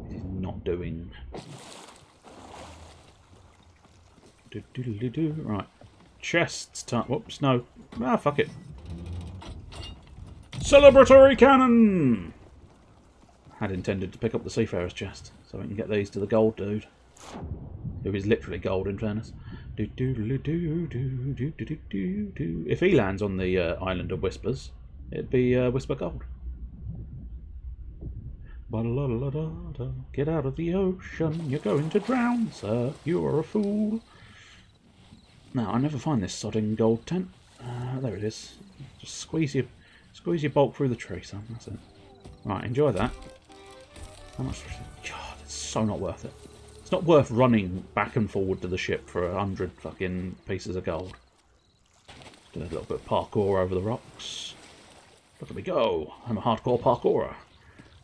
A: It is not doing. Right. Chests time. Whoops, no. Ah, fuck it. Celebratory cannon! Had intended to pick up the Seafarer's chest, so we can get these to the gold dude. Who is literally gold, in fairness. If he lands on the island of Whispers, it'd be Whisper Gold. Get out of the ocean, you're going to drown, sir. You are a fool. Now, I never find this sodding gold tent. There it is. Just squeeze your bulk through the tree, son. That's it. Right, enjoy that. How much? God, it's so not worth it. It's not worth running back and forward to the ship for 100 fucking pieces of gold. Do a little bit of parkour over the rocks. Look at me go. I'm a hardcore parkourer.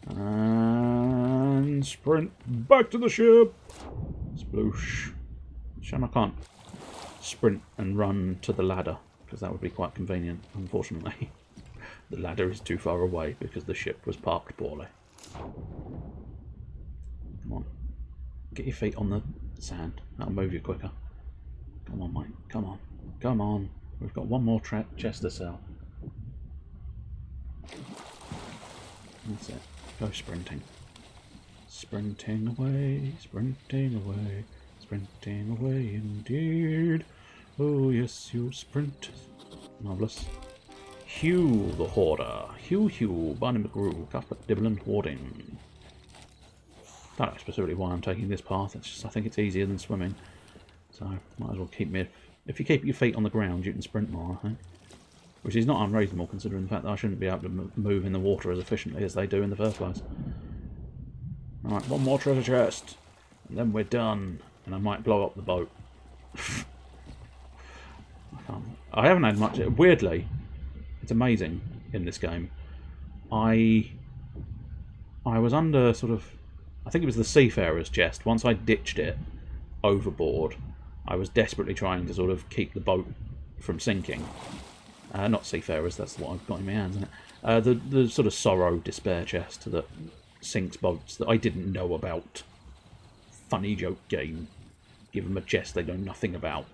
A: And sprint back to the ship. Sploosh. Shame I can't sprint and run to the ladder, because that would be quite convenient, unfortunately. The ladder is too far away because the ship was parked poorly. Come on. Get your feet on the sand. That'll move you quicker. Come on, mate. Come on. Come on. We've got one more chest to sell. That's it. Go sprinting. Sprinting away, sprinting away, sprinting away indeed. Oh yes, you sprint. Marvellous. Hugh the Hoarder. Hugh, Barney McGrew, Cuthbert Dibble hoarding. Don't know specifically why I'm taking this path, it's just I think it's easier than swimming. So, might as well keep me... If you keep your feet on the ground, you can sprint more, I think. Which is not unreasonable, considering the fact that I shouldn't be able to move in the water as efficiently as they do in the first place. Alright, one more treasure chest, and then we're done. And I might blow up the boat. I haven't had much... Weirdly, it's amazing in this game. I was under sort of... I think it was the Seafarer's chest. Once I ditched it overboard, I was desperately trying to sort of keep the boat from sinking. Not Seafarers, that's what I've got in my hands, isn't it? The sort of Sorrow Despair chest that sinks boats that I didn't know about. Funny joke game. Give them a chest they know nothing about.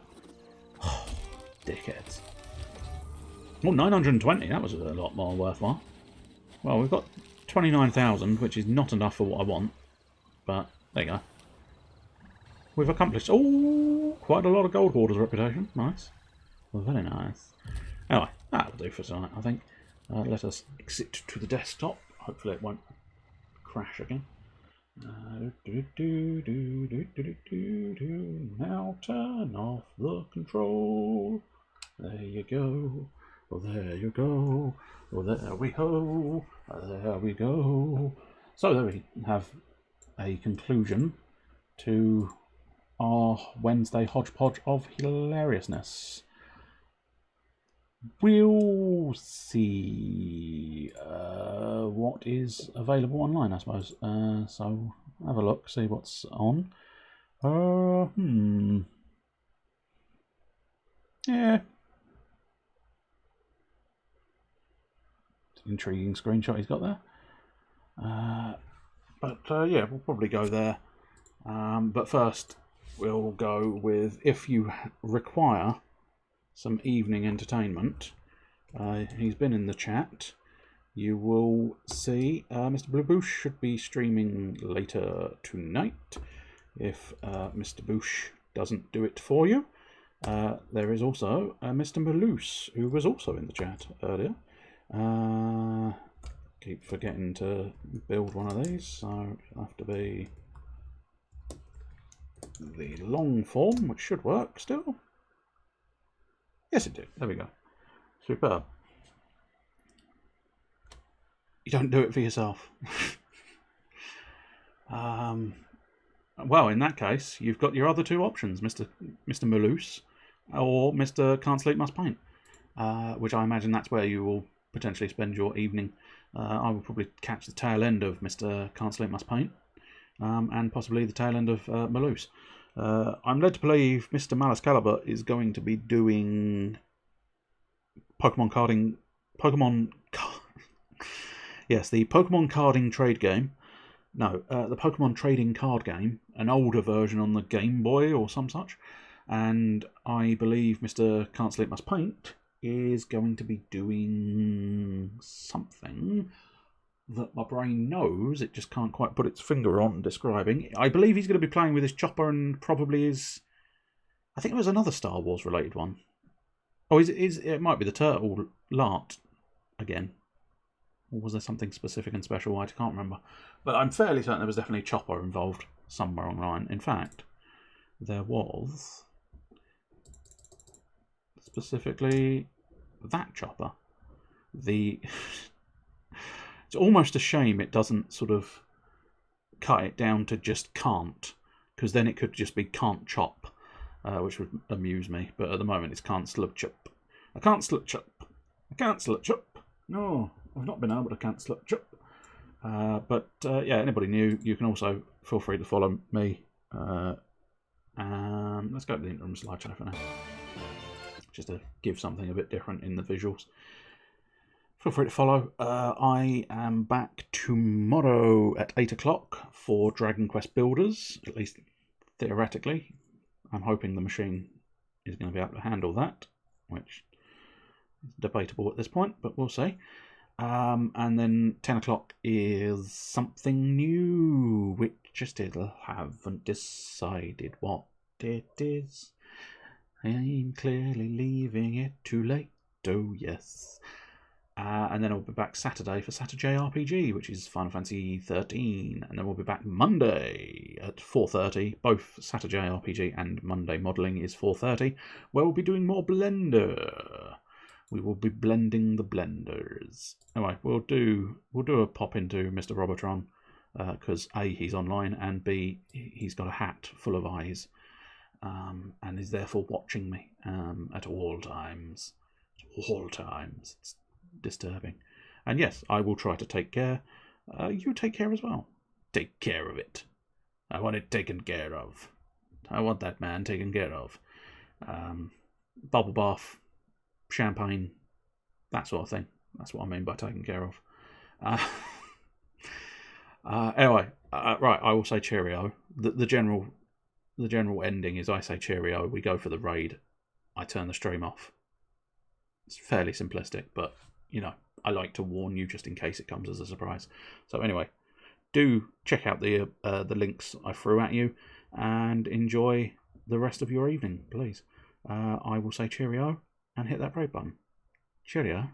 A: Dickheads. Oh, 920, that was a lot more worthwhile. Well, we've got 29,000, which is not enough for what I want. But, there you go. We've accomplished, quite a lot of Gold Hoarder's reputation. Nice. Well, very nice. Anyway, that'll do for tonight, I think. Let us exit to the desktop. Hopefully it won't crash again. Now turn off the control. There you go. Well, there you go. Well, there we go. There we go. So there we have a conclusion to our Wednesday hodgepodge of hilariousness. We'll see what is available online, I suppose. So have a look, see what's on. Yeah. Intriguing screenshot he's got there. Yeah, we'll probably go there. But first, we'll go with if you require some evening entertainment. He's been in the chat. You will see Mr. Blueboosh should be streaming later tonight. If Mr. Boosh doesn't do it for you. There is also Mr. Maloose, who was also in the chat earlier. Keep forgetting to build one of these, so it'll have to be the long form, which should work still. Yes, it did. There we go. Superb. You don't do it for yourself. Well, in that case, you've got your other two options, Mr. Maloose or Mr. Can't Sleep Must Paint, which I imagine that's where you will potentially spend your evening. I will probably catch the tail end of Mr. Can't Sleep Must Paint, and possibly the tail end of Maloose. I'm led to believe Mr. Malice Caliber is going to be doing yes, the Pokemon carding trade game. No, the Pokemon trading card game, an older version on the Game Boy or some such. And I believe Mr. Can't Sleep Must Paint is going to be doing something that my brain knows, it just can't quite put its finger on describing. I believe he's going to be playing with his chopper and probably his... I think it was another Star Wars related one. Oh, it might be the Turtle Lart again. Or was there something specific and special? I can't remember. But I'm fairly certain there was definitely Chopper involved somewhere online. In fact, there was specifically that Chopper. It's almost a shame it doesn't sort of cut it down to just can't, because then it could just be can't chop, which would amuse me. But at the moment it's can't slug chop. I can't slug chop. I can't slug chop. No, I've not been able to can't slug chop. Yeah, anybody new, you can also feel free to follow me. And let's go to the interim slideshow for now, just to give something a bit different in the visuals. feel free to follow. I am back tomorrow at 8 o'clock for Dragon Quest Builders, at least theoretically. I'm hoping the machine is going to be able to handle that, which is debatable at this point, but we'll see. And then 10 o'clock is something new, which I still haven't decided what it is. I'm clearly leaving it too late, oh yes. And then I'll be back Saturday for Saturday RPG, which is Final Fantasy 13. And then we'll be back Monday at 4:30. Both Saturday RPG and Monday Modelling is 4:30, where we'll be doing more Blender. We will be blending the blenders. Anyway, we'll do a pop into Mr. Robotron, because A, he's online, and B, he's got a hat full of eyes, and is therefore watching me at all times. All times. It's disturbing. And yes, I will try to take care. You take care as well. Take care of it. I want it taken care of. I want that man taken care of. Bubble bath, champagne, that sort of thing. That's what I mean by taken care of. Anyway, right, I will say cheerio. The general ending is I say cheerio, we go for the raid, I turn the stream off. It's fairly simplistic, but, you know, I like to warn you just in case it comes as a surprise. So anyway, do check out the links I threw at you, and enjoy the rest of your evening, please. I will say cheerio, and hit that raid button. Cheerio.